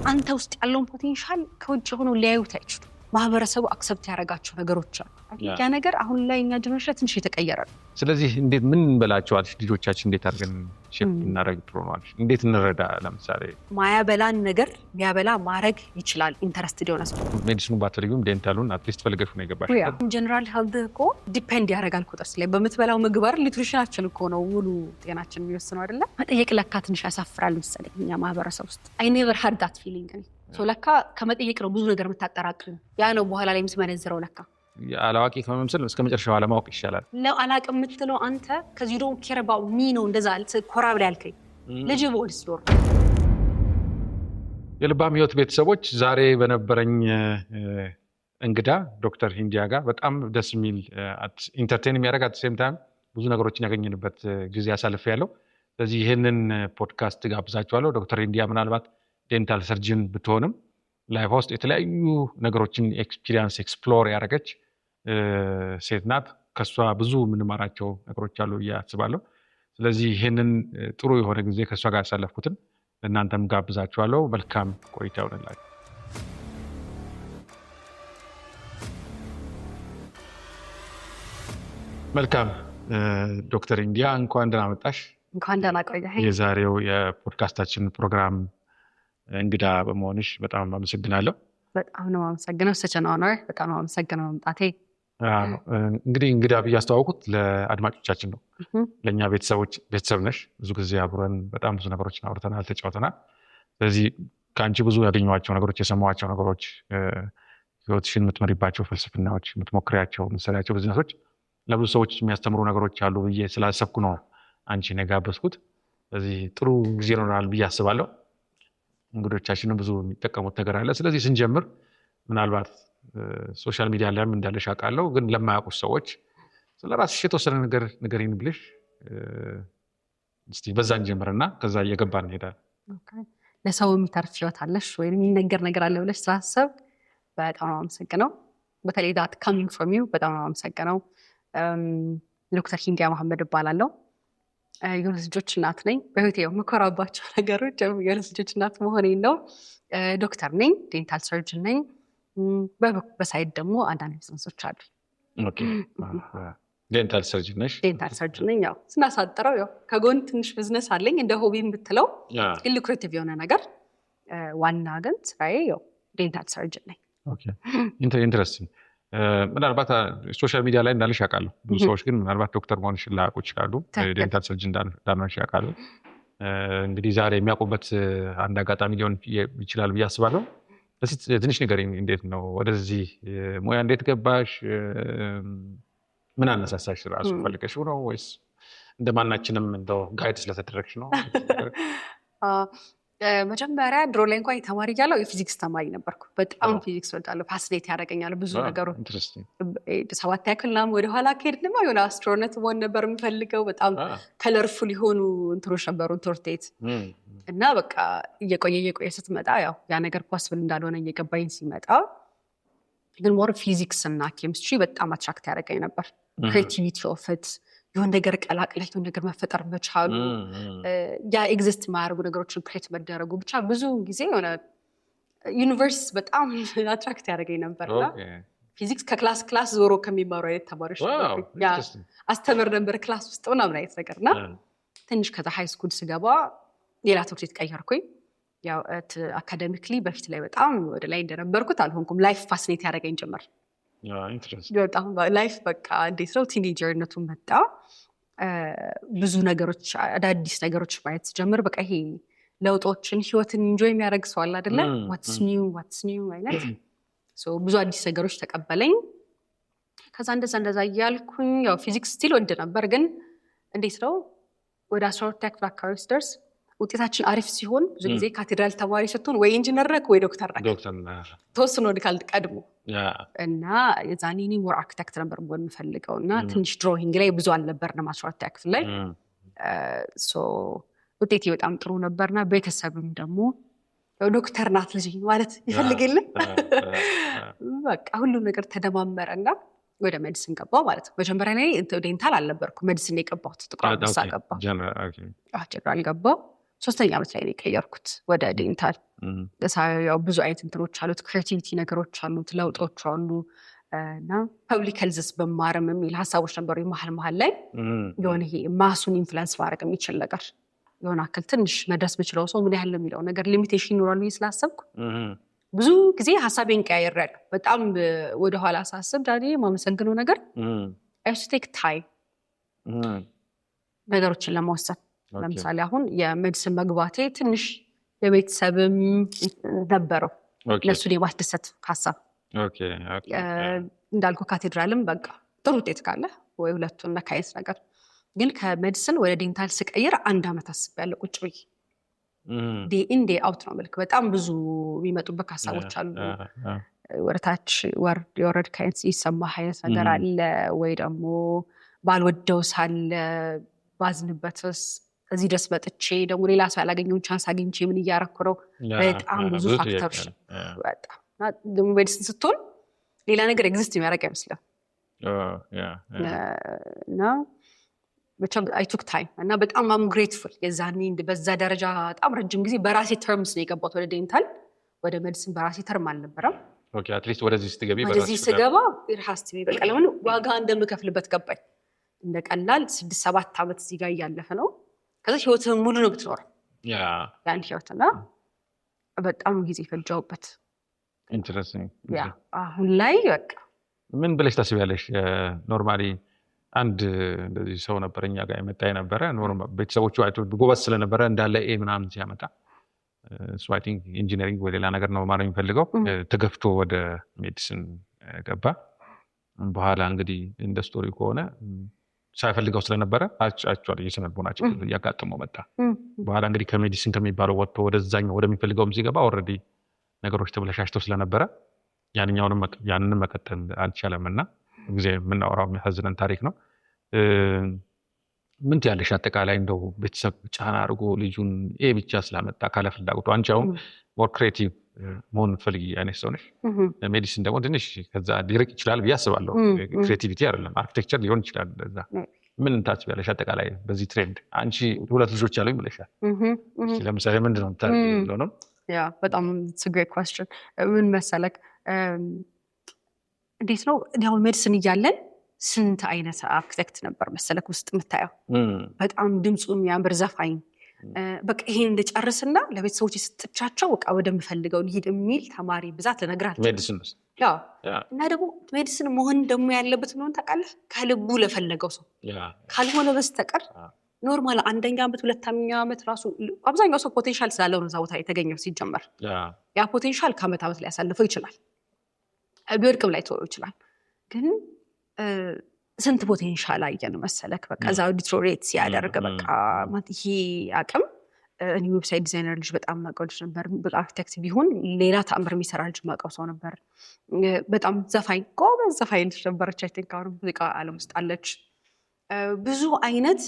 አንተ ውስጥ ያለውን ፖቴንሻል ከውጭ ሆኖ ሊያዩት አይችሉም። ማህበረሰቡ አክሰፕት ያደርጋቸው ነገሮች አሉ። ያ ነገር አሁን ላይ እኛ ጀነሬሽን ትንሽ የተቀየረ ነው። ስለዚህ እንዴት ምን እንበላቸዋል? ልጆቻችን እንዴት አድርገን ሼፕ እናደርግ ጥሩ ነው? እንዴት እንረዳ? ለምሳሌ ማያበላን ነገር ሚያበላ ማድረግ ይችላል። ኢንተረስትድ የሆነ ሰው ሜዲሲኑ ባትሪውም ዴንታሉን አትሊስት ፈልገሽ ነው የገባሽ። ጀነራል ሄልዝ እኮ ዲፔንድ ያደርጋል ቁጥርስ ላይ በምትበላው ምግባር ኒውትሪሽናችን እኮ ነው ሙሉ ጤናችን የሚወስነው አይደለ? መጠየቅ ለካ ትንሽ ያሳፍራል መሰለኝ እኛ ማህበረሰብ ውስጥ። አይ ኔቨር ሃድ ዳት ፊሊንግ ለካ ከመጠየቅ ነው ብዙ ነገር የምታጠራቅም። ያ ነው በኋላ ላይ የምትመነዝረው። ለካ አላዋቂ ከመምሰል እስከ መጨረሻው አለማወቅ ይሻላል። አላቅ የምትለው አንተ ከዚህ ዶንት ኬር አባውት ሚ ነው እንደዛ ኮራ ብለህ ያልከኝ ልጅ ቦልስ ዶር። የልባም ህይወት ቤተሰቦች ዛሬ በነበረኝ እንግዳ ዶክተር ሂንዲያ ጋር በጣም ደስ የሚል ኢንተርቴን የሚያደርግ አት ሴም ታይም ብዙ ነገሮችን ያገኘንበት ጊዜ አሳልፌያለሁ። ስለዚህ ይህንን ፖድካስት ጋብዛችኋለሁ። ዶክተር ሂንዲያ ምናልባት ዴንታል ሰርጅን ብትሆንም ላይፍ ውስጥ የተለያዩ ነገሮችን ኤክስፒሪየንስ ኤክስፕሎር ያደረገች ሴት ናት። ከሷ ብዙ የምንማራቸው ነገሮች አሉ ብዬ አስባለሁ። ስለዚህ ይህንን ጥሩ የሆነ ጊዜ ከሷ ጋር ያሳለፍኩትን እናንተም ጋብዛችኋለሁ። መልካም ቆይታ ይሆንላችሁ። መልካም ዶክተር ሂንዲያ እንኳን ደህና መጣሽ። እንኳን ደህና ቆየህ። የዛሬው የፖድካስታችን ፕሮግራም እንግዳ በመሆንሽ በጣም አመሰግናለሁ። በጣም ነው አመሰግነው። ሰቸና ሆነ በጣም ነው አመሰግነው መምጣቴ። እንግዲህ እንግዳ ብዬ አስተዋወቁት ለአድማጮቻችን ነው። ለእኛ ቤተሰብ ነሽ። ብዙ ጊዜ አብረን በጣም ብዙ ነገሮችን አውርተናል፣ ተጫውተናል። ስለዚህ ከአንቺ ብዙ ያገኘኋቸው ነገሮች፣ የሰማኋቸው ነገሮች፣ ህይወትሽን የምትመሪባቸው ፍልስፍናዎች፣ የምትሞክሪያቸው የምትሰሪያቸው ቢዝነሶች ለብዙ ሰዎች የሚያስተምሩ ነገሮች አሉ ብዬ ስላሰብኩ ነው አንቺን የጋበዝኩት። ስለዚህ ጥሩ ጊዜ ይኖራል ብዬ አስባለሁ። እንግዶቻችንም ብዙ የሚጠቀሙት ነገር አለ። ስለዚህ ስንጀምር ምናልባት ሶሻል ሚዲያ ላይም እንዳለሽ አውቃለሁ፣ ግን ለማያውቁት ሰዎች ስለ ራስሽ የተወሰነ ነገር ንገሪኝ ብለሽ እስቲ በዛ እንጀምርና ከዛ እየገባን እንሄዳለን። ለሰው የሚተርፍ ህይወት አለሽ ወይም የሚነገር ነገር አለ ብለሽ ስላሰብ በጣም ነው አመሰግነው። በተለይ ዳት ካሚንግ ፍሮም ዩ በጣም ነው አመሰግነው። ዶክተር ሂንዲያ መሐመድ እባላለሁ። የሁለት ልጆች እናት ነኝ። በህይወቴ የምኮራባቸው ነገሮች የሁለት ልጆች እናት መሆኔን ነው። ዶክተር ነኝ፣ ዴንታል ሰርጅን ነኝ። በሳይድ ደግሞ አንዳንድ ቢዝነሶች አሉ። ዴንታል ሰርጅን ነሽ? ዴንታል ሰርጅን ነኝ። ያው ስናሳጥረው ያው ከጎን ትንሽ ቢዝነስ አለኝ እንደ ሆቢም ብትለው ኢሉክሬቲቭ የሆነ ነገር። ዋና ግን ስራዬ ያው ዴንታል ሰርጅን ነኝ። ኢንትረስቲንግ። ምናልባት ሶሻል ሚዲያ ላይ እንዳለሽ ያውቃሉ ብዙ ሰዎች፣ ግን ምናልባት ዶክተር መሆንሽን ላያውቁ ይችላሉ። ዴንታል ሰርጅን እንዳልሆንሽ ያውቃሉ። እንግዲህ ዛሬ የሚያውቁበት አንድ አጋጣሚ ሊሆን ይችላል ብዬ አስባለሁ። ትንሽ ንገሪኝ፣ እንዴት ነው ወደዚህ ሙያ እንዴት ገባሽ? ምን አነሳሳሽ? ራሱ ፈልገሽ ነው ወይስ እንደማናችንም እንደው ጋይድ ስለተደረግሽ ነው? መጀመሪያ ድሮ ላይ እንኳን የተማሪ እያለሁ የፊዚክስ ተማሪ ነበርኩ። በጣም ፊዚክስ ወዳለሁ፣ ፋሲኔት ያደርገኛል ብዙ ነገሮች። 7ኛ ክፍል ወደኋላ ከሄድ ድማ የሆነ አስትሮኖት መሆን ነበር የምፈልገው። በጣም ከለርፉል የሆኑ እንትኖች ነበሩ ትምህርት ቤት እና በቃ እየቆየ ስትመጣ ያው ያ ነገር ፖስብል እንዳልሆነ እየገባኝ ሲመጣ ግን ሞር ፊዚክስ እና ኬሚስትሪ በጣም አትራክት ያደርገኝ ነበር። ክሬቲቪቲ ኦፍ ኢት የሆነ ነገር ቀላቅለህ የሆነ ነገር መፈጠር መቻሉ፣ ያ ኤግዚስት የማያደርጉ ነገሮችን ክሬት መደረጉ፣ ብቻ ብዙ ጊዜ የሆነ ዩኒቨርስ በጣም አትራክት ያደርገኝ ነበርና ፊዚክስ ከክላስ ዞሮ ከሚማሩ አይነት ተማሪዎች አስተምር ነበር ክላስ ውስጥ ምናምን አይነት ነገርና ትንሽ ከዛ ሃይ ስኩል ስገባ ሌላ ትምህርት ቤት ቀየርኩኝ። ያው አካዳሚክሊ በፊት ላይ በጣም ወደ ላይ እንደነበርኩት አልሆንኩም። ላይፍ ፋሲኔት ያደርገኝ ጀመር። በጣም ላይፍ በቃ እንዴት ነው ቲኔጀርነቱ መጣ። ብዙ ነገሮች አዳዲስ ነገሮች ማየት ጀምር። በቃ ይሄ ለውጦችን ህይወትን ኢንጆይ የሚያደርግ ሰው አለ አይደለ? ዋትስ ኒው አይነት ብዙ አዲስ ነገሮች ተቀበለኝ። ከዛ እንደዛ እያልኩኝ ያው ፊዚክስ ስቲል ወድ ነበር፣ ግን እንዴት ነው ወደ 12ኛ ክፍል አካባቢ ስደርስ ውጤታችን አሪፍ ሲሆን ብዙ ጊዜ ካቴድራል ተማሪ ስትሆን ወይ ኢንጂነር ነክ ወይ ዶክተር ነክ ተወስኖ ወድካል ቀድሞ እና የዛኔ እኔ ሞር አርክቴክት ነበር መሆን የምፈልገው እና ትንሽ ድሮይንግ ላይ ብዙ አልነበርንም 12ኛ ክፍል ላይ። ውጤቴ በጣም ጥሩ ነበርና ቤተሰብም ደግሞ ዶክተር ናት ልጅ ማለት ይፈልግልኝ በቃ ሁሉም ነገር ተደማመረና ወደ ሜዲሲን ገባሁ ማለት ነው። መጀመሪያ ላይ ዴንታል አልነበርኩ፣ ሜዲሲን የገባሁት ጥቁር አንበሳ ገባሁ። ጀነራል ገባሁ። 3ኛ ዓመት ላይ ነው የቀየርኩት ወደ ዴንታል። ያው ብዙ አይነት እንትኖች አሉት፣ ክሬቲቪቲ ነገሮች አሉት፣ ለውጦች አሉ እና ፐብሊክ ሄልዝስ በማረም የሚል ሀሳቦች ነበሩ። መሀል ላይ የሆነ ይሄ ማሱን ኢንፍሉዌንስ ማድረግ የሚችል ነገር የሆነ አክል ትንሽ መድረስ ብችለው ሰው ምን ያህል የሚለው ነገር ሊሚቴሽን ይኖራል ብዬ ስላሰብኩ ብዙ ጊዜ ሀሳቤን ቀያየራለሁ። በጣም ወደኋላ ሳስብ ዳኒ የማመሰግነው ነገር ቴክ ታይም ነገሮችን ለመወሰን። ለምሳሌ አሁን የሜዲሲን መግባቴ ትንሽ የቤተሰብም ነበረው እነሱን የማስደሰት ሀሳብ እንዳልኩ ካቴድራልም በቃ ጥሩ ውጤት ካለ ወይ ሁለቱን መካየት ነገር ግን ከሜዲሲን ወደ ዴንታል ስቀይር 1 ዓመት አስቤያለሁ ቁጭ ብዬ ዴይ ኢን ዴይ አውት ነው መልክ በጣም ብዙ የሚመጡበት ሀሳቦች አሉ። ወርታች የወረድ ካይንስ ይሰማህ አይነት ነገር አለ ወይ ደግሞ ባልወደው ሳለ ባዝንበትስ እዚህ ድረስ መጥቼ ደግሞ ሌላ ሰው ያላገኘውን ቻንስ አግኝቼ ምን እያረኩ ነው? በጣም ብዙ ፋክተሮች በጣም ደግሞ ሜዲሲን ስትሆን ሌላ ነገር ኤግዚስት የሚያደርግ አይመስልም እና ብቻ አይ ቱክ ታይም እና በጣም አም ግሬትፉል የዛኔ በዛ ደረጃ በጣም ረጅም ጊዜ በራሴ ተርምስ ነው የገባሁት ወደ ዴንታል። ወደ ሜዲሲን በራሴ ተርም አልነበረም። ኦኬ አትሊስት ወደዚህ ስገባ ኢርሃስት በቃ ለምን ዋጋ እንደምከፍልበት ገባኝ። እንደ ቀላል 6-7 ዓመት እዚህ ጋር እያለፈ ነው። ከዛ ህይወትህን ሙሉ ነው ብትኖረው ያን ህይወትና በጣም ጊዜ ፈጃውበት። ኢንተረስቲንግ አሁን ላይ በቃ ምን ብለሽ ታስቢያለሽ? ኖርማሊ አንድ እንደዚህ ሰው ነበር እኛ ጋር የመጣ የነበረ ቤተሰቦቹ ጎበዝ ስለነበረ እንዳለ ኤ ምናምን ሲያመጣ እሱ አይ ቲንክ ኢንጂነሪንግ ወይ ሌላ ነገር ነው ማለት የሚፈልገው ተገፍቶ ወደ ሜዲሲን ገባ። በኋላ እንግዲህ እንደ ስቶሪ ከሆነ ሳይፈልገው ስለነበረ አጫጭዋል የስነልቦናቸው እያጋጠመው መጣ። በኋላ እንግዲህ ከሜዲሲን ከሚባለው ወጥቶ ወደዛኛው ወደሚፈልገውም ሲገባ ኦልሬዲ ነገሮች ተበላሽተው ስለነበረ ያንንም መቀጠል አልቻለም እና ጊዜ የምናወራው የሚያሳዝነን ታሪክ ነው። ምን ትያለሽ አጠቃላይ እንደው ቤተሰብ ጫና አድርጎ ልጁን ኤ ብቻ ስላመጣ ካለ ፍላጎቱ አንቺ አሁን ሞር ክሬቲቭ መሆን ፈልጊ አይነት ሰው ነሽ። ሜዲሲን ደግሞ ትንሽ ከዛ ሊርቅ ይችላል ብዬ አስባለሁ። ክሬቲቪቲ አይደለም አርኪቴክቸር ሊሆን ይችላል። ለዛ ምን ታስቢያለሽ አጠቃላይ በዚህ ትሬንድ? አንቺ 2 ልጆች አሉኝ ብለሻል። ለምሳሌ ምንድነው የምታደርጊው ነው? ያ በጣም it's a great question። ምን መሰለክ እንዴት ነው ያው ሜዲሲን እያለን ስንት አይነት አርኪቴክት ነበር መሰለክ ውስጥ የምታየው። በጣም ድምጹ የሚያምር ዘፋኝ በቃ ይሄን እንደጨርስና ለቤተሰቦች ስጥቻቸው በቃ ወደምፈልገው ልሂድ የሚል ተማሪ ብዛት ልነግራችሁ ሜዲሲን ነው። ያው እና ደግሞ ሜዲሲን መሆን ደግሞ ያለበት ነው ታውቃለህ፣ ከልቡ ለፈለገው ሰው ካልሆነ በስተቀር ኖርማል 1ኛ ዓመት 2ኛ ዓመት ራሱ አብዛኛው ሰው ፖቴንሻል ስላለው ነው ዛውታ የተገኘው ሲጀመር። ያ ፖቴንሻል ከዓመት ዓመት ላይ ያሳልፈው ይችላል፣ ቢወድቅም ላይ ተወው ይችላል። ግን ስንት ፖቴንሻል አየን መሰለክ በቃ ዛው ዲትሮሬት ሲያደርግ በቃ ማለት ይሄ አቅም እኔ ዌብሳይት ዲዛይነር ልጅ በጣም ማቀልሽ ነበር። በአርኪቴክት ቢሆን ሌላ ተአምር የሚሰራ ልጅ ማቀው ሰው ነበር። በጣም ዘፋኝ ጎበዝ ዘፋኝ ልጅ ነበረች። አይ ቲንክ አሁን ሙዚቃ ዓለም ውስጥ አለች። ብዙ አይነት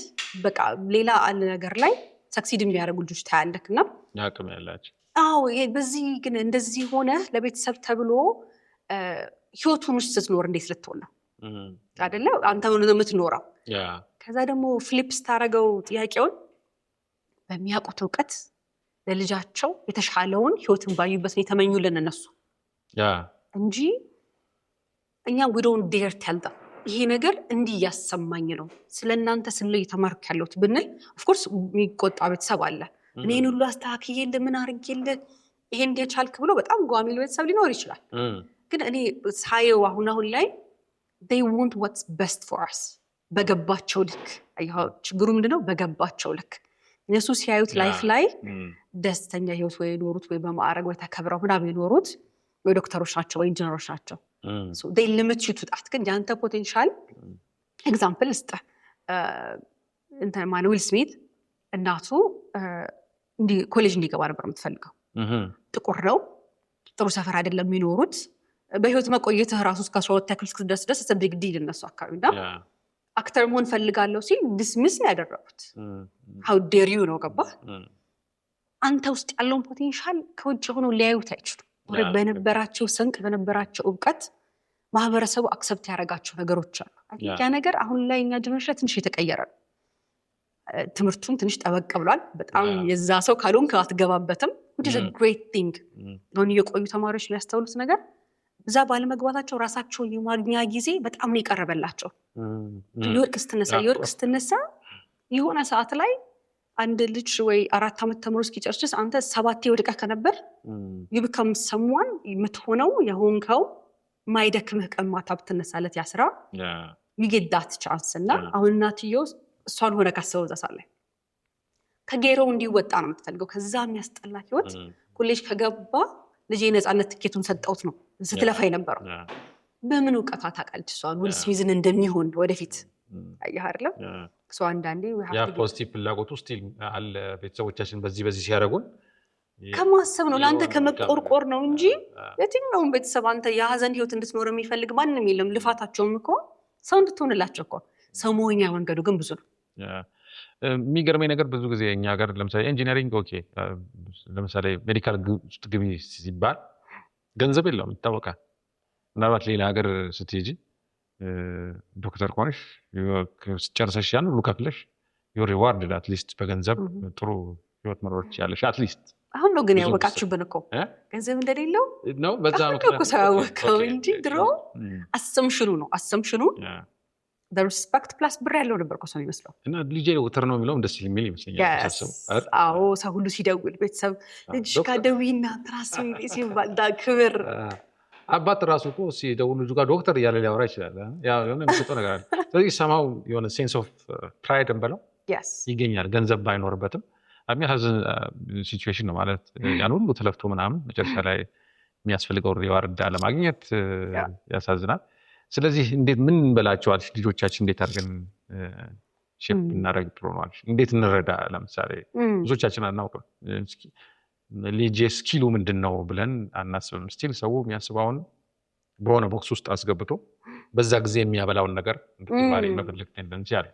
በቃ ሌላ ነገር ላይ ሰክሲድ የሚያደርጉ ልጆች ታያለክና አቅም ያላችሁ። አዎ በዚህ ግን እንደዚህ ሆነ ለቤተሰብ ተብሎ ህይወቱን ውስጥ ስትኖር እንዴት ልትሆን ነው አይደለ? አንተ ነው የምትኖረው። ከዛ ደግሞ ፍሊፕ ስታረገው ጥያቄውን በሚያውቁት እውቀት ለልጃቸው የተሻለውን ህይወትን ባዩበት ነው የተመኙልን እነሱ እንጂ እኛ we don't dare tell them ይሄ ነገር እንዲህ ያሰማኝ ነው ስለናንተ ስለ እየተማርኩ ያለሁት ብንል ኦፍኮርስ የሚቆጣ ቤተሰብ አለ። እኔን ሁሉ አስተካክዬልህ ምን አድርጌልህ ይሄን እንደቻልክ ብሎ በጣም ጓሚል ቤተሰብ ሊኖር ይችላል። ግን እኔ ሳየው አሁን ላይ they want what's best for us በገባቸው ልክ አያው ችግሩ ምንድነው በገባቸው ልክ እነሱ ሲያዩት ላይፍ ላይ ደስተኛ ህይወት ወይ ኖሩት ወይ በማዕረግ ወይ ተከብረው ምናምን ኖሩት ወይ ዶክተሮች ናቸው ወይ ኢንጂነሮች ናቸው። so they limit you to that። ግን ያንተ ፖቴንሻል ኤግዛምፕል እስጠ እንተ ዊል ስሚት እናቱ እንዲ ኮሌጅ እንዲገባ ነበር የምትፈልገው። ጥቁር ነው፣ ጥሩ ሰፈር አይደለም የሚኖሩት። በህይወት መቆየትህ ራሱ እስከ 12 ተክል ድረስ ቢግ ዲል እነሱ አካባቢና አክተር መሆን ፈልጋለሁ ሲል ዲስሚስ ነው ያደረጉት። how dare you ነው ገባ። አንተ ውስጥ ያለውን ፖቴንሻል ከውጭ ሆኖ ሊያዩት አይችሉም። በነበራቸው ስንቅ በነበራቸው እውቀት ማህበረሰቡ አክሰፕት ያደረጋቸው ነገሮች አሉ። ያ ነገር አሁን ላይ እኛ ጀነሬሽን ትንሽ የተቀየረ ነው። ትምህርቱን ትንሽ ጠበቅ ብሏል በጣም የዛ ሰው ካልሆንክ አትገባበትም which is a great thing አሁን የቆዩ ተማሪዎች የሚያስተውሉት ነገር እዛ ባለመግባታቸው ራሳቸውን የማግኛ ጊዜ በጣም ነው የቀረበላቸው የወርቅ ስትነሳ የሆነ ሰዓት ላይ አንድ ልጅ ወይ 4 ዓመት ተምሮ እስኪጨርስ አንተ 7 ወድቀህ ከነበር you become someone የምትሆነው የሆንከው ማይደክምህ ቀን ማታ ብትነሳለት ያስራ you get that chance እና አሁን እናትየው እሷን ሆነ ካሰው ዘሳለ ከጌሮው እንዲወጣ ነው የምትፈልገው ከዛ የሚያስጠላ ህይወት ኮሌጅ ከገባ ልጅ የነጻነት ትኬቱን ሰጠውት ነው ስትለፋ የነበረው በምን ዕውቀቷ ታውቃለች እሷን ዊል ስሚዝን እንደሚሆን ወደፊት አይያርለም ሶ አንዳንዴ ያ ፖዚቲቭ ፍላጎት ውስጥ አለ ቤተሰቦቻችን በዚህ ሲያረጉን ከማሰብ ነው ለአንተ ከመቆርቆር ነው እንጂ የትኛውም ቤተሰብ አንተ የሀዘን ህይወት እንድትኖር የሚፈልግ ማንንም የለም ልፋታቸውም እኮ ሰው እንድትሆንላቸው እኮ ሰው መሆኛ መንገዱ ግን ብዙ ነው የሚገርመኝ ነገር ብዙ ጊዜ እኛ ሀገር ለምሳሌ ኢንጂነሪንግ ኦኬ ለምሳሌ ሜዲካል ውስጥ ግቢ ሲባል ገንዘብ የለውም ይታወቃል ምናልባት ሌላ ሀገር ስትሄጂ ዶክተር ኮንሽ ጨርሰሽ ያን ሁሉ ከፍለሽ ዩር ሪዋርድ አትሊስት በገንዘብ ጥሩ ህይወት መኖር ያለሽ አትሊስት አሁን ነው ግን ያወቃችሁብን እኮ ገንዘብ እንደሌለው ነው በዛ ነው ሳያወቀው እንጂ ድሮ አሰምሽኑ the respect plus ብር ያለው ነበር እኮ ሰው ይመስለው እና ልጄ ዶክተር ነው የሚለው እንደዚህ የሚል ይመስለኛል አዎ ሰው ሁሉ ሲደውል ቤተሰብ ልጅ ካደዊና ትራስ ሲባል ክብር አባት ራሱ እኮ ሲደውል ልጁ ጋር ዶክተር እያለ ሊያወራ ይችላል ያው የሆነ የሚሰጠው ነገር አለ ስለዚህ ሰማው የሆነ ሴንስ ኦፍ ፕራይድ እንበለው ይገኛል ገንዘብ ባይኖርበትም የሚያሳዝን ሲቹዌሽን ነው ማለት ያን ሁሉ ተለፍቶ ምናምን መጨረሻ ላይ የሚያስፈልገው ሪዋርድ አለማግኘት ያሳዝናል ስለዚህ እንዴት ምን እንበላቸዋል ልጆቻችን እንዴት አድርገን ሼፕ እናደርግ ጥሩ ነው እንዴት እንረዳ ለምሳሌ ብዙዎቻችን አናውቅም ልጄ ስኪሉ ምንድነው ብለን አናስብም ስቲል ሰው የሚያስባውን በሆነ ቦክስ ውስጥ አስገብቶ በዛ ጊዜ የሚያበላውን ነገር እንድትማሪ መፈለግ ቴንደንሲ አለ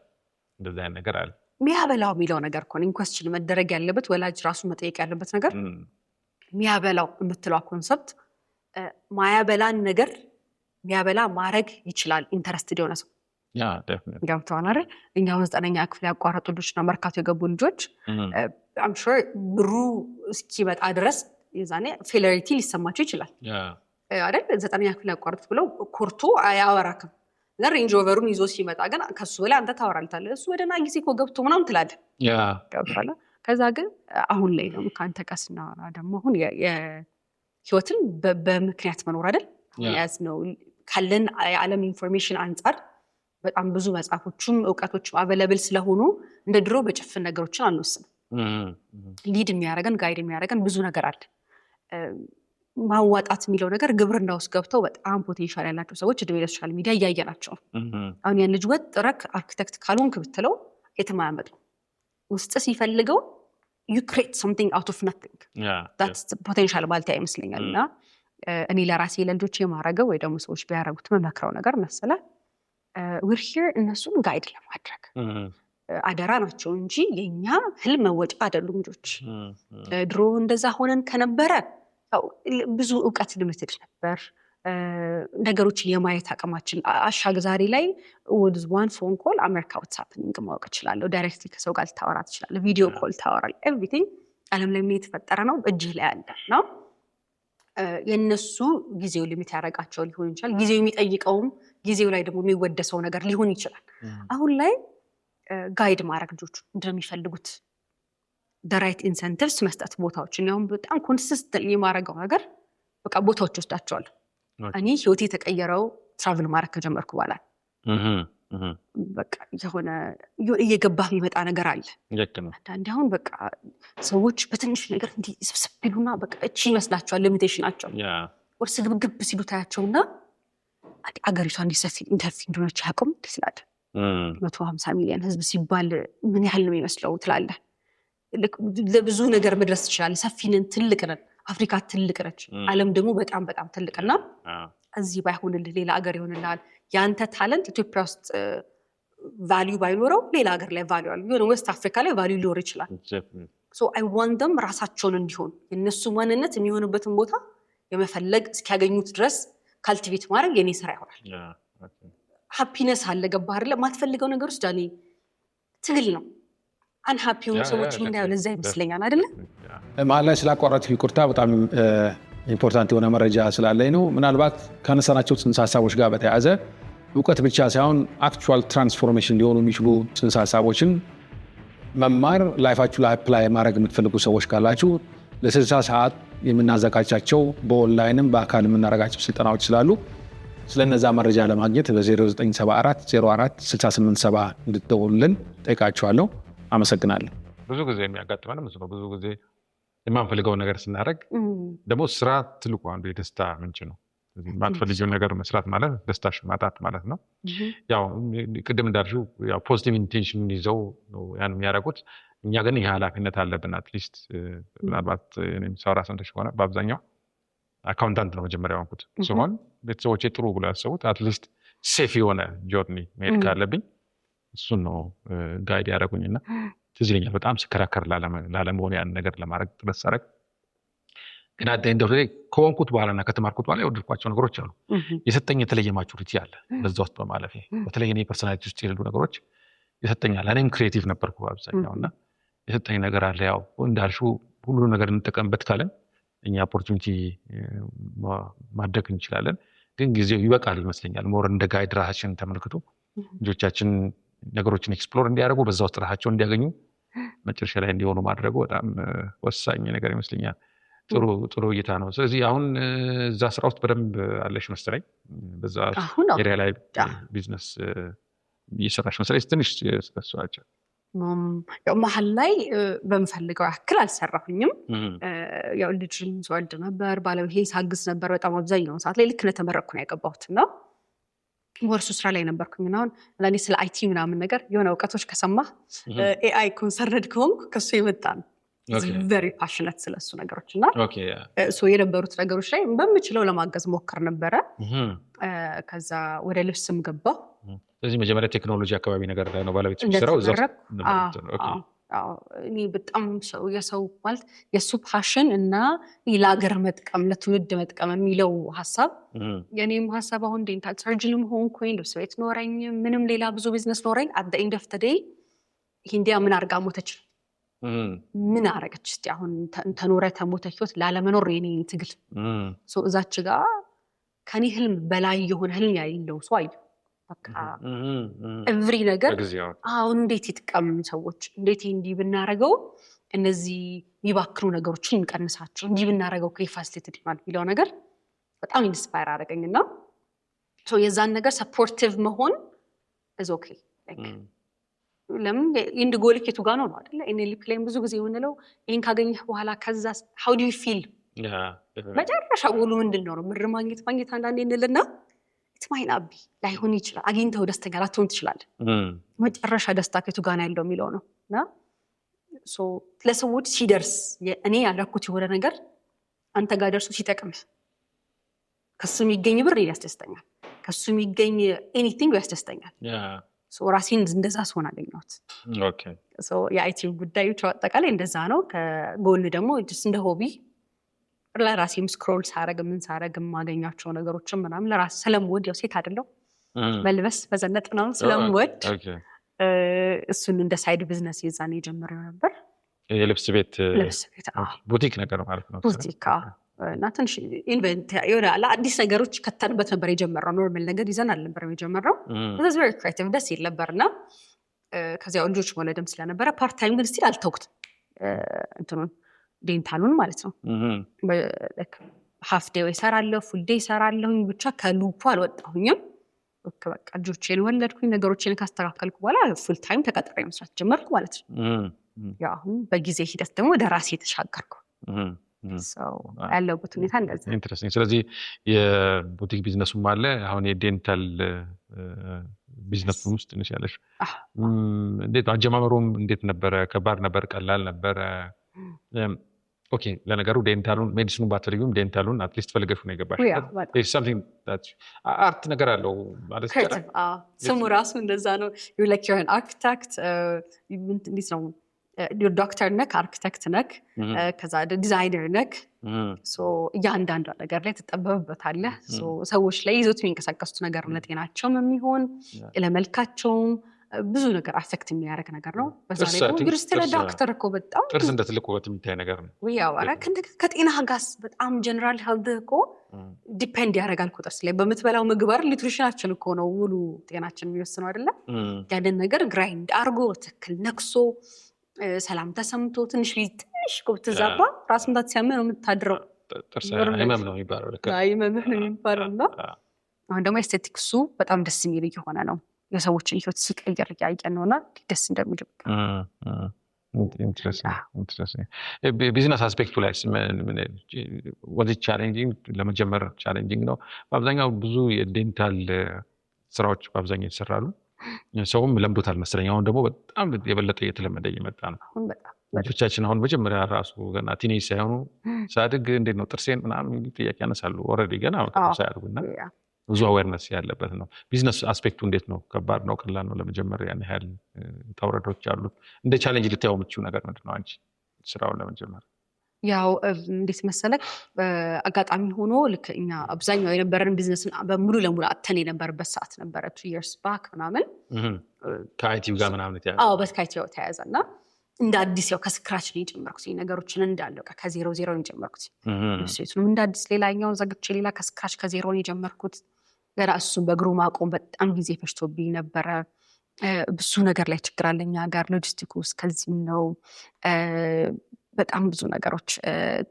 እንደዛ አይነት ነገር አለ የሚያበላው የሚለው ነገር እኮ ኢንኩዌስችን መደረግ ያለበት ወላጅ ራሱ መጠየቅ ያለበት ነገር የሚያበላው የምትለው ኮንሰፕት ማያበላን ነገር የሚያበላ ማድረግ ይችላል ኢንተረስትድ የሆነ ሰው ያ ዴፊኒትሊ ገብተዋል አይደል እኛ 9ኛ ክፍል ያቋረጡ ልጆችና መርካቶ የገቡ ልጆች I'm sure ብሩ እስኪመጣ ድረስ የዛኔ ፌለሪቲ ሊሰማቸው ይችላል አይደል 9ኛ ክፍል ያቋረጡት ብለው ኮርቶ አያወራክም ሬንጅ ኦቨሩን ይዞ ሲመጣ ግን ከሱ በላይ አንተ ታወራልታለህ እሱ ወደና ጊዜ እኮ ገብቶ ምናምን ትላለህ ገብቷል ከዛ ግን አሁን ላይ ነው ካንተ ቀስና ደግሞ አሁን የህይወትን በምክንያት መኖር አይደል ያዝ ነው ካለን የዓለም ኢንፎርሜሽን አንፃር በጣም ብዙ መጽሐፎችም ዕውቀቶችም አቬለብል ስለሆኑ እንደ ድሮ በጭፍን ነገሮችን አንወስንም ሊድ የሚያደርገን ጋይድ የሚያደርገን ብዙ ነገር አለ ማዋጣት የሚለው ነገር ግብርና ውስጥ ገብተው በጣም ፖቴንሻል ያላቸው ሰዎች እድሜ ለሶሻል ሚዲያ እያየናቸው አሁን ያን ልጅ ወጥረክ አርኪቴክት ካልሆንክ ብትለው የትም አያመጣም ውስጥ ሲፈልገው you create something out of nothing that's potential ማለት ይመስለኛል እና እኔ ለራሴ ለልጆቼ የማረገው ወይ ደግሞ ሰዎች ቢያረጉት መመክረው ነገር መሰለ we're here እነሱን ጋይድ ለማድረግ አደራ ናቸው እንጂ የኛ ህልም መወጫ አይደሉም ልጆች ድሮ እንደዛ ሆነን ከነበረ ብዙ ዕውቀት ልምትድ ነበር ነገሮችን የማየት አቅማችን አሻግዛሪ ላይ with one phone call አሜሪካ what's happening ማወቅ እችላለሁ ዳይሬክትሊ ከሰው ጋር ታወራ ትችላለህ ቪዲዮ ኮል ታወራለህ everything ዓለም ላይ ምን የተፈጠረ ነው እጅህ ላይ አለ ነው የነሱ ጊዜው ሊሚት ያረጋቸው ሊሆን ይችላል ጊዜው የሚጠይቀውም ጊዜው ላይ ደግሞ የሚወደሰው ነገር ሊሆን ይችላል አሁን ላይ ጋይድ ማድረግ ልጆቹ እንደሚፈልጉት the right incentives መስጠት ቦታዎችን ያው በጣም ኮንሲስተንት የማረጋው ነገር በቃ ቦታዎች ወስዳቸዋል እኔ ህይወቴ ተቀየረው ትራቭል ማድረግ ከጀመርኩ በኋላ በቃ የሆነ እየገባህ የሚመጣ ነገር አለ አንዳንዴ አሁን በቃ ሰዎች በትንሽ ነገር እንዲህ ስብስብ ቢሉና በቃ እቺ ይመስላቸዋል ሊሚቴሽናቸው ወርስ ግብግብ ሲሉ ታያቸውና አገሪቷ እንዲሰፊ እንደሆነች ያቆም ትስላለ 150 ሚሊዮን ህዝብ ሲባል ምን ያህል ነው የሚመስለው ትላለህ ለብዙ ነገር መድረስ ይችላል ሰፊነን ትልቅ ነን አፍሪካ ትልቅ ነች ዓለም ደግሞ በጣም በጣም ትልቅና እዚህ ባይሆንልህ ሌላ ሀገር ይሆንልሃል ያንተ ታለንት ኢትዮጵያ ውስጥ ቫልዩ ባይኖረው ሌላ ሀገር ላይ ቫልዩ አለ የሆነ ዌስት አፍሪካ ላይ ቫልዩ ሊኖር ይችላል so I want them ራሳቸውን እንዲሆን የነሱ ማንነት የሚሆንበትን ቦታ የመፈለግ እስኪያገኙት ድረስ ካልቲቬት ማድረግ የኔ ስራ ይሆናል ሃፒነስ አለ ገባህ አይደል ማትፈልገው ነገር ውስጥ ዳኒ ትግል ነው አንሃፒ የሆኑ ሰዎች የምናየው ለዛ ይመስለኛል አይደለ? መሀል ላይ ስላቋረጥኩ ይቅርታ። በጣም ኢምፖርታንት የሆነ መረጃ ስላለኝ ነው። ምናልባት ካነሳናቸው ጽንሰ ሀሳቦች ጋር በተያያዘ እውቀት ብቻ ሳይሆን አክቹዋል ትራንስፎርሜሽን ሊሆኑ የሚችሉ ጽንሰ ሀሳቦችን መማር ላይፋችሁ ላይ አፕላይ ማድረግ የምትፈልጉ ሰዎች ካላችሁ ለ60 ሰዓት የምናዘጋጃቸው በኦንላይንም በአካል የምናደርጋቸው ስልጠናዎች ስላሉ ስለነዛ መረጃ ለማግኘት በ0974 04 687 እንድትደውሉልን ጠይቃችኋለሁ። አመሰግናለሁ። ብዙ ጊዜ የሚያጋጥመን ብዙ ጊዜ የማንፈልገው ነገር ስናደርግ ደግሞ ስራ ትልቁ አንዱ የደስታ ምንጭ ነው። የማትፈልጊውን ነገር መስራት ማለት ደስታሽ ማጣት ማለት ነው። ያው ቅድም እንዳልሽው ያው ፖዚቲቭ ኢንቴንሽን ይዘው ነው ያን የሚያደርጉት። እኛ ግን ይህ ኃላፊነት አለብን። አትሊስት ምናልባት ሰራ ሰንተሽ ከሆነ በአብዛኛው አካውንታንት ነው መጀመሪያ ያንኩት ሲሆን ቤተሰቦቼ ጥሩ ብሎ ያሰቡት አትሊስት ሴፍ የሆነ ጆርኒ መሄድ ካለብኝ እሱን ነው ጋይድ ያደረጉኝና ትዝ ይለኛል በጣም ስከራከር ላለመሆን ያን ነገር ለማድረግ ጥረት ሳደርግ ግን እንደው ከሆንኩት በኋላና ከተማርኩት በኋላ የወደድኳቸው ነገሮች አሉ። የሰጠኝ የተለየ ማቹሪቲ አለ በዛ ውስጥ በማለፌ። በተለይ እኔ ፐርሶናሊቲ ውስጥ የሌሉ ነገሮች ይሰጠኛል። እኔም ክሬቲቭ ነበርኩ አብዛኛው እና የሰጠኝ ነገር አለ። ያው እንዳልሽው ሁሉ ነገር እንጠቀምበት ካለን እኛ ኦፖርቹኒቲ ማድረግ እንችላለን። ግን ጊዜው ይበቃል ይመስለኛል። ሞር እንደ ጋይድ ራሳችንን ተመልክቶ ልጆቻችን ነገሮችን ኤክስፕሎር እንዲያደርጉ በዛ ውስጥ ራሳቸውን እንዲያገኙ መጨረሻ ላይ እንዲሆኑ ማድረጉ በጣም ወሳኝ ነገር ይመስለኛል። ጥሩ እይታ ነው። ስለዚህ አሁን እዛ ስራ ውስጥ በደንብ አለሽ መሰለኝ። በዛ ኤሪያ ላይ ቢዝነስ እየሰራሽ መሰለኝ። ትንሽ ስለሷቸው ያው መሀል ላይ በምፈልገው ያክል አልሰራሁኝም። ያው ልጅም ስወልድ ነበር፣ ባለቤቴ ሳግዝ ነበር በጣም አብዛኛውን ሰዓት ላይ። ልክ እንደተመረቅኩ ነው ያገባሁት እና ወርሱ ስራ ላይ ነበርኩኝ። አሁን ለእኔ ስለ አይቲ ምናምን ነገር የሆነ እውቀቶች ከሰማህ ኤአይ ኮንሰርንድ ከሆንኩ ከሱ የመጣ ነው። ቨሪ ፓሽነት ስለሱ ነገሮች እና የነበሩት ነገሮች ላይ በምችለው ለማገዝ ሞክር ነበረ። ከዛ ወደ ልብስም ገባሁ። ስለዚህ መጀመሪያ ቴክኖሎጂ አካባቢ ነገር ላይ ነው ባለቤት የሚሰራው። እኔ በጣም የሰው ማለት የእሱ ፓሽን እና ለሀገር መጥቀም ለትውልድ መጥቀም የሚለው ሀሳብ የኔም ሀሳብ። አሁን ዴንታል ሰርጅንም ሆንኩኝ፣ ልብስ ቤት ኖረኝ፣ ምንም ሌላ ብዙ ቢዝነስ ኖረኝ። አት ኤንድ ኦፍ ዘ ዴይ ሂንዲያ ምን አርጋ ሞተች? ምን አረገች? እስቲ አሁን ተኖረ ተሞተ ህይወት ላለመኖር የኔ ትግል እዛች ጋር ከኔ ህልም በላይ የሆነ ህልም ያለው ሰው አየሁ። በቃ ኤቭሪ ነገር እንዴት ይጥቀም ሰዎች፣ እንዴት እንዲህ ብናረገው እነዚህ የሚባክሩ ነገሮችን እንቀንሳቸው፣ እንዲህ ብናረገው ከፋሲሊቴት ይሆናል የሚለው ነገር በጣም ኢንስፓየር አደረገኝና የዛን ነገር ሰፖርቲቭ መሆን is okay like ለምን ኢንድ ጎልኬቱ ጋር ነው አይደለ? ኤንኤልፒ ላይ ብዙ ጊዜ የምንለው ይሄን ካገኘህ በኋላ ከዛ how do you feel መጨረሻ ጎሉ ምንድነው ነው? ምር ማግኘት አንዳንዴ እንልና ማይናቢ ላይሆን ይችላል። አግኝተው ደስተኛ ላትሆን ትችላለህ። መጨረሻ ደስታ ከቱ ጋር ነው ያለው የሚለው ነው እና ለሰዎች ሲደርስ እኔ ያደረኩት የሆነ ነገር አንተ ጋር ደርሶ ሲጠቅምህ ከሱ የሚገኝ ብር ያስደስተኛል፣ ከሱ የሚገኝ ኤኒቲንግ ያስደስተኛል። ራሴን እንደዛ ስሆን አገኘሁት። የአይቲ ጉዳዮች አጠቃላይ እንደዛ ነው። ከጎን ደግሞ እንደ ሆቢ ለራሴም ስክሮል ሳረግ ምን ሳረግ ማገኛቸው ነገሮችን ምናምን ለራስ ስለምወድ ያው ሴት አይደለሁ መልበስ በዘነጥ ነው ስለምወድ እሱን እንደ ሳይድ ቢዝነስ ይዛኔ ጀምሬው ነበር። የልብስ ቤት ቡቲክ ነገር ማለት ነው። ቡቲክ እና ትንሽ ኢንቨንት ይሆናል። አዲስ ነገሮች ከተንበት ነበር የጀመረው። ኖርማል ነገር ይዘን አልነበረም የጀመረው። that's very creative ደስ ይል ነበርና ከዚያው ልጆች መውለድም ስለነበረ ፓርት ታይም ግን ስቲል አልተውኩት እንትኑን ዴንታሉን ማለት ነው። ሃፍ ዴይ እሰራለሁ፣ ፉል ዴይ እሰራለሁ። ብቻ ከሉፑ አልወጣሁኝም። በቃ ልጆቼን ወለድኩኝ፣ ነገሮችን ካስተካከልኩ በኋላ ፉል ታይም ተቀጥሬ መስራት ጀመርኩ ማለት ነው። ያው አሁን በጊዜ ሂደት ደግሞ ወደ ራሴ ተሻገርኩ። ያለበት ሁኔታ እንደዛ ኢንትረስቲንግ። ስለዚህ የቡቲክ ቢዝነሱም አለ፣ አሁን የዴንታል ቢዝነስ ውስጥ ነሽ ያለሽ። እንዴት አጀማመሩም እንዴት ነበረ? ከባድ ነበር? ቀላል ነበረ? ኦኬ ለነገሩ ዴንታሉን ሜዲሲኑን ባትፈልጊውም ዴንታሉን አትሊስት ፈልገሽ ነው የገባሽ። አርት ነገር አለው ማለት ይቻላል። ስሙ ራሱ እንደዛ ነው። ዩር አርኪቴክት እንዴት ነው? ዶክተር ነክ፣ አርኪቴክት ነክ፣ ከዛ ዲዛይነር ነክ። እያንዳንዷ ነገር ላይ ትጠበብበታለህ። ሰዎች ላይ ይዞት የሚንቀሳቀሱት ነገር ለጤናቸውም የሚሆን ለመልካቸውም ብዙ ነገር አፌክት የሚያደርግ ነገር ነው። በዛ ላይ ደግሞ ዩኒቨርሲቲ ዶክተር እኮ በጣም ጥርስ እንደ ትልቅ ውበት የሚታይ ነገር ነው። ያው ኧረ ከጤና ጋር በጣም ጀነራል ሄልዝ እኮ ዲፔንድ ያደርጋል እኮ ጥርስ ላይ በምትበላው ምግብ አይደል ኒውትሪሽናችን እኮ ነው ሙሉ ጤናችን የሚወስነው አይደለ? ያንን ነገር ግራይንድ አርጎ ትክክል ነክሶ ሰላም ተሰምቶ ትንሽ ብትዛባ ራስ ምታት ሲያመህ ነው የምታድረው። ጥርስ ህመም ነው የሚባለው። ህመም ነው የሚባለው እና አሁን ደግሞ ኤስቴቲክሱ በጣም ደስ የሚል እየሆነ ነው። የሰዎችን ህይወት ሲቀየር እያየን ነውና ደስ እንደሚል ቢዝነስ አስፔክቱ ላይ ወደ ቻሌንጂንግ ለመጀመር ቻሌንጂንግ ነው። በአብዛኛው ብዙ የዴንታል ስራዎች በአብዛኛው ይሰራሉ። ሰውም ለምዶታል መሰለኝ። አሁን ደግሞ በጣም የበለጠ እየተለመደ እየመጣ ነው። ልጆቻችን አሁን መጀመሪያ ራሱ ገና ቲኔጅ ሳይሆኑ ሳድግ እንዴት ነው ጥርሴን ምናምን ጥያቄ ያነሳሉ። ኦልሬዲ ገና ሳያድጉና ብዙ አዌርነስ ያለበት ነው። ቢዝነስ አስፔክቱ እንዴት ነው? ከባድ ነው? ቀላል ነው? ለመጀመር ያን ያህል ተውረዶች አሉት? እንደ ቻሌንጅ ልታየው የምትችው ነገር ምንድን ነው አንቺ ስራውን ለመጀመር? ያው እንዴት መሰለክ አጋጣሚ ሆኖ ልክ እኛ አብዛኛው የነበረን ቢዝነስ በሙሉ ለሙሉ አተን የነበረበት ሰዓት ነበረ 2 years back ምናምን ከአይቲው ጋር ምናምን ተያዘ። በስካይቲው ተያዘና እንደ አዲስ ያው ከስክራች ነው የጀመርኩት ነገሮችን እንዳለው ከዜሮ ነው የጀመርኩት። እሱንም እንደ አዲስ ሌላኛውን ዘግቼ ሌላ ከስክራች ከዜሮ ነው የጀመርኩት። ገና እሱን በእግሩ ማቆም በጣም ጊዜ ፈጅቶብኝ ነበረ። ብዙ ነገር ላይ ችግር አለኛ ጋር ሎጂስቲክስ ከዚህም ነው በጣም ብዙ ነገሮች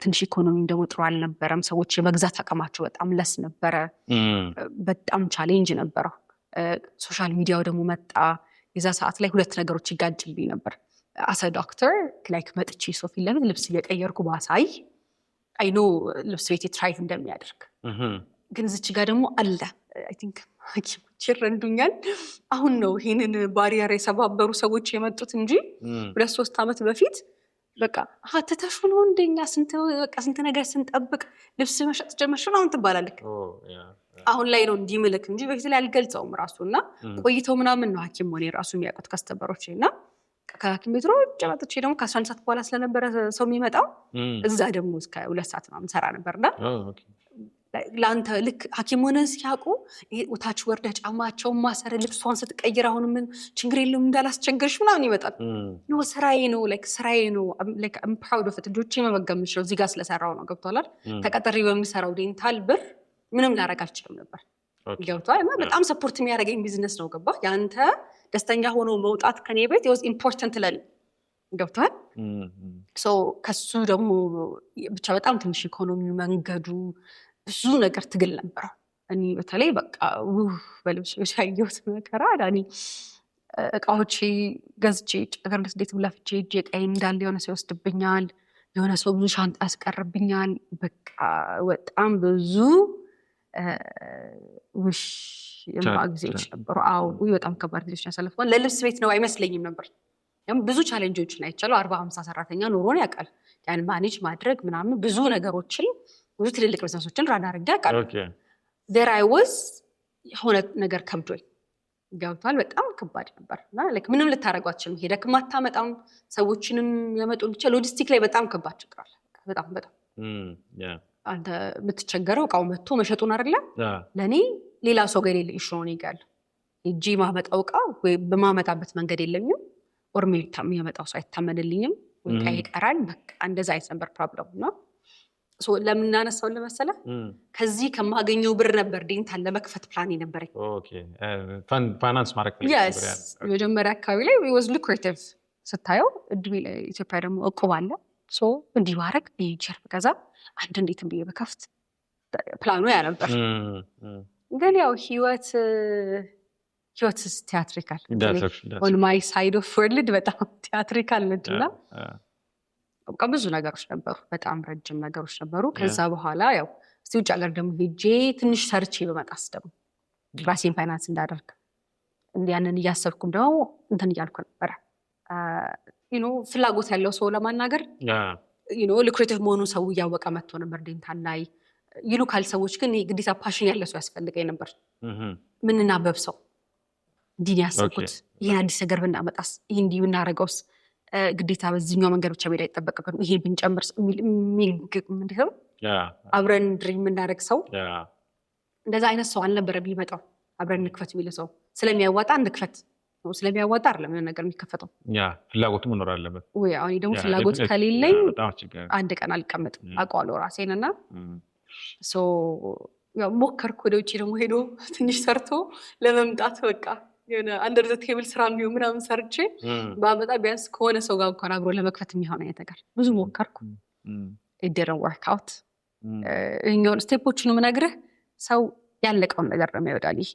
ትንሽ ኢኮኖሚም ደግሞ ጥሩ አልነበረም። ሰዎች የመግዛት አቅማቸው በጣም ለስ ነበረ። በጣም ቻሌንጅ ነበረው። ሶሻል ሚዲያው ደግሞ መጣ። የዛ ሰዓት ላይ 2 ነገሮች ይጋጭልኝ ነበር። አሰ ዶክተር ላይክ መጥቼ ሶፊ ለምን ልብስ እየቀየርኩ ባሳይ አይኖ ልብስ ቤት ትራይት እንደሚያደርግ ግን እዚች ጋር ደግሞ አለ አይ ቲንክ ሐኪሞች ይረዱኛል። አሁን ነው ይሄንን ባሪየር የሰባበሩ ሰዎች የመጡት እንጂ 2-3 ዓመት በፊት በቃ አተታሹ ነው እንደኛ ስንት ነገር ስንጠብቅ ልብስ መሸጥ ጀመርሽ ነው አሁን ትባላለክ። አሁን ላይ ነው እንዲህ ምልክ እንጂ በፊት ላይ አልገልጸውም ራሱና ቆይተው ምናምን ነው ሐኪም ሆኔ ራሱ የሚያውቁት ከስተበሮችና ከሐኪም ቤት ሮጭ መጥቼ ደግሞ ከ11 ሰዓት በኋላ ስለነበረ ሰው የሚመጣው እዛ ደግሞ እስከ 2 ሰዓት ምናምን ሰራ ነበርና ለአንተ ልክ ሐኪም ሆነን ሲያውቁ ታች ወርደ ጫማቸውን ማሰረ ልብሷን ስትቀይር አሁን ምን ችግር የለውም እንዳላስቸገርሽ ምናምን ይመጣል። ነው ስራዬ ነው ስራዬ ነው I'm proud of it። ልጆቼ መመገብ የምችለው እዚህ ጋር ስለሰራው ነው። ገብቶሃል? ተቀጥሬ በምሰራው ዴንታል ብር ምንም ላደርግ አልችልም ነበር። ገብቶሃል? እና በጣም ሰፖርት የሚያደርገኝ ቢዝነስ ነው። ገባህ? ያንተ ደስተኛ ሆኖ መውጣት ከኔ ቤት was important ለኔ። ገብቶሃል? ከሱ ደግሞ ብቻ በጣም ትንሽ ኢኮኖሚው መንገዱ ብዙ ነገር ትግል ነበረው። እኔ በተለይ በቃ በልብስ ያየሁት መከራ ዳኒ እቃዎቼ ገዝቼ ጨገርነት እንዴት ብላፍቼ እጄ ቀይ እንዳለ የሆነ ሰው ይወስድብኛል፣ የሆነ ሰው ብዙ ሻንጣ ያስቀርብኛል። በቃ በጣም ብዙ ጊዜዎች ነበሩ። በጣም ከባድ ጊዜዎች ያሳለፍኩት ለልብስ ቤት ነው አይመስለኝም ነበር። ብዙ ቻሌንጆችን አይቻለሁ። 40-50 ሰራተኛ ኖሮን ያውቃል። ያን ማኔጅ ማድረግ ምናምን ብዙ ነገሮችን ብዙ ትልልቅ ቢዝነሶችን ራን አድርጌ አውቃለሁ። there I was የሆነ ነገር ከብዶኝ ገብቷል። በጣም ከባድ ነበር እና ምንም ልታረጓችም ሄደክ ማታመጣም ሰዎችንም ያመጡ ብቻ ሎጂስቲክ ላይ በጣም ከባድ ችግር አለ። በጣም አንተ የምትቸገረው እቃው መጥቶ መሸጡን አይደለ? ለኔ ሌላ ሰው ጋር የሌለ ኢሹ ነው ይጋል እጂ ማመጣው እቃው ወይ በማመጣበት መንገድ የለኝም ኦር የሚያመጣው ሰው አይታመንልኝም ወይ ቀይ ቀራል። በቃ እንደዛ አይነት ነበር ፕሮብሌም ነው። ለምን እናነሳው ለመሰለ ከዚህ ከማገኘው ብር ነበር ዴንታል ለመክፈት ፕላን ነበር። ፋይናንስ ማድረግ የመጀመሪያ አካባቢ ላይ was lucrative ስታየው ኢትዮጵያ ደግሞ እቁብ አለ። እንዲህ ባረግ ቸርፍ ከዛ አንድ እንዴት ብዬ በከፍት ፕላኑ ያ ነበር። ግን ያው ህይወት ቲያትሪካል on my side of world በጣም ቲያትሪካል ነውና በቃ ብዙ ነገሮች ነበሩ። በጣም ረጅም ነገሮች ነበሩ። ከዛ በኋላ ያው እስቲ ውጭ ሀገር ደግሞ ሄጄ ትንሽ ሰርቼ በመጣስ ደግሞ ራሴን ፋይናንስ እንዳደርግ ያንን እያሰብኩም ደግሞ እንትን እያልኩ ነበረ። ፍላጎት ያለው ሰው ለማናገር ሉክሬቲቭ መሆኑ ሰው እያወቀ መጥቶ ነበር ዴንታል ላይ ይሉካል ሰዎች። ግን ግዴታ ፓሽን ያለ ሰው ያስፈልገኝ ነበር። ምንናበብ ሰው እንዲህ ያሰብኩት ይሄን አዲስ ነገር ብናመጣስ ይሄ እንዲህ ብናረገውስ ግዴታ በዚህኛው መንገድ ብቻ ሄዳ ይተበቀቀ ይሄ ብንጨምር ምንድነው አብረን ድሪም የምናደርግ ሰው እንደዛ አይነት ሰው አልነበረ ቢመጣው አብረን እንክፈት የሚል ሰው ስለሚያዋጣ እንክፈት ስለሚያዋጣ አይደለም የሆነ ነገር የሚከፈተው ያ ፍላጎቱ መኖር አለበት ወይ አሁን ደግሞ ፍላጎት ከሌለኝ አንድ ቀን አልቀመጥም አውቀዋለሁ ራሴን እና ያው ሞከርኩ ወደ ውጭ ደግሞ ሄዶ ትንሽ ሰርቶ ለመምጣት በቃ የሆነ አንደር ዘ ቴብል ስራ ቢሆን ምናምን ሰርቼ በአመጣ ቢያንስ ከሆነ ሰው ጋር እንኳን አብሮ ለመክፈት የሚሆን አይነት ነገር ብዙ ሞከርኩ it didn't work out እኛውን ስቴፖቹን ምነግርህ ሰው ያለቀውን ነገር ነው የሚወዳልኝ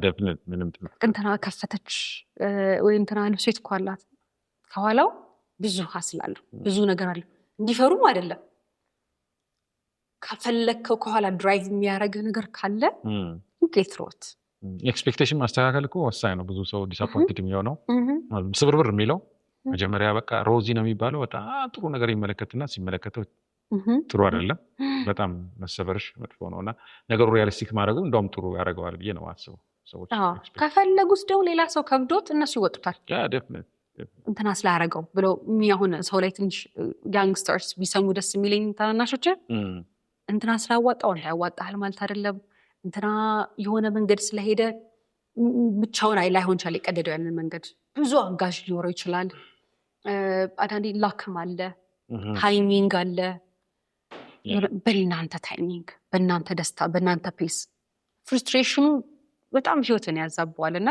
definitely ምንም እንትና ከፈተች ወይ እንትና ልብሴት እኮ አላት ከኋላው ብዙ ሀስላለሁ ብዙ ነገር አለ እንዲፈሩም አይደለም ከፈለከው ከኋላ ድራይቭ የሚያደርግ ነገር ካለ get through it ኤክስፔክቴሽን ማስተካከል እኮ ወሳኝ ነው ብዙ ሰው ዲስአፖይንትድ የሚሆነው ስብርብር የሚለው መጀመሪያ በቃ ሮዚ ነው የሚባለው በጣም ጥሩ ነገር ይመለከትና ሲመለከተው ጥሩ አይደለም በጣም መሰበርሽ መጥፎ ነውና ነገሩ ሪያሊስቲክ ማድረጉ እንደውም ጥሩ ያደርገዋል ብዬ ነው ማስበው ሰዎች ከፈለጉስ ደግሞ ሌላ ሰው ከብዶት እነሱ ይወጡታል definitely እንትና ስላደረገው ብለው የሚያሆነ ሰው ላይ ትንሽ ያንግስተርስ ቢሰሙ ደስ የሚለኝ ታናናሾች እንትና ስላዋጣው እንዳያዋጣል ማለት አይደለም እንትና የሆነ መንገድ ስለሄደ ብቻውን ላይሆን ይችላል የቀደደው ያንን መንገድ ብዙ አጋዥ ሊኖረው ይችላል አንዳንዴ ላክም አለ ታይሚንግ አለ በእናንተ ታይሚንግ በእናንተ ደስታ በእናንተ ፔስ ፍሩስትሬሽኑ በጣም ህይወትን ያዛባዋልና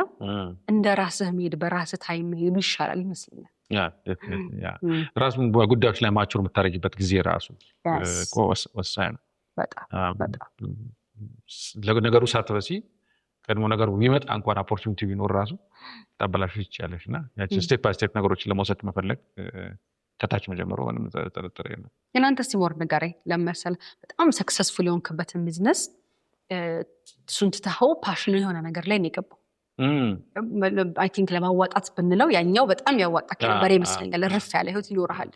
እንደ ራስህ መሄድ በራስህ ታይም መሄዱ ይሻላል ይመስለኛል ራሱን በጉዳዮች ላይ ማቹር የምታደርጊበት ጊዜ ራሱ ወሳኝ ነው በጣም ነገሩ ሳትበሲ ቀድሞ ነገሩ ቢመጣ እንኳን ኦፖርቹኒቲ ቢኖር ራሱ ታበላሽሽ ይችላልሽ እና ያቺ ስቴፕ ባይ ስቴፕ ነገሮችን ለመውሰድ መፈለግ ከታች መጀመሩ ምንም ተጠርጥሬ ነው የናንተ ሲሞር ነገር ለምሳሌ በጣም ሰክሰስፉል የሆንክበትን ቢዝነስ እሱን ትተኸው ፓሽን የሆነ ነገር ላይ ነው የገባው አይ ቲንክ ለማዋጣት ብንለው ያኛው በጣም ያዋጣክ ነበር ይመስለኛል ረፍ ያለ ህይወት ይኖርሃል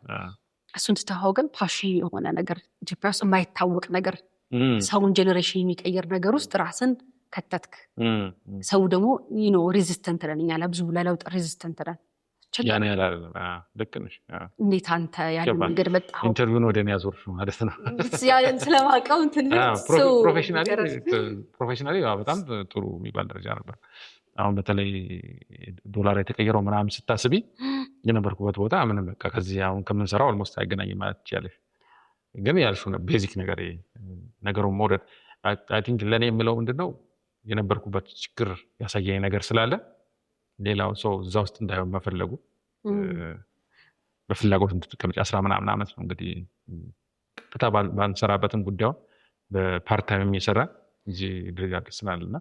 እሱን ትተኸው ግን ፓሽን የሆነ ነገር ኢትዮጵያ ውስጥ የማይታወቅ ነገር ሰውን ጀነሬሽን የሚቀየር ነገር ውስጥ ራስን ከተትክ ሰው ደግሞ ሬዚስተንት ነን እኛ ለብዙ ለለውጥ ሬዚስተንት ነን ያኔ ያላለ ልክ ነሽ እንዴት አንተ ያለ መንገድ መጣው ኢንተርቪውን ወደኔ ያዞርሽ ማለት ነው ያን ስለማቀው እንትን ፕሮፌሽናሊ በጣም ጥሩ የሚባል ደረጃ ነበር አሁን በተለይ ዶላር የተቀየረው ምናምን ስታስቢ የነበርኩበት ቦታ ምንም በቃ ከዚህ አሁን ከምንሰራው ኦልሞስት አይገናኝም ማለት ይችላል ግን ያልሽው ቤዚክ ነገር ነገሩን መውደድ አይ ቲንክ ለኔ የምለው ምንድነው የነበርኩበት ችግር ያሳየኝ ነገር ስላለ ሌላው ሰው እዛ ውስጥ እንዳይሆን መፈለጉ በፍላጎት እንድትቀመጭ 10 ምናምን ዓመት ነው እንግዲህ ቀጥታ ባንሰራበትም ጉዳዩ በፓርት ታይም የሚሰራ እንጂ ድርጅት አድርሰናልና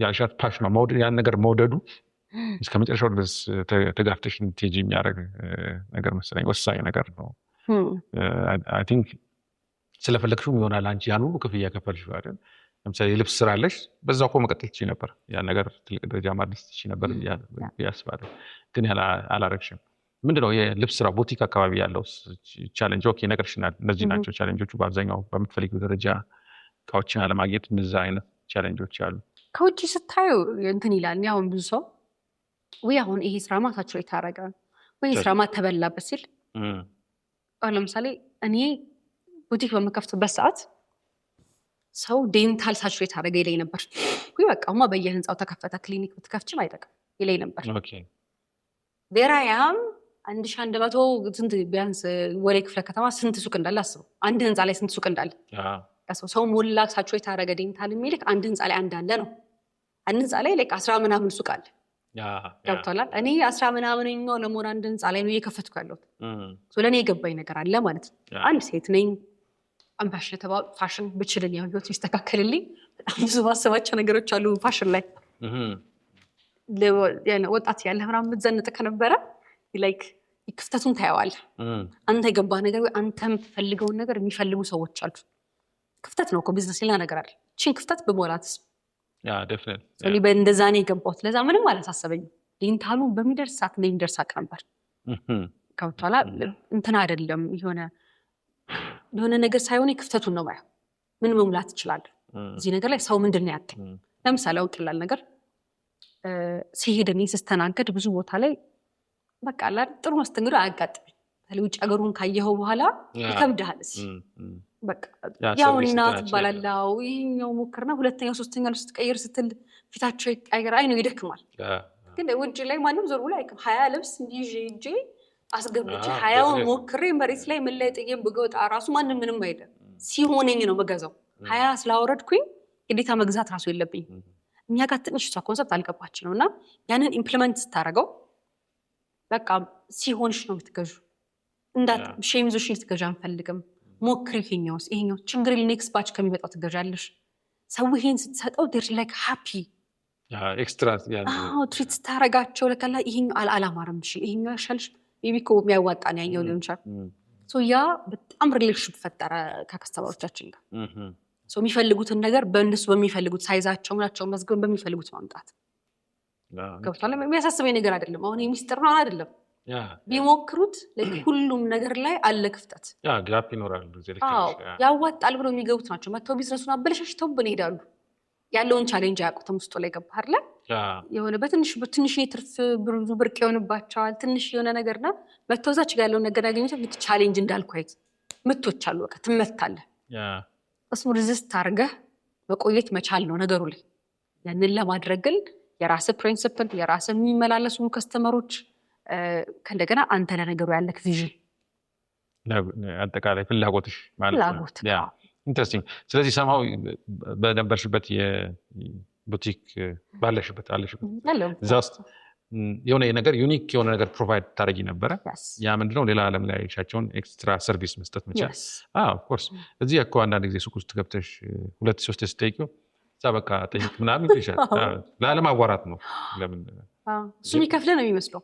ያሻት ፓሽን ነው መውደድ ያን ነገር መውደዱ እስከመጨረሻው ድረስ ተጋፍተሽ እንድትሄጂ የሚያደርግ ነገር መሰለኝ ወሳኝ ነገር ነው አይ ቲንክ ስለፈለግሽው ይሆናል አንቺ ያን ሁሉ ክፍያ ከፈልሽ አይደል ለምሳሌ ልብስ ስራ አለሽ በዛው እኮ መቀጠል ትችይ ነበር ያን ነገር ትልቅ ደረጃ ማድረስ ትችይ ነበር ያስባለሁ ግን አላረግሽም ምንድነው የልብስ ስራ ቡቲክ አካባቢ ያለው ቻሌንጅ ኦኬ ነገርሽናል እነዚህ ናቸው ቻሌንጆቹ በአብዛኛው በምትፈልጊው ደረጃ እቃዎችን አለማግኘት እነዛ አይነት ቻሌንጆች አሉ ከውጪ ስታዩ እንትን ይላል አሁን ብዙ ሰው ወይ አሁን ይሄ ስራ ማታቸው የታረገ ወይ ስራ ማተበላበት ሲል አሁን ለምሳሌ እኔ ቡቲክ በመከፍትበት ሰዓት ሰው ዴንታል ሳቹሬት አደረገ ይለኝ ነበር ወይ በቃማ በየህንጻው ተከፈተ ክሊኒክ ብትከፍችም አይጠቅም ይለኝ ነበር ኦኬ ዴራያም 1100 ስንት ቢያንስ ወሬ ክፍለ ከተማ ስንት ሱቅ እንዳለ አስበው አንድ ህንጻ ላይ ስንት ሱቅ እንዳለ ሰው ሞላ ሳቹሬት አደረገ ዴንታል የሚልክ አንድ ህንጻ ላይ አንድ አለ ነው አንድ ህንጻ ላይ 10 ምናምን ሱቅ አለ ገብቶላል እኔ 10 ምናምንኛው ለሞራ አንድ ህንጻ ላይ ነው እየከፈትኩ ያለሁት ለኔ የገባኝ ነገር አለ ማለት ነው አንድ ሴት ነኝ አምባሽነ ተባው ፋሽን ብችልኝ ያው ህይወት ይስተካከልልኝ በጣም ብዙ ማሰባቸው ነገሮች አሉ ፋሽን ላይ ወጣት ያለ ምናምን ምትዘንጥ ከነበረ ላይክ ክፍተቱን ታያዋል አንተ የገባ ነገር ወይ አንተ የምትፈልገውን ነገር የሚፈልጉ ሰዎች አሉ ክፍተት ነው እኮ ቢዝነስ ሌላ ነገር አይደል እቺን ክፍተት በሞላት ዴፊኒትሊ በእንደዛ ነው የገባሁት ለዛ ምንም አላሳሰበኝም ዴንታሉ በሚደርስ ሰዓት ነው የሚደርስ አቅ ነበር ከውታላ እንትን አይደለም የሆነ ነገር ሳይሆን ክፍተቱን ነው ማለት ምን መሙላት ይችላል እዚህ ነገር ላይ ሰው ምንድነው ያከኝ ለምሳሌ አውቅላል ነገር ሲሄድኒ ሲስተናገድ ብዙ ቦታ ላይ በቃ አላ ጥሩ መስተንግዶ አያጋጥም ለውጭ ሀገሩን ካየኸው በኋላ ይከብዳልስ በቃ ያው እናት ባላላው ይሄኛው ሞክርና ሁለተኛው ሶስተኛው ስትቀየር ስትል ፊታቸው ይቀየር አይኑ ይደክማል ግን ውጭ ላይ ማንም ዞር ብሎ አይቀም 20 ልብስ እንዲጄ አስገብቼ 20 ሞክሬ መሬት ላይ ምን ላይ ጥዬም ብገወጣ ራሱ ማንም ምንም አይደለም ሲሆነኝ ነው መገዛው 20 ስላወረድኩኝ ግዴታ መግዛት ራሱ የለብኝም እኛ ጋር ትንሽ እሷ ኮንሰፕት አልገባች ነውና ያንን ኢምፕሊመንት ስታረገው በቃ ሲሆንሽ ነው የምትገዡ እንዳት ሼምዞሽ ልትገዣ አንፈልግም ሞክሪ ይሄኛው ችግር ኔክስት ባች ከሚመጣው ትገዣለሽ ሰው ይሄን ስትሰጠው they're like happy ኤክስትራ ትሪት ስታረጋቸው ለከላ ይሄኛው አላማረም እሺ ይሄኛው ያሻልሽ ቢቢኮ የሚያዋጣን ያኛው ሊሆን ይችላል ሶ ያ በጣም ሪሌሽንሺፕ ፈጠረ ከከስተመሮቻችን ጋር ሶ የሚፈልጉትን ነገር በእነሱ በሚፈልጉት ሳይዛቸው ናቸው መዝገብ በሚፈልጉት ማምጣት ገብቷል የሚያሳስበኝ ነገር አይደለም አሁን የሚስጥር ነው አይደለም ቢሞክሩት ሁሉም ነገር ላይ አለ ክፍተት ጋፕ ይኖራል ያዋጣል ብለው የሚገቡት ናቸው መተው ቢዝነሱን አበለሻሽተውብን ይሄዳሉ ያለውን ቻሌንጅ አያውቁትም ውስጥ ላይ ገባ አይደል የሆነ በትንሽ የትርፍ ብዙ ብርቅ የሆነባቸዋል ትንሽ የሆነ ነገርና መተው እዛች ጋር ያለውን ነገር ያገኙት ልክ ቻሌንጅ እንዳልኳይት ምቶች አሉ በቃ ትመታለህ እሱ ሪዚስት አድርገህ መቆየት መቻል ነው ነገሩ ላይ ያንን ለማድረግ ግን የራስህ ፕሪንሲፕል የራስህ የሚመላለሱ ከስተመሮች ከእንደገና አንተ ለነገሩ ያለክ ቪዥን አጠቃላይ ፍላጎትሽ ማለት ነው ኢንተረስቲንግ ስለዚህ ሰማው በነበርሽበት የቡቲክ ባለሽበት እዛ ውስጥ የሆነ ነገር ዩኒክ የሆነ ነገር ፕሮቫይድ ታደርጊ ነበረ ያ ምንድነው ሌላ ዓለም ላይ ያሻቸውን ኤክስትራ ሰርቪስ መስጠት መቻል ኦፍኮርስ እዚህ እኮ አንዳንድ ጊዜ ሱቅ ውስጥ ገብተሽ 2-3 ስትጠይቂው እዛ በቃ ጠይቅ ምናምን ይልሻል ላለማዋራት ነው ለምን እሱ የሚከፍልህ ነው የሚመስለው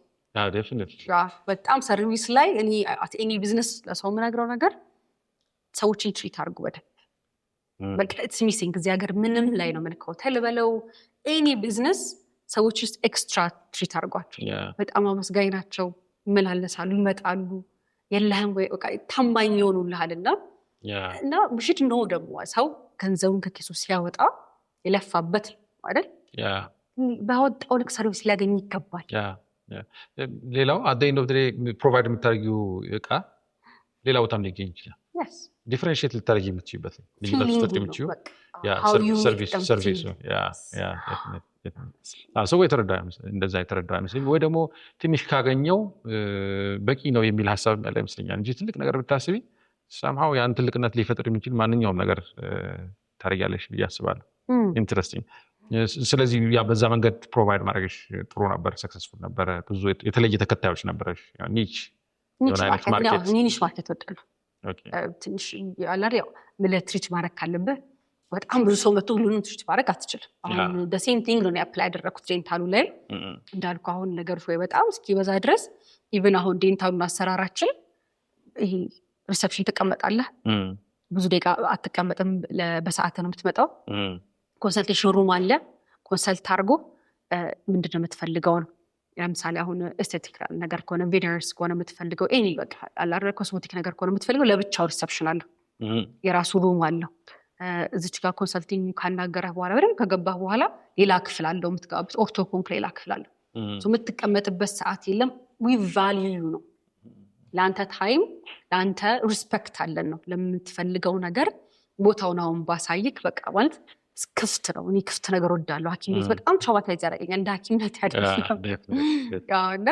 በጣም ሰርቪስ ላይ እኔ አት ኤኒ ቢዝነስ ለሰው የምነግረው ነገር ሰዎችን ትሪት አድርጉ በደንብ በቃ ኢትስ ሚሲንግ እዚህ ሀገር ምንም ላይ ነው መልከው ሆቴል በለው ኤኒ ቢዝነስ ሰዎች ውስጥ ኤክስትራ ትሪት አድርጓቸው በጣም አመስጋኝ ናቸው ይመላለሳሉ ይመጣሉ የለህም ወይ በቃ ታማኝ ይሆኑልሃልና እና ምሽት ነው ደግሞ ሰው ገንዘቡን ከኪሱ ሲያወጣ የለፋበት አይደል ባወጣው ልክ ሰርቪስ ሊያገኝ ይገባል ሌላው አት ኤንድ ኦፍ ዘ ዴይ ፕሮቫይድ የምታደርጊው እቃ ሌላ ቦታም ሊገኝ ይችላል ዲፍረንሺየት ልታደርጊ የምትችይበት ልዩነት የምትችይው ሰርቪሱ ሰው እንደዛ የተረዳ አይመስለኝ ወይ ደግሞ ትንሽ ካገኘው በቂ ነው የሚል ሀሳብ ያለ ይመስለኛል እንጂ ትልቅ ነገር ብታስቢ ሳምሃው ያን ትልቅነት ሊፈጥር የሚችል ማንኛውም ነገር ታደርጊያለሽ ብዬ አስባለሁ ኢንትረስቲንግ ስለዚህ ያ በዛ መንገድ ፕሮቫይድ ማድረግሽ ጥሩ ነበር ሰክሰስፉል ነበረ ብዙ የተለየ ተከታዮች ነበረሽ ኒች ማርኬት ወጣሉ ትንሽ ያላር ያው ሚሊትሪች ማድረግ ካለብህ በጣም ብዙ ሰው መጥቶ ሁሉንም ትሪት ማድረግ አትችልም አሁን the same thing ነው አፕላይ ያደረኩት ዴንታሉ ላይ እንዳልኩ አሁን ነገሮች ወይ በጣም እስኪበዛ ድረስ ኢቭን አሁን ዴንታሉን አሰራራችን ይሄ ሪሰፕሽን ተቀመጣለህ ብዙ ደቂቃ አትቀመጥም በሰዓት ነው የምትመጣው ኮንሰልቴሽን ሩም አለ ኮንሰልት አድርጎ ምንድነው የምትፈልገው ነው ለምሳሌ አሁን ኤስቴቲክ ነገር ከሆነ ቬነርስ ከሆነ የምትፈልገው ኤኒ በቃ አላረ ኮስሞቲክ ነገር ከሆነ የምትፈልገው ለብቻው ሪሰፕሽን አለ የራሱ ሩም አለው እዚች ጋር ኮንሰልቲንግ ካናገረህ በኋላ ወደም ከገባህ በኋላ ሌላ ክፍል አለው የምትገባበት ኦርቶኮንክ ሌላ ክፍል አለው የምትቀመጥበት ሰዓት የለም ዊ ቫልዩ ነው ለአንተ ታይም ለአንተ ሪስፔክት አለን ነው ለምትፈልገው ነገር ቦታውን አሁን ባሳይክ በቃ ማለት ክፍት ነው እኔ ክፍት ነገር ወዳለሁ ሐኪም ቤት በጣም ትራውማታይዝ ያደረገኛል እንደ ሐኪምነት ያደረገኝ እና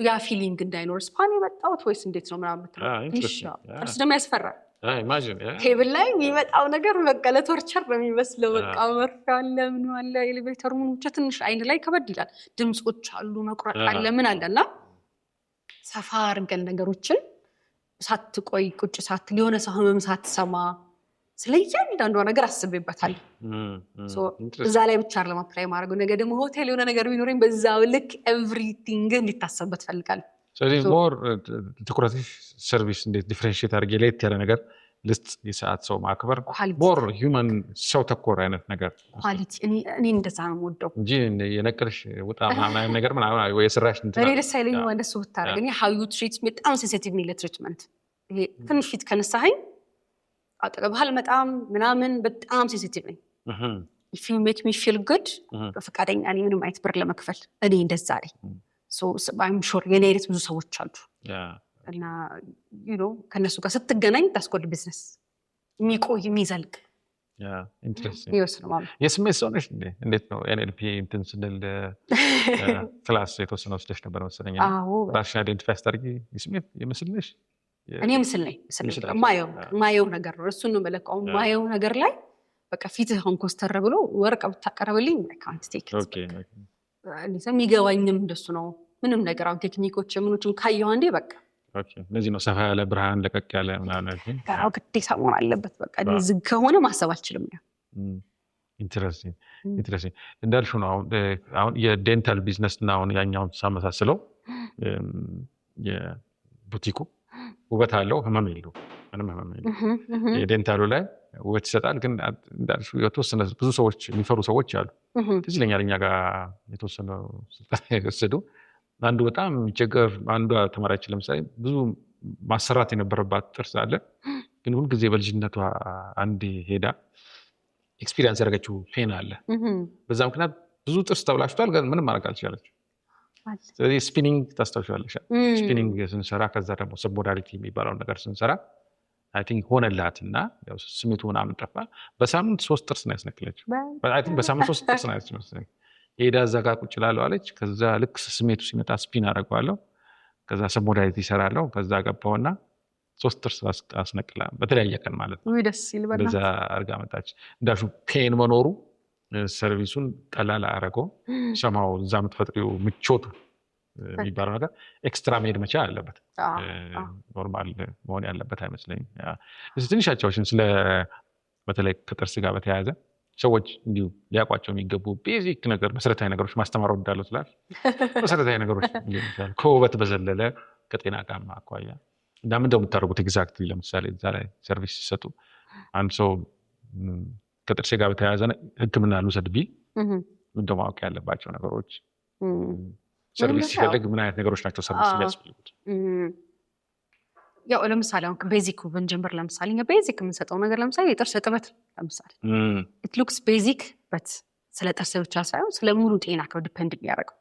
ያ ፊሊንግ እንዳይኖር ስፓን የመጣሁት ወይስ እንዴት ነው ምናምን እርስ ደግሞ ያስፈራል ቴብል ላይ የሚመጣው ነገር በቃ ለቶርቸር ነው የሚመስለው በቃ መርፌ አለ ምን አለ ኤሌቬተር ምን ብቻ ትንሽ አይን ላይ ከበድ ይላል ድምፆች አሉ መቁረጥ አለ ምን አለና ሰፋ አድርገን ነገሮችን ሳትቆይ ቁጭ ሳትል የሆነ ሰው ህመም ሳትሰማ ስለያንዳንዷ ነገር አስቤበታል እዛ ላይ ብቻ ለማፕላይ ማድረግ ነገ ደግሞ ሆቴል የሆነ ነገር ቢኖረኝ በዛው ልክ ኤቭሪቲንግ እንዲታሰብበት ፈልጋለሁ ስለዚህ ሞር ትኩረትሽ ሰርቪስ እንዴት ዲፍረንሺየት አድርጌ ለየት ያለ ነገር ልስጥ የሰዓት ሰው ማክበር ሞር ሂውማን ሰው ተኮር አይነት ነገር ኳሊቲ እኔ እንደዛ ነው የምወደው እንጂ የነቅልሽ ውጣ ምናምን ነገር ምናምን ወይ የስራሽ እንትን እኔ ደስ አይለኝም እንደሱ ብታደርግ እኔ how you treat me በጣም ሴንሲቲቭ ነኝ ለትሪትመንት ይሄ ትንሽ ፊት ከነሳኸኝ አጠገብህ አልመጣም ምናምን በጣም ሴንሲቲቭ ነኝ if you make me feel good በፈቃደኛ ነኝ ምንም አይነት ብር ለመክፈል እኔ እንደዛ ነኝ so I'm sure የኔ አይነት ብዙ ሰዎች አሉ እና you know ከነሱ ጋር ስትገናኝ ታስቆል ቢዝነስ የሚቆይ የሚዘልቅ ኢንትረስቲንግ ይወስነው ማለት የስሜት ሰው ነሽ እንዴ? እንዴት ነው NLP እንትን ስንል ክላስ የተወሰነ ወስደሽ ነበር መሰለኝ። ራስሽን አይደንቲፋይ ስታደርጊ የስሜት የምስል ነሽ? እኔ ምስል ነኝ። ማየው ነገር ነው እሱን ነው የምለቀው። ማየው ነገር ላይ በቃ ፊትህ ኮስተር ብሎ ወርቅ ብታቀርብልኝ ካንት ቴክ የሚገባኝም እንደሱ ነው። ምንም ነገር አሁን ቴክኒኮች ምኖችን ካየው አንዴ በቃ ለዚህ ነው ሰፋ ያለ ብርሃን ለቀቅ ያለ ምናምን ግዴታ መሆን አለበት። በቃ ዝግ ከሆነ ማሰብ አልችልም። ኢንትረስቲንግ እንዳልሽው ነው። አሁን የዴንታል ቢዝነስ እና አሁን ያኛውን ሳመሳስለው የቡቲኩ ውበት አለው፣ ህመም የለው። ምንም ህመም የለው። የዴንታሉ ላይ ውበት ይሰጣል፣ ግን እንዳልሽው የተወሰነ ብዙ ሰዎች የሚፈሩ ሰዎች አሉ። ትዝ ይለኛል እኛ ጋር የተወሰነ ስልጠና የወሰዱ አንዱ በጣም የሚቸገር አንዷ ተማሪያችን ለምሳሌ ብዙ ማሰራት የነበረባት ጥርስ አለ፣ ግን ሁልጊዜ በልጅነቷ አንዴ ሄዳ ኤክስፒሪየንስ ያደረገችው ፔን አለ። በዛ ምክንያት ብዙ ጥርስ ተብላሽቷል፣ ግን ምንም ማድረግ አልቻለችም። ስለዚህ ስፒኒንግ ታስታውሻለሽ? ስፒኒንግ ስንሰራ ከዛ ደግሞ ሰብሞዳሊቲ የሚባለውን ነገር ስንሰራ አይ ቲንክ ሆነላት እና ስሜቱ ምናምን ጠፋ። በሳምንት 3 ጥርስ ነው ያስነቅለችው። አይ ቲንክ በሳምንት 3 ጥርስ ነው ያስነቅለችው። ሄዳ እዛ ጋር ቁጭ እላለሁ አለች። ከዛ ልክ ስሜቱ ሲመጣ ስፒን አደርገዋለሁ፣ ከዛ ሰብሞዳሊቲ ይሰራለሁ። ከዛ ገባውና 3 ጥርስ አስነቅላ በተለያየ ቀን ማለት ነው። ደስ ይል በላ በዛ አርጋ መጣች። እንዳልሹ ፔን መኖሩ ሰርቪሱን ቀላል አደረገው። ሰማው እዛ የምትፈጥሪው ምቾቱ የሚባለው ነገር ኤክስትራ ሜድ መቻል አለበት። ኖርማል መሆን ያለበት አይመስለኝም። ትንሻቸውሽን ስለ በተለይ ከጥርስ ጋር በተያያዘ ሰዎች እንዲሁ ሊያውቋቸው የሚገቡ ቤዚክ ነገር መሰረታዊ ነገሮች ማስተማር ወዳለው ስላል መሰረታዊ ነገሮች ይችላል ከውበት በዘለለ ከጤና ጋር አኳያ እና ምን እንደው የምታደርጉት ኤግዛክትሊ ለምሳሌ እዛ ላይ ሰርቪስ ሲሰጡ አንድ ሰው ከጥርስ ጋር በተያያዘ ሕክምና ልውሰድ ቢል እንደው ማወቅ ያለባቸው ነገሮች ሰርቪስ ሲፈልግ ምን አይነት ነገሮች ናቸው ሰርቪስ የሚያስፈልጉት? ያው ለምሳሌ አሁን ቤዚክ ብንጀምር ለምሳሌ እኛ ቤዚክ የምንሰጠው ነገር ለምሳሌ የጥርስ እጥበት ለምሳሌ ኢት ሉክስ ቤዚክ በት ስለ ጥርስ ብቻ ሳይሆን ስለ ሙሉ ጤና ከው ዲፔንድ የሚያደርገው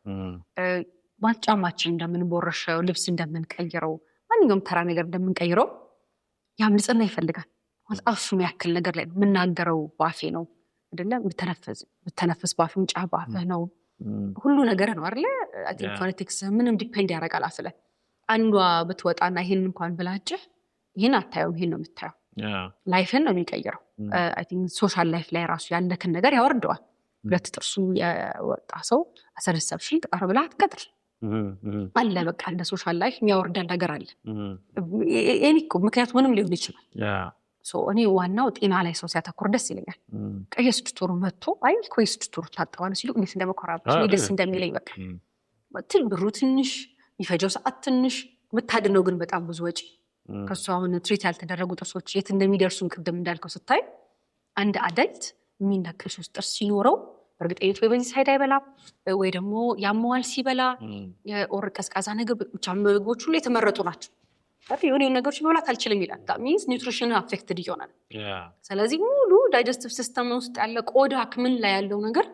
ጫማችን እንደምንቦርሸው፣ ልብስ እንደምንቀይረው፣ ማንኛውም ተራ ነገር እንደምንቀይረው ያም ንጽህና ይፈልጋል። አፍ የሚያክል ነገር ላይ የምናገረው ባፌ ነው አይደለም? ብተነፍስ ባፌ ውጫ ባፌ ነው ሁሉ ነገር ነው አይደለ? አይ ቲንክ ፎኔቲክስ ምንም ዲፔንድ ያደርጋል አፍ ላይ። አንዷ ብትወጣና ይሄን እንኳን ብላጭህ ይሄን አታየውም፣ ይሄን ነው የምታየው። ላይፍን ነው የሚቀይረው። አይ ቲንክ ሶሻል ላይፍ ላይ ራሱ ያለክን ነገር ያወርደዋል። ሁለት ጥርሱ የወጣ ሰው አሰረሰብሽን ቅጠር ብላ አትቀጥር አለ። በቃ እንደ ሶሻል ላይፍ የሚያወርደን ነገር አለ። እኔ እኮ ምክንያቱ ምንም ሊሆን ይችላል። እኔ ዋናው ጤና ላይ ሰው ሲያተኩር ደስ ይለኛል። ቀየ 6 ወሩ መጥቶ አይ እኮ የ6 ወሩ ታጠባለ ሲሉ እንዴት እንደመኮራበት ደስ እንደሚለኝ በቃ ብሩ ትንሽ የሚፈጀው ሰዓት ትንሽ የምታድነው ግን በጣም ብዙ ወጪ ከሱ አሁን ትሪት ያልተደረጉ ጥርሶች የት እንደሚደርሱን ቅድም እንዳልከው ስታይ አንድ አዳልት የሚነክሽ ውስጥ ጥርስ ሲኖረው በእርግጠኝነት ወይ በዚህ ሳይድ አይበላም ወይ ደግሞ ያመዋል ሲበላ የኦር ቀዝቃዛ ነገር ብቻ ምግቦች ሁሉ የተመረጡ ናቸው። የሆነ ነገሮች መብላት አልችልም ይላል። ሚንስ ኒውትሪሽን አፌክትድ ይሆናል። ስለዚህ ሙሉ ዳይጀስቲቭ ሲስተም ውስጥ ያለ ቆዳ ክምን ላይ ያለው ነገር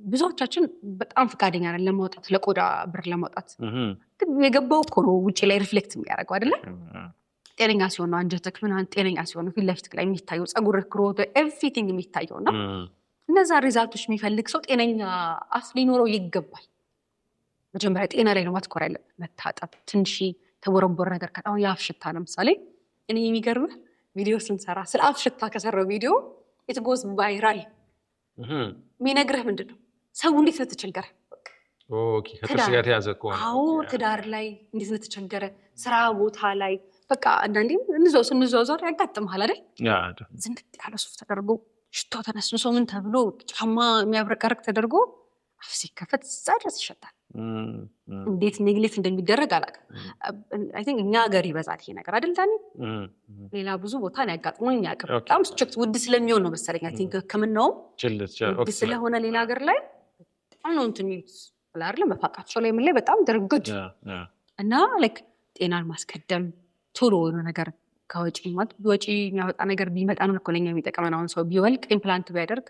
ብዙዎቻችን በጣም ፈቃደኛ ነን ለማውጣት፣ ለቆዳ ብር ለማውጣት። ግን የገባው እኮ ነው ውጪ ላይ ሪፍሌክት የሚያደርገው አይደለ? ጤነኛ ሲሆን ነው አንጀትህ ምናምን ጤነኛ ሲሆን ፊት ለፊት ላይ የሚታየው ጸጉር ክሮት ኤቭሪቲንግ የሚታየው እና እነዛ ሪዛልቶች የሚፈልግ ሰው ጤነኛ አፍ ሊኖረው ይገባል። መጀመሪያ ጤና ላይ ነው ማትኮር ያለብን። መታጠብ ትንሽ ተወረወረ ነገር ካጣው የአፍ ሽታ ለምሳሌ እኔ የሚገርምህ ቪዲዮ ስንሰራ ስለ አፍ ሽታ ከሰራው ቪዲዮ it goes viral የሚነግርህ ምንድን ነው ሰው እንዴት ነው ተቸገረ። ኦኬ ከጥርስ ጋር ተያዘ እኮ አዎ ትዳር ላይ እንዴት ነው ተቸገረ፣ ስራ ቦታ ላይ በቃ አንዳንዴም ስንዘዋወር ያጋጥምሃል አይደል? ዝንጥ ያለ ሱፍ ተደርጎ ሽቶ ተነስንሶ ምን ተብሎ ጫማ የሚያብረቀርቅ ተደርጎ አፍ ሲከፈት እዛ ድረስ ይሸታል። እንዴት ኔግሌክት እንደሚደረግ አላውቅም። አይ ቲንክ እኛ ሀገር ይበዛል ይሄ ነገር አይደል ዳኒ? ሌላ ብዙ ቦታ ነው ያጋጥመኝ ያውቅም። በጣም ስትሪክት ውድ ስለሚሆን ነው መሰለኝ። አይ ቲንክ ሕክምናውም ውድ ስለሆነ ሌላ ሀገር ላይ በጣም ነው እንትን አይደለ መፋቃቸው ላይ ምን ላይ በጣም ድርግድ እና ላይክ ጤናን ማስቀደም ቶሎ የሆነ ነገር ከወጪ ወጪ የሚያወጣ ነገር ቢመጣ ነው እኮ ለኛ የሚጠቅመን። አሁን ሰው ቢወልቅ ኢምፕላንት ቢያደርግ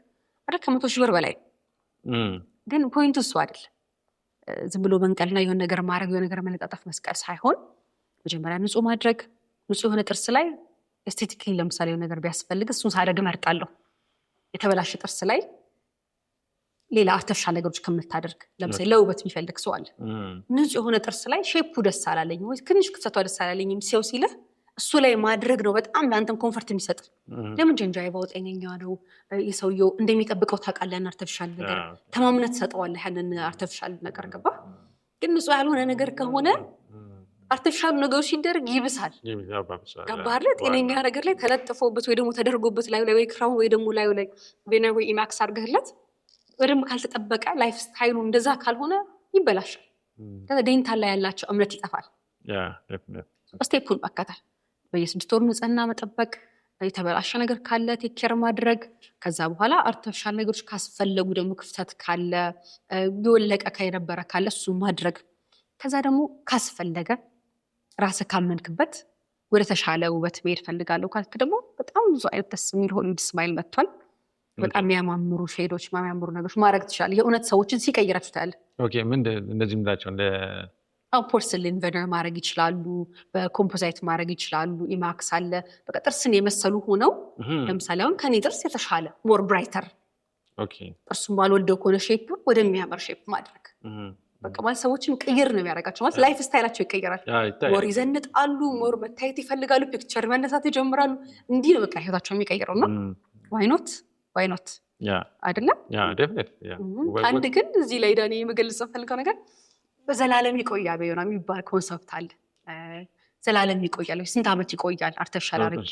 አይደል ከ100,000 ብር በላይ ግን ፖይንቱ እሱ አይደል። ዝም ብሎ መንቀልና የሆነ ነገር ማድረግ የሆነ ነገር መለጣጠፍ መስቀል ሳይሆን መጀመሪያ ንጹህ ማድረግ። ንጹህ የሆነ ጥርስ ላይ ኤስቴቲክሊ ለምሳሌ የሆነ ነገር ቢያስፈልግ እሱን ሳደርግ እመርጣለሁ። የተበላሸ ጥርስ ላይ ሌላ አርቲፊሻል ነገሮች ከምታደርግ ለምሳሌ ለውበት የሚፈልግ ሰው አለ ንጹህ የሆነ ጥርስ ላይ ሼፑ ደስ አላለኝ ወይ ትንሽ ክፍተቷ ደስ አላለኝም ሲው ሲልህ እሱ ላይ ማድረግ ነው በጣም ለአንተም ኮምፎርት የሚሰጥ ለምን ጀንጃይቫው ጤነኛ ነው የሰውየው እንደሚጠብቀው ታውቃለህ አርቲፊሻል ነገር ተማምነት ሰጠዋለህ ያንን አርቲፊሻል ነገር ገባ ግን ንጹህ ያልሆነ ነገር ከሆነ አርቲፊሻል ነገሮች ሲደረግ ይብሳል ገባህ ጤነኛ ነገር ላይ ተለጥፎበት ወይ ደግሞ ተደርጎበት ላይ ወይ ክራውን ወይ ደግሞ ላይ ቬነር ወይ ኢማክስ አድርገህለት ወደም ካልተጠበቀ ላይፍ ስታይሉ እንደዛ ካልሆነ ይበላሻል ከዛ ዴንታል ላይ ያላቸው እምነት ይጠፋል ስቴፑን መከተል በየ6 ወሩ ንጽህና መጠበቅ የተበላሸ ነገር ካለ ቴክ ኬር ማድረግ ከዛ በኋላ አርቲፊሻል ነገሮች ካስፈለጉ ደግሞ ክፍተት ካለ የወለቀ ከነበረ ካለ እሱ ማድረግ ከዛ ደግሞ ካስፈለገ ራስ ካመንክበት ወደ ተሻለ ውበት መሄድ ፈልጋለሁ ካልክ ደግሞ በጣም ብዙ አይነት ደስ የሚል ሆሊውድ ስማይል መጥቷል በጣም የሚያማምሩ ሼዶች የሚያማምሩ ነገሮች ማድረግ ትችላለህ የእውነት ሰዎችን ሲቀይራችሁ ታያለህ ኦኬ ምን እንደዚህ ምንላቸው እንደ ፖርሰሊን ቬነር ማድረግ ይችላሉ በኮምፖዛይት ማድረግ ይችላሉ ኢማክስ አለ በቃ ጥርስን የመሰሉ ሆነው ለምሳሌ አሁን ከኔ ጥርስ የተሻለ ሞር ብራይተር ኦኬ ጥርሱን ባልወደው ከሆነ ሼፑን ወደሚያምር ሼፕ ማድረግ በቃ ማለት ሰዎችን ቅይር ነው የሚያደርጋቸው ማለት ላይፍ ስታይላቸው ይቀየራል ሞር ይዘንጣሉ ሞር መታየት ይፈልጋሉ ፒክቸር መነሳት ይጀምራሉ እንዲህ ነው በቃ ህይወታቸው የሚቀይረው ነው ዋይኖት አይደለም አንድ ግን እዚህ ላይ ዳኔ የመገለጽ ፈልገው ነገር በዘላለም ይቆያል በዮና የሚባል ኮንሰፕት አለ ዘላለም ይቆያል ስንት ዓመት ይቆያል አርቲፊሻል አድርጌ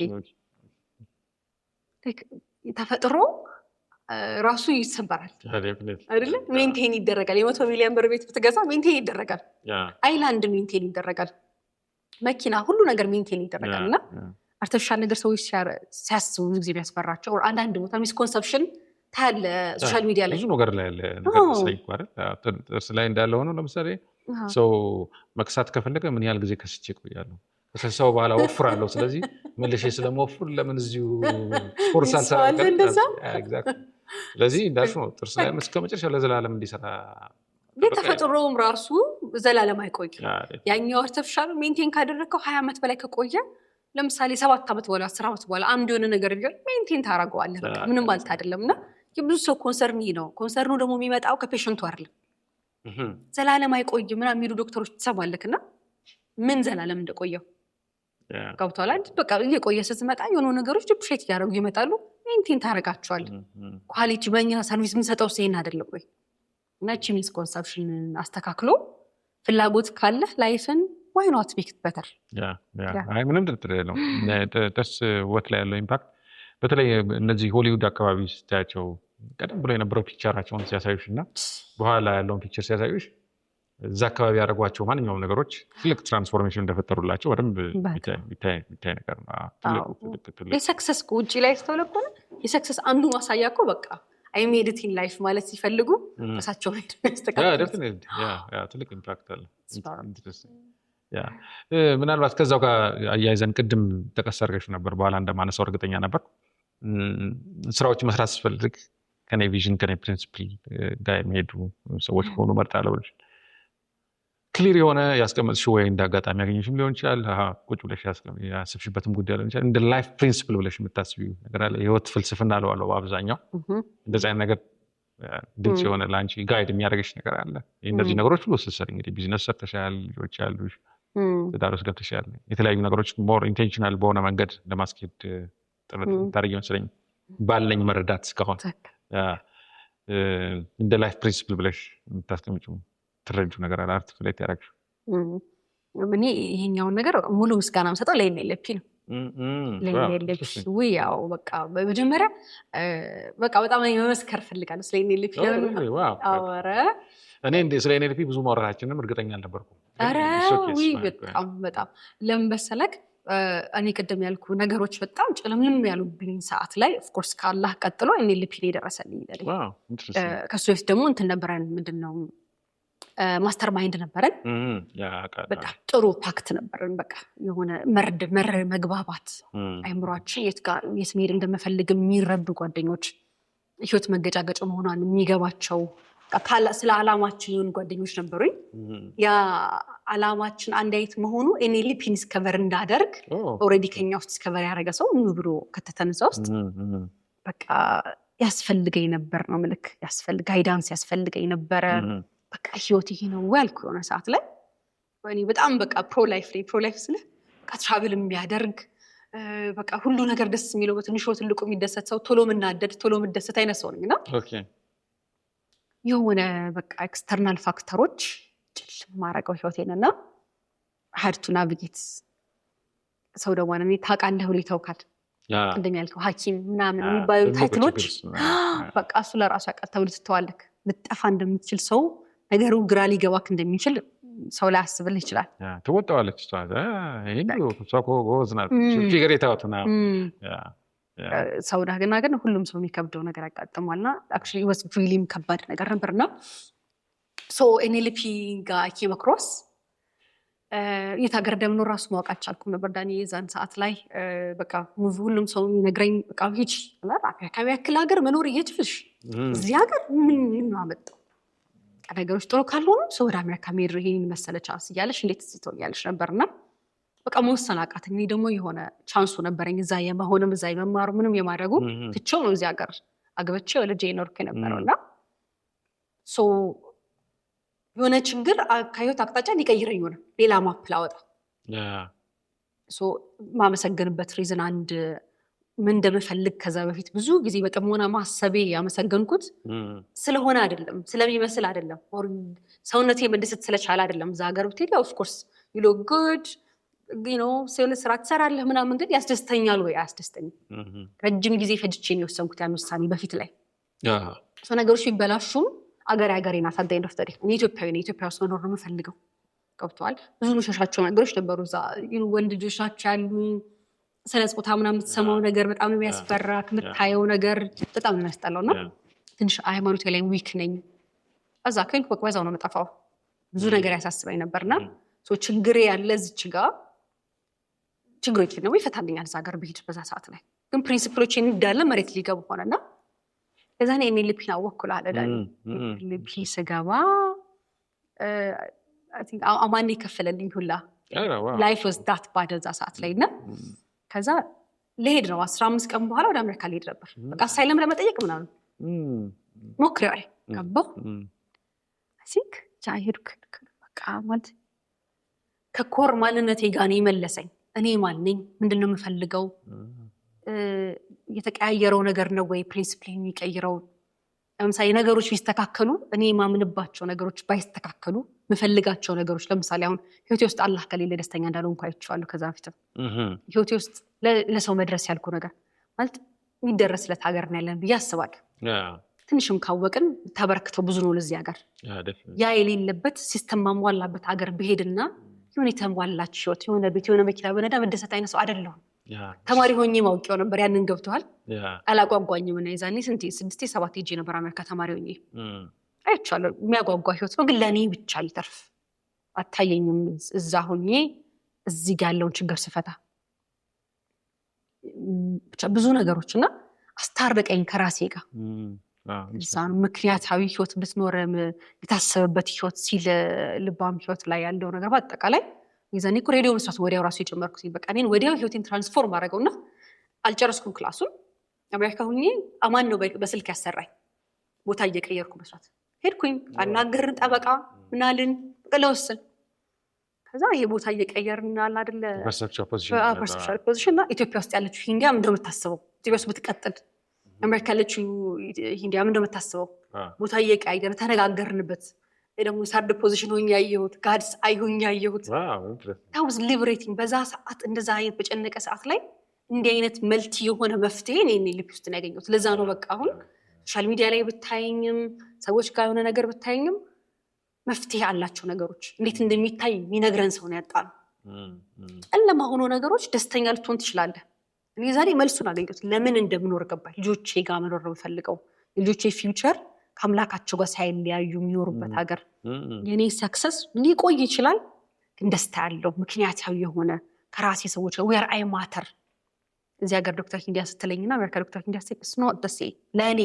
ተፈጥሮ ራሱ ይሰበራል አይደለ ሜንቴን ይደረጋል የ100 ሚሊዮን ብር ቤት ብትገዛ ሜንቴን ይደረጋል አይላንድ ሜንቴን ይደረጋል መኪና ሁሉ ነገር ሜንቴን ይደረጋልና አርቲፊሻል ነገር ሰዎች ሲያስቡ ብዙ ጊዜ የሚያስፈራቸው አንዳንድ ቦታ ሚስኮንሰፕሽን ታለ ሶሻል ሚዲያ ላይ ብዙ ነገር ላይ ያለ ነገር ሳይቋር ጥርስ ላይ እንዳለ ሆኖ ለምሳሌ ሰው መክሳት ከፈለገ ምን ያህል ጊዜ ከስቼ ቆያለሁ ከሰው በኋላ ወፍራለሁ ስለዚህ መልሼ ስለመወፍር ለምን እዚሁ ስፖርት ሳልሰራ ኤግዛክትሊ ስለዚህ እንዳልሽ ነው ጥርስ ላይ እስከ መጨረሻው ለዘላለም እንዲሰራ ተፈጥሮም ራሱ ዘላለም አይቆይም ያኛው አርቲፊሻል ሜንቴን ካደረከው 20 ዓመት በላይ ከቆየ ለምሳሌ 7 ዓመት በኋላ 10 ዓመት በኋላ አንድ የሆነ ነገር ቢሆን ሜንቴን ታደርገዋለህ በቃ ምንም ማለት አይደለምና የብዙ ሰው ኮንሰርን ነው ኮንሰርኑ ደግሞ የሚመጣው ከፔሸንቱ አይደለም ዘላለም አይቆይም ምናምን የሚሉ ዶክተሮች ትሰማለክና ምን ዘላለም እንደቆየው ገብቷል አይደል በቃ እየቆየ ስትመጣ የሆኑ ነገሮች ዲፕሬት ያደርጉ ይመጣሉ ሜንቴን ታደርጋቸዋለህ ኳሊቲ በእኛ ሰርቪስ የምንሰጠው ሲሄን አይደለም ወይ ነጭ ሚስኮንሰፕሽን አስተካክሎ ፍላጎት ካለ ላይፍን why not make it better አይ ምንም ጥርጥር የለውም ጥርስ ወት ላይ ያለው ኢምፓክት በተለይ እነዚህ ሆሊውድ አካባቢ ስታያቸው ቀደም ብሎ የነበረው ፒክቸራቸውን ሲያሳዩሽ እና በኋላ ያለውን ፒክቸር ሲያሳዩሽ እዛ አካባቢ ያደረጓቸው ማንኛውም ነገሮች ትልቅ ትራንስፎርሜሽን እንደፈጠሩላቸው በደንብ የሚታይ ነገር ነው የሰክሰስ ውጭ ላይ ስተውለኮነ የሰክሰስ አንዱ ማሳያ እኮ በቃ አይ ሜድ ኢት ኢን ላይፍ ማለት ሲፈልጉ እሳቸው ላይ ትልቅ ኢምፓክት አለ ምናልባት ከዛው ጋር አያይዘን ቅድም ጠቀስ አድርገሽ ነበር በኋላ እንደማነሳው እርግጠኛ ነበር ስራዎች መስራት ስፈልግ ከኔ ቪዥን ከኔ ፕሪንሲፕል ጋር የሚሄዱ ሰዎች ሆኑ መርጣለሁ ብለሽ ክሊር የሆነ ያስቀመጥሽው ወይ እንዳጋጣሚ ያገኘሽም ሊሆን ይችላል ቁጭ ብለሽ ያስብሽበትም ጉዳይ ሊሆን ይችላል እንደ ላይፍ ፕሪንሲፕል ብለሽ የምታስቢው ነገር አለ የህይወት ፍልስፍና አለው በአብዛኛው እንደዚህ አይነት ነገር ድምጽ የሆነ ላንቺ ጋይድ የሚያደርግሽ ነገር አለ እነዚህ ነገሮች ሁሉ ስትሰሪ እንግዲህ ቢዝነስ ሰርተሻል ልጆች ያሉሽ ትዳር ውስጥ ገብተሻል የተለያዩ ነገሮች ሞር ኢንቴንሽናል በሆነ መንገድ ለማስኬድ ጥረት ታደርጊ መሰለኝ ባለኝ መረዳት እስካሁን እንደ ላይፍ ፕሪንሲፕል ብለሽ የምታስቀምጪው ትረጁ ነገር አለ አርቲኩሌት ያደረግሽ እኔ ይሄኛውን ነገር ሙሉ ምስጋና የምሰጠው ለኤንኤልፒ ነው ለኤንኤልፒ ያው በቃ በመጀመሪያ በቃ በጣም መመስከር ፈልጋለሁ ስለ ኤንኤልፒ አወረ እኔ ስለ ኤንኤልፒ ብዙ ማውራታችንም እርግጠኛ አልነበርኩም ኧረ በጣም ለምን መሰለክ እኔ ቅድም ያልኩ ነገሮች በጣም ጭልምልም ያሉብኝ ሰዓት ላይ ኦፍኮርስ ከአላህ ቀጥሎ ኤንኤልፒ ላይ ደረሰልኝ ከሱ በፊት ደግሞ እንትን ነበረን ምንድነው ማስተር ማይንድ ነበረን በጣም ጥሩ ፓክት ነበረን በቃ የሆነ መግባባት አይምሯችን የት መሄድ እንደምፈልግ የሚረዱ ጓደኞች ህይወት መገጫገጭ መሆኗን የሚገባቸው ስለ ዓላማችን የሆኑ ጓደኞች ነበሩኝ ያ ዓላማችን አንድ አይነት መሆኑ ኤንኤልፒን ዲስከቨር እንዳደርግ ኦልሬዲ ከኛ ውስጥ ዲስከቨር ያደረገ ሰው ምን ብሎ ከተተነሳ ውስጥ በቃ ያስፈልገኝ ነበር ነው ምልክ ጋይዳንስ ያስፈልገኝ ነበረ በቃ ህይወት ይሄ ነው ያልኩ የሆነ ሰዓት ላይ ወይኔ በጣም በቃ ፕሮ ላይፍ ስለ በቃ ትራቭል የሚያደርግ በቃ ሁሉ ነገር ደስ የሚለው በትንሹ ትልቁ የሚደሰት ሰው ቶሎ ምናደድ ቶሎ ምደሰት አይነት ሰው ነኝና የሆነ በቃ ኤክስተርናል ፋክተሮች ጭልም ማረገው ህይወቴንና had to navigate ሰው ደግሞ እኔ ታውቃለህ ብሎ ይተውካል እንደሚያልከው ሐኪም ምናምን የሚባሉ ታይትሎች በቃ እሱ ለራሱ ያቀተው ልትተዋለክ ልጠፋ እንደምትችል ሰው ነገሩ ግራ ሊገባክ እንደሚችል ሰው ላይ አስብልህ ይችላል ተወጣዋለች ይሄው ተሳቆ ጎዝናት ፊገር የታወተና ሰው ዳግና ግን ሁሉም ሰው የሚከብደው ነገር ያጋጥማልና actually was really ከባድ ነገር ነበርና so NLP ጋር ኬመክሮስ የታገር ደምኖ ራሱ ማወቅ አልቻልኩም ነበር ዳኒ የዛን ሰዓት ላይ በቃ ሁሉም ሰው የሚነግረኝ በቃ ሂጂ አካባቢ ያክል ሀገር መኖር እየችልሽ እዚህ ሀገር ምን አመጣው ነገሮች ጥሩ ካልሆኑ ሰው ወደ አሜሪካ መሄድ ይሄን መሰለ ቻንስ እያለሽ እንዴት ትይቶኛለሽ ነበርና በቃ መወሰን አቃተኝ ደግሞ የሆነ ቻንሱ ነበረኝ እዛ የመሆንም እዛ የመማሩ ምንም የማድረጉ ትቼው ነው እዚህ ሀገር አግብቼ ወልጄ ኖርኩ ነበርና ሶ የሆነ ችግር ከህይወት አቅጣጫ ሊቀይረኝ ሆነ ሌላ ማፕ ላወጣ ሶ ማመሰግንበት ሪዝን አንድ ምን እንደምፈልግ ከዛ በፊት ብዙ ጊዜ በጥሞና ማሰቤ ያመሰገንኩት ስለሆነ አይደለም ስለሚመስል አይደለም ኦር ሰውነቴ መደሰት ስለቻለ አይደለም እዛ ሀገር ብትሄድ ኦፍ ኮርስ you look good you know ሰውነት ስራ ትሰራለህ ምናምን ግን ያስደስተኛል ወይ አያስደስተኝም ረጅም ጊዜ ፈጅቼ ነው የወሰንኩት ያን ውሳኔ በፊት ላይ ሶ ነገሮች ቢበላሹም አገሬና ሳዳይ እንደፍተሪ ኢትዮጵያ ውስጥ መኖር ነው የምፈልገው ገብቷል ብዙ መሻሻቸው ነገሮች ነበሩ እዛ ወንድ ልጆቻቸው ያሉ ስለ ጾታ ምናምን የምትሰማው ነገር በጣም ነው የሚያስፈራ የምታየው ነገር በጣም ነው የሚያስጠላውና ትንሽ ሃይማኖቴ ላይ ዊክ ነኝ እዛ ከንኩ በቃ ነው መጣፋው ብዙ ነገር ያሳስበኝ ነበርና ሶ ችግሬ ያለ እዚች ጋር ችግሮች ነው ይፈታልኛል እዛ ሀገር ብሄድ በዛ ሰዓት ላይ ግን ፕሪንሲፕሎች እንዳለ መሬት ሊገቡ ሆነና እዛኔ NLP አወኩላ አለዳኒ NLP ስገባ I think አማን ይከፈለልኝ ሁላ ላይፍ was that bad እዛ ሰዓት ላይና ከዛ ለሄድ ነው 15 ቀን በኋላ ወደ አሜሪካ ልሄድ ነበር በቃ አሳይለም ለመጠየቅ ምናምን ሞክሬው ገባሁ I think ሄድኩ በቃ ማለት ከኮር ማንነቴ ጋር ነው የመለሰኝ እኔ ማን ነኝ ምንድነው የምፈልገው የተቀያየረው ነገር ነው ወይ ፕሪንሲፕል የሚቀይረው ለምሳሌ ነገሮች ቢስተካከሉ እኔ ማምንባቸው ነገሮች ባይስተካከሉ ምፈልጋቸው ነገሮች ለምሳሌ አሁን ህይወቴ ውስጥ አላህ ከሌለ ደስተኛ እንዳልሆንኩ አይቻለሁ ከዛ በፊት ህይወቴ ውስጥ ለሰው መድረስ ያልኩ ነገር ማለት የሚደረስለት ሀገር ነው ያለን ብዬ አስባለሁ ትንሽም ካወቅን ተበርክቶ ብዙ ነው ለዚህ ሀገር ያ የሌለበት ሲስተም ማሟላበት ሀገር በሄድና የሆነ የተሟላች ህይወት የሆነ ቤት የሆነ መኪና በነዳ መደሰት አይነት ሰው አይደለሁም ተማሪ ሆኜ ማውቂው ነበር ያንን ገብቷል አላጓጓኝም እና ይዛኔ 6-7 ሄጄ ነበር አሜሪካ ተማሪ ሆኜ አይቻለሁ የሚያጓጓ ህይወት ነው ግን ለኔ ብቻ ይተርፍ አታየኝም እዛ ሆኜ እዚህ ጋር ያለውን ችግር ስፈታ ብቻ ብዙ ነገሮችና አስታርቀኝ ከራሴ ጋር እዛን ምክንያታዊ ህይወት እንድትኖር የታሰበበት ህይወት ሲል ልባም ህይወት ላይ ያለው ነገር በአጠቃላይ ይዘኔ ሬዲዮ መስራት ወዲያው ራሱ የጀመርኩት በቃ እኔን ወዲያው ህይወቴን ትራንስፎርም አደረገውና አልጨረስኩም ክላሱን አሜሪካ ሆኜ አማን ነው በስልክ ያሰራኝ ቦታ እየቀየርኩ መስራት ሄድኩኝ አናገርን ጠበቃ ምናልን ለወሰን ከዛ ይሄ ቦታ እየቀየርን አለ አይደለ ፐርሰፕሽን ፖዚሽን እና ኢትዮጵያ ውስጥ ያለችው ሂንዲያ ምንድነው የምታስበው ኢትዮጵያ ውስጥ ብትቀጥል አሜሪካ ያለችው ሂንዲያ ምንድነው የምታስበው ቦታ እየቀያየር ተነጋገርንበት ደግሞ ሳርድ ፖዚሽን ሆኜ ያየሁት ጋድስ አይሆኛ ያየሁት ታውስ ሊበሬቲንግ በዛ ሰዓት እንደዛ አይነት በጨነቀ ሰዓት ላይ እንዲህ አይነት መልቲ የሆነ መፍትሄ እኔ ልብ ውስጥ ነው ያገኘሁት ለዛ ነው በቃ አሁን ሶሻል ሚዲያ ላይ ብታየኝም ሰዎች ጋር የሆነ ነገር ብታየኝም መፍትሄ አላቸው ነገሮች እንዴት እንደሚታይ የሚነግረን ሰው ነው ያጣው ጨለማ ሆኖ ነገሮች ደስተኛ ልትሆን ትችላለህ እኔ ዛሬ መልሱን አገኘሁት ለምን እንደምኖር ገባኝ ልጆቼ ጋር መኖር ነው የምፈልገው ልጆቼ ፊውቸር ከአምላካቸው ጋር ሳይለያዩ የሚኖሩበት ሀገር የኔ ሰክሰስ ሊቆይ ይችላል ግን ደስታ ያለው ምክንያታዊ የሆነ ከራሴ ሰዎች ጋር where I matter እዚህ ሀገር ዶክተር ሂንዲያ ስትለኝና አሜሪካ ዶክተር ሂንዲያ ስትለኝ it's not the same ለእኔ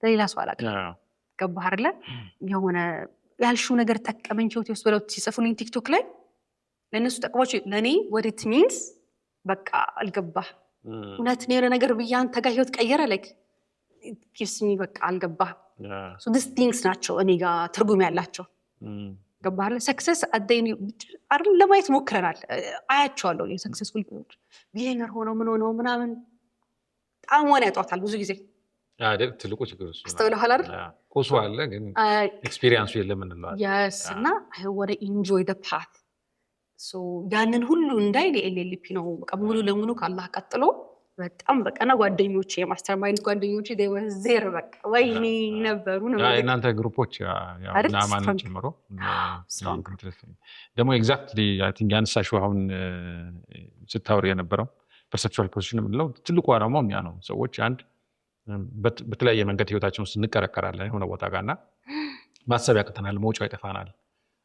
ለሌላ ሰው አላውቅም ገባህ አይደለ የሆነ ያልሽው ነገር ጠቀመኝ ህይወቴ ውስጥ ብለው ሲጽፉልኝ ቲክቶክ ላይ ለእነሱ ጠቅሟቸው ለእኔ what it means በቃ አልገባህ እውነት ነው የሆነ ነገር ብዬ አንተ ጋር ህይወት ቀየረ like ኪስኒ በቃ አልገባህም። ሶ ዲስ ቲንግስ ናቸው እኔ ጋር ትርጉም ያላቸው ገባህ። ሰክሰስ አደኝ አይደል ለማየት ሞክረናል። አያቸዋለሁ የሰክሰስፉል ቢሊየነር ሆነው ምን ሆነው ምናምን ጣዕሟን ያጧታል ብዙ ጊዜ አይደል? ትልቁ ችግር እሱ አስተውለሃል አይደል? ቁሱ አለ ግን ኤክስፒሪየንሱ የለም እንለዋለን። yes እና I want to enjoy the path so ያንን ሁሉ እንዳይ ኤልኤልፒ ነው በቃ ሙሉ ለሙሉ ካላህ ቀጥሎ በጣም በቀና ጓደኞቼ የማስተርማይንድ ጓደኞቼ they were there በቃ ወይኔ ነበሩ ነው እናንተ ግሩፖች ያው እና ማን ጨምሮ ደግሞ ኤግዛክትሊ አይ ቲንክ ያነሳሽው አሁን ስታወሪ የነበረው ፐርሰፕቹዋል ፖዚሽን የምንለው ትልቁ ዓላማው ያ ነው። ሰዎች አንድ በተለያየ መንገድ ህይወታችን ውስጥ እንቀረቀራለን የሆነ ቦታ ጋርና ማሰብ ያቅተናል፣ መውጫው ይጠፋናል።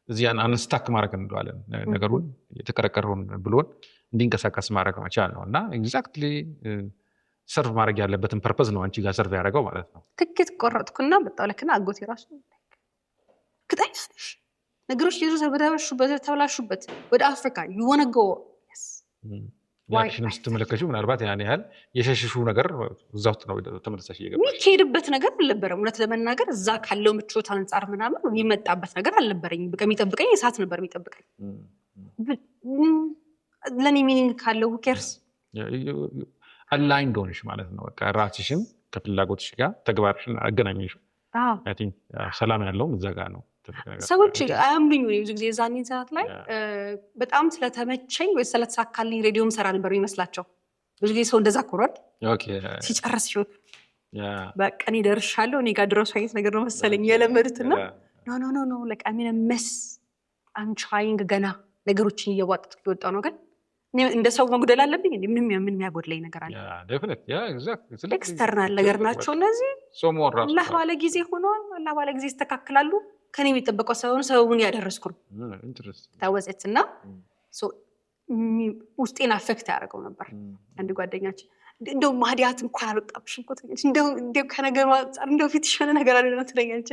እዚያን አንስታክ ማድረግ እንለዋለን ነገሩን የተቀረቀረውን ብሎን እንዲንቀሳቀስ ማድረግ መቻል ነው እና ኤግዛክትሊ ሰርቭ ማድረግ ያለበትን ፐርፐዝ ነው አንቺ ጋር ሰርቭ ያደረገው ማለት ነው። ትኬት ቆረጥኩና በጣም ለከና አጎቴ ራሱ ከታይሽ ነገሮች ተበላሹበት ወደ አፍሪካ you want to go yes ያክሽን ስትመለከቱ ምናልባት ያን ያህል የሸሽሹ ነገር እዛ ውስጥ ነው ተመለሳሽ እየገባሽ የሚሄድበት ነገር አልነበረም። እውነት ለመናገር እዛ ካለው ምቾት አንጻር ምናምን የሚመጣበት ነገር አልነበረኝ። በቃ የሚጠብቀኝ እሳት ነበር የሚጠብቀኝ። ለኔ ሚኒንግ ካለው who cares አላይንድ ሆነሽ ማለት ነው። በቃ ራስሽን ከፍላጎትሽ ጋር ተግባርሽን አገናኘሽ። አይ ቲንክ ሰላም ያለው እዛ ጋር ነው። ሰዎች አያምኑኝ ብዙ ጊዜ ዛኔን ሰዓት ላይ በጣም ስለተመቸኝ ወይ ስለተሳካልኝ ሬዲዮም ሰራ ነበር ይመስላቸው። ብዙ ጊዜ ሰው እንደዛ ኮራል ሲጨርስ ይወጥ በቃ እኔ ደርሻለሁ እኔ ጋር ድረሱ አይነት ነገር ነው መሰለኝ የለመዱትና ኖ like I mean a mess I'm trying ገና ነገሮችን እየዋጥኩ እየወጣ ነው። ግን እንደ ሰው መጉደል አለብኝ እንዴ? ምን የሚያጎድለኝ ነገር አለ? ዴፊኒት ኤግዛክትሊ ኤክስተርናል ነገር ናቸው እነዚህ። አላህ ባለ ጊዜ ሆኗል። አላህ ባለ ጊዜ ይስተካከላሉ። ከኔ የሚጠበቀው ሰውን ያደረስኩ ነው ታወዘትና ውስጤን አፌክት ያደረገው ነበር። አንድ ጓደኛችን እንደው ማዲያት እንኳን አልወጣብሽም እኮ እንደው ከነገሩ እንደው ፊትሽ የሆነ ነገር አለ ነው ትለኛለች።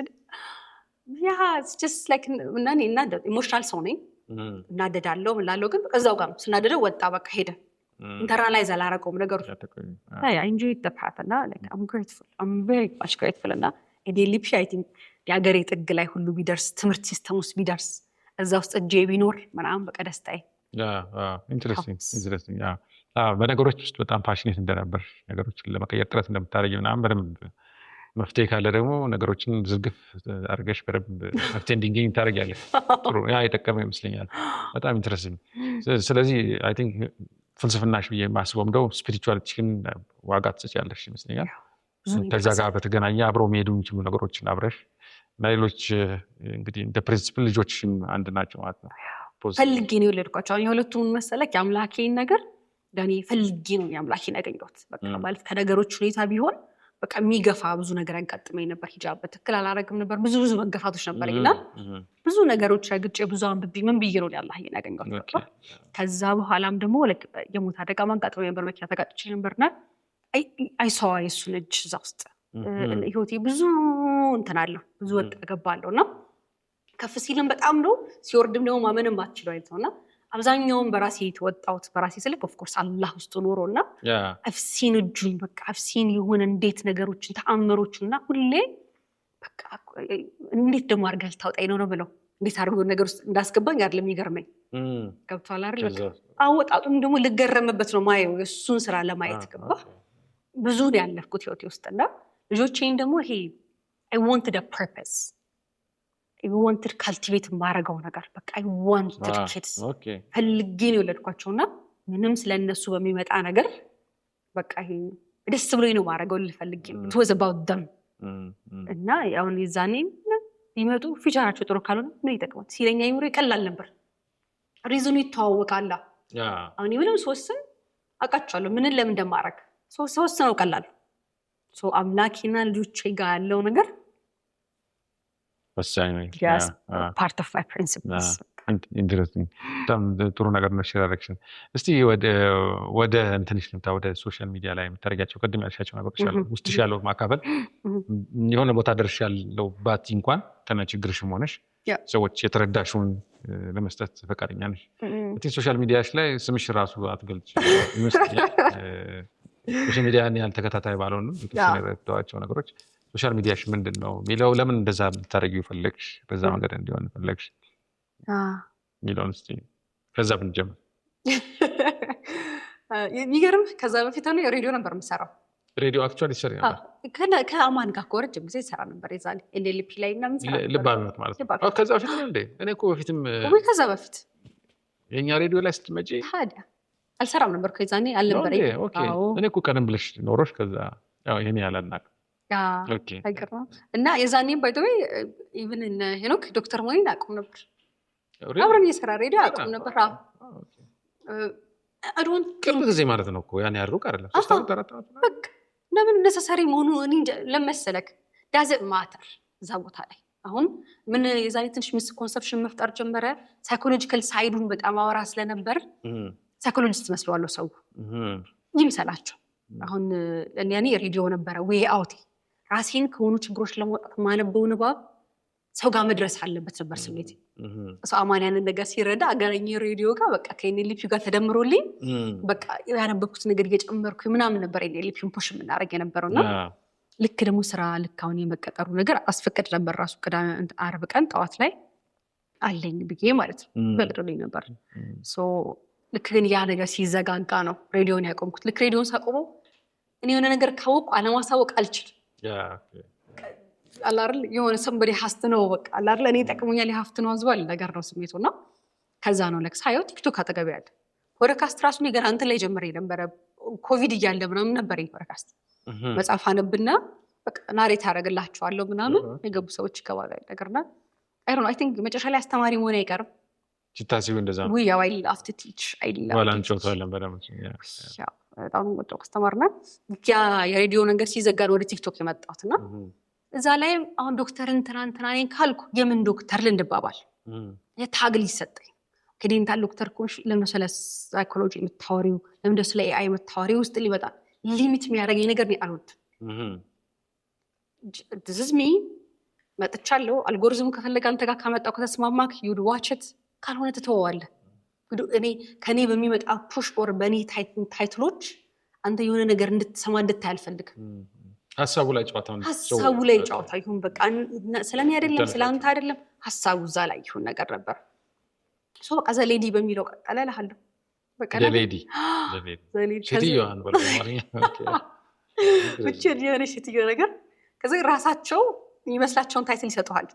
ያ it's just like እና ኢሞሽናል ሰው ነኝ እናደዳለሁ እላለሁ። ግን እዛው ጋር ስናደደው ወጣ በቃ ሄደ። ኢንተርናላይዝ አላረገውም ነገሩ። I enjoyed the path እና like I'm grateful I'm very much grateful እና ኤልኤልፒ I think የሀገሬ ጥግ ላይ ሁሉ ቢደርስ ትምህርት ሲስተም ውስጥ ቢደርስ እዛ ውስጥ እጄ ቢኖር ምናምን በቃ ደስታዬ። ኢንትረስቲንግ በነገሮች ውስጥ በጣም ፓሽኔት እንደነበር ነገሮችን ለመቀየር ጥረት እንደምታደርጊ ምናምን በደንብ መፍትሄ ካለ ደግሞ ነገሮችን ዝርግፍ አድርገሽ በደንብ መፍትሄ እንዲገኝ ታደርጊያለሽ። ጥሩ ያ የጠቀመ ይመስለኛል። በጣም ኢንትረስቲንግ። ስለዚህ አይ ቲንክ ፍልስፍናሽ ብዬ የማስበው እንደው ስፒሪቹዋሊቲሽን ዋጋ ትሰጪያለሽ ይመስለኛል። ከዛ ጋር በተገናኘ አብረው መሄዱ የሚችሉ ነገሮችን አብረሽ እና ሌሎች እንግዲህ እንደ ፕሪንሲፕል ልጆችሽም አንድ ናቸው ማለት ነው። ፈልጌ ነው የወለድኳቸው። አሁን የሁለቱም መሰለክ የአምላኬን ነገር ዳኒ ፈልጌ ነው የአምላኬን ያገኘሁት። በቃ ማለት ከነገሮች ሁኔታ ቢሆን በቃ የሚገፋ ብዙ ነገር ያጋጥመኝ ነበር። ሂጃብ በትክክል አላረግም ነበር። ብዙ መገፋቶች ነበርና ብዙ ነገሮች ረግጬ ብዙ አንብቤ ምን ብዬ ነው ያላህን ያገኘሁት። ከዛ በኋላም ደግሞ የሞት አደጋ ማጋጥመኝ ነበር። መኪና ተጋጭቼ ነበርና አይሰዋ የሱን እጅ እዛ ውስጥ ህይወቴ ብዙ እንትን አለው ብዙ ወጣ ገባለሁ እና ከፍ ሲልም በጣም ነው ሲወርድም ደግሞ ማመንም አትችለው አይነት ነውና አብዛኛውን በራሴ የተወጣሁት በራሴ ስልክ ኦፍኮርስ አላህ ውስጥ ኖሮና አፍሲን እጁን በቃ አፍሲን የሆነ እንዴት ነገሮችን ተአምሮችና ሁሌ በቃ እንዴት ደግሞ አድርገህ ልታውጣኝ ነው ብለው እንዴት አድርጎ ነገር ውስጥ እንዳስገባኝ አይደለም የሚገርመኝ። ገብቶሃል አይደል? በቃ አወጣጡም ደግሞ ልገረምበት ነው ማየው የሱን ስራ ለማየት ገባ ብዙ ነው ያለፍኩት ህይወቴ ውስጥና ልጆቼን ደግሞ ይሄ I wanted a purpose I wanted cultivate ማረጋው ነገር በቃ I wanted kids ፈልጌ ነው የወለድኳቸውና ምንም ስለነሱ በሚመጣ ነገር በቃ ይሄ ደስ ብሎኝ ነው ማረጋው ልፈልጌ it was about them እና ያውን ይዛኔ ይመጡ ፊቸራቸው ጥሩ ካልሆነ ምን ይጠቅማል ሲለኛ ይሙር ይቀላል ነበር ሪዝኑ ይተዋወቃል። አሁን ምንም ሶስን አቃቻለሁ ምን ለምን እንደማረግ ሶስት ነው ቀላል አምላኬና ልጆቼ ጋር ያለው ነገር ወሳኝ ነው። part of my principles ኢንትረስቲንግ በጣም ጥሩ ነገር ነው ሼራክሽን። እስቲ ወደ እንትንሽ ልምጣ ወደ ሶሻል ሚዲያ ላይ የምታደርጊያቸው ቅድም ያልሻቸው ነገሮች አሉ ውስጥሽ ያለው ማካፈል የሆነ ቦታ ደርሻለሁ ባቲ እንኳን ከነ ችግርሽም ሆነሽ ሰዎች የተረዳሽውን ለመስጠት ፈቃደኛ ነሽ። እቲ ሶሻል ሚዲያሽ ላይ ስምሽ ራሱ አትገልጭ ይመስለኛል ሶሻል ሚዲያ ያልተከታታይ ባልሆኑ የተወሰኑ ነገሮች ሶሻል ሚዲያሽ ምንድን ነው የሚለው ለምን እንደዛ ብታደርጊው ፈለግሽ በዛ መንገድ እንዲሆን ፈለግሽ የሚለውን እስኪ ከዛ ብንጀምር። የሚገርም ከዛ በፊት ነው የሬዲዮ ነበር የምሰራው። ሬዲዮ አክቹዋሊ ይሰራ ነበር ከአማን ጋር ረጅም ጊዜ ይሰራ ነበር። የዛኔ ኤንኤልፒ ላይ እና ምን ሰራ ልብ አልመት ማለት ነው። ከዛ በፊት ነው እንዴ? እኔ እኮ በፊትም ከዛ በፊት የኛ ሬዲዮ ላይ ስትመጪ ታዲያ አልሰራም ነበር ከዛኔ አልነበረኝ። እኔ እኮ ቀደም ብለሽ ኖሮሽ ከዛ ያው ይሄን ያላናቅ እና የዛኔም ባይ ዘ ዌይ ኢቭን እነ ሄኖክ ዶክተር ሞኒን አቁም ነበር አብረን እየሰራ ሬዲዮ አቁም ነበር። ቅርብ ጊዜ ማለት ነው እኮ ያን ያህል ሩቅ አይደለም። 3 ዓመት 4 ዓመት በቃ ለምን ነሰሰሪ መሆኑ እኔ ለመሰለክ ዳዝንት ማተር እዛ ቦታ ላይ አሁን ምን የዛኔ ትንሽ ሚስኮንሰፕሽን መፍጠር ጀመረ። ሳይኮሎጂካል ሳይዱን በጣም አወራ ስለነበር ሳይኮሎጂስት መስሏለሁ ሰው ይምሰላቸው። አሁን ያኔ ሬዲዮ ነበረ ወይ አውቴ ራሴን ከሆኑ ችግሮች ለማውጣት ማነበው ንባብ ሰው ጋር መድረስ አለበት ነበር ስሜት። ሰው አማን ያንን ነገር ሲረዳ አገናኝ ሬዲዮ ጋር በቃ ከኤንኤልፒ ጋር ተደምሮልኝ በቃ ያነበብኩት ነገር እየጨመርኩ ምናምን ነበር ኤንኤልፒን ፑሽ የምናደርግ የነበረውና ልክ ደግሞ ስራ ልክ አሁን የመቀጠሩ ነገር አስፈቅድ ነበር ራሱ ቅዳሜ ዓርብ ቀን ጠዋት ላይ አለኝ ብዬ ማለት ነው በቅዶልኝ ነበር። ልክ ግን ያ ነገር ሲዘጋጋ ነው ሬዲዮን ያቆምኩት። ልክ ሬዲዮን ሳቆመው እኔ የሆነ ነገር ካወቁ አለማሳወቅ አልችልም። አላርል የሆነ somebody has to know በቃ አላርል እኔ ጠቅሞኛል have to know አዝባል ነገር ነው ስሜቱና ከዛ ነው ለክ ሳይው ቲክቶክ አጠገብ ያለ ፖድካስት ራሱ ነገር አንተ ላይ ጀምሬ ነበር ኮቪድ እያለ ምናምን ነበር ፖድካስት መጽሐፍ አነብና በቃ ናሬት አደርግላችኋለሁ ምናምን የገቡ ሰዎች ይገባሉ ነገርና I don't know I think መጨረሻ ላይ አስተማሪ መሆን አይቀርም ሲታሲው እንደዛ ነው ወይ ያው I love to teach I love ባላንቾት አለ በደም ያ በጣም ወጣው አስተማርና ያ የሬዲዮ ነገር ሲዘጋ ወደ ቲክቶክ የመጣሁትና እዛ ላይ አሁን ዶክተር እንትና ነኝ ካልኩ የምን ዶክተር ልንባባል የታግል ይሰጠኝ ከዴንታል ዶክተር ኮንሽ ለምሳሌ ሳይኮሎጂ የምታወሪው ለምንድነው ስለ AI የምታወሪው ውስጥ ሊመጣ ሊሚት የሚያደርገኝ ነገር ነው አሉት። this is me መጥቻለሁ አልጎሪዝሙ ከፈለገ አንተ ጋር ካመጣው ከተስማማክ you'd watch it ካልሆነ ተተወዋለህ። እኔ ከኔ በሚመጣ ፑሽ ኦር በኔ ታይትሎች አንተ የሆነ ነገር እንድትሰማ እንድታይ አልፈልግም። ሐሳቡ ላይ ጨዋታ ይሁን በቃ ስለኔ አይደለም ስለአንተ አይደለም ሐሳቡ እዛ ላይ ይሁን ነገር ነበር። በቃ ዘሌዲ በሚለው ቀጠለ እልሃለሁ። በቃ ዘሌዲ ሴትዮዋን በለማርኛ ብቻ የሆነ ሴትዮ ነገር ከዛ ራሳቸው የሚመስላቸውን ታይትል ይሰጡሃል።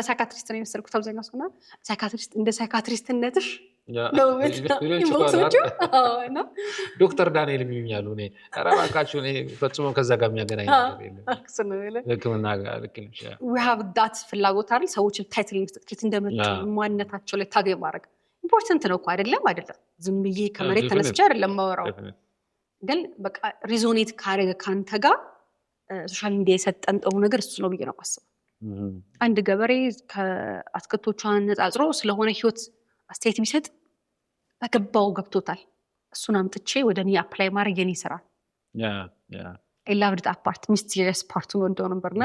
ሳይካትሪስት ነው የመሰልኩት አብዛኛው ሰውና ሳይካትሪስት እንደ ሳይካትሪስትነትሽ ነው ዶክተር ዳንኤል የሚሉኛሉ እኔ ኧረ እባካችሁ እኔ ፈጽሞ ከዛ ጋር የሚያገናኝ ነገር የለም። ሕክምና ጋር ልክ ነሽ። we have that ፍላጎት አይደል ሰዎችን ታይትል መስጠት ከት እንደመጡ ማንነታቸው ላይ ታገኝ ማድረግ ኢምፖርታንት ነው እኮ አይደለም ዝም ብዬ ከመሬት ተነስቼ አይደለም ማወራው ግን በቃ ሪዞኔት ካረገ ካንተ ጋር ሶሻል ሚዲያ የሰጠን ጥሩ ነገር እሱ ነው ብዬ ነው ማስበው። አንድ ገበሬ ከአትክልቶቿን ነጻጽሮ ስለሆነ ህይወት አስተያየት ቢሰጥ በገባው ገብቶታል። እሱን አምጥቼ ወደ እኔ አፕላይ ማድረግ የኔ ስራ I loved that part mysterious part ነው እንደው ነበርና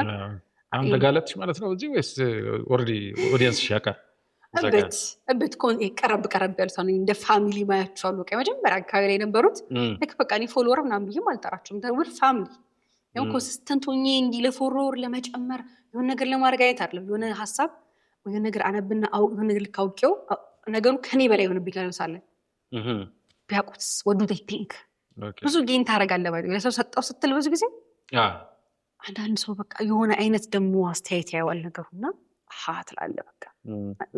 አሁን ተጋለጥሽ ማለት ነው እዚህ ወይስ ኦሬዲ ኦዲየንስ ያውቃል? እበት ኮን ቀረብ ያሉት እንደ ፋሚሊ ማያቸው አሉ። መጀመሪያ አካባቢ ላይ ነበሩት ልክ በቃ እኔ ፎሎወር ምናምን ብዬም አልጠራቸውም ተውር ፋሚሊ ያው ኮንሲስተንት ሆኜ እንዲ ለፎሎወር ለመጨመር የሆነ ነገር ለማድረግ አይደለም የሆነ ሐሳብ ወይ ነገር አነብና አው የሆነ ነገር ልካውቂው ነገሩ ከኔ በላይ ሆነ ቢጋለሳለ ቢያቁትስ what do they think ብዙ ጌን ታረጋለህ ባይ ለሰው ሰጣው ስትል ብዙ ጊዜ አንዳንድ ሰው በቃ የሆነ አይነት ደሞ አስተያየት ያያዋል ነገሩና ትላለህ በቃ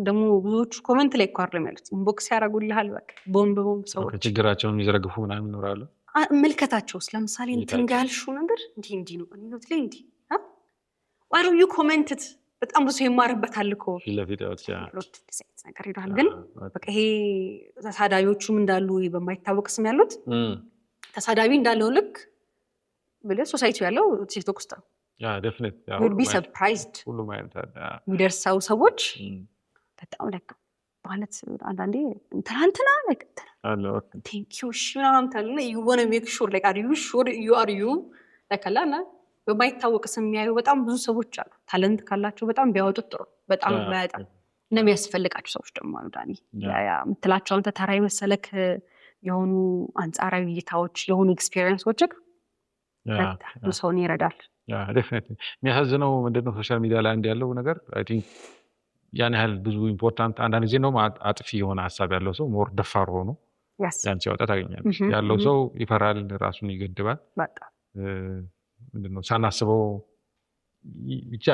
ደሞ ብዙዎች ኮሜንት ላይ ቋርለም ያሉት ኢንቦክስ ያረጉልሃል በቃ ቦምብ ሰዎች ችግራቸውን ይዘረግፉ ምናምን ይኖራሉ። መልከታቸውስ ለምሳሌ እንትን ጋልሹ ነገር እንዲ ነው እኔ ነው ትለኝ እንዲ why don't you comment it በጣም ብዙ ይማርበታል እኮ ለቪዲዮዎች ነገር ይላል። ግን በቃ ይሄ ተሳዳቢዎቹም እንዳሉ በማይታወቅ ስም ያሉት ተሳዳቢ እንዳለው ልክ ብለ ሶሳይቲ ያለው ቲክቶክ ውስጥ ነው። definitely you'll be surprised ሁሉ ማለት የሚደርሰው ሰዎች በጣም ለካ ማለት አንዳንዴ እንትና like thank you ምናምን ታልና you want to make sure like are you sure you are you like አላና በማይታወቅ ስም የሚያዩ በጣም ብዙ ሰዎች አሉ። ታለንት ካላቸው በጣም ቢያወጡት ጥሩ በጣም ነው የሚያስፈልጋቸው ሰዎች ደግሞ አሉ። ዳኒ ያ የምትላቸው አንተ ተራ የመሰለክ የሆኑ አንጻራዊ እይታዎች የሆኑ ኤክስፒሪየንሶች ሰውን ይረዳል። ዴፊኒትሊ የሚያሳዝነው ምንድነው ሶሻል ሚዲያ ላይ ያለው ነገር አይ ቲንክ ያን ያህል ብዙ ኢምፖርታንት አንዳንድ ጊዜ ነው አጥፊ የሆነ ሀሳብ ያለው ሰው ሞር ደፋር ሆኖ ያን ሲያወጣ ታገኛለች። ያለው ሰው ይፈራል፣ ራሱን ይገድባል። ምንድነው ሳናስበው ብቻ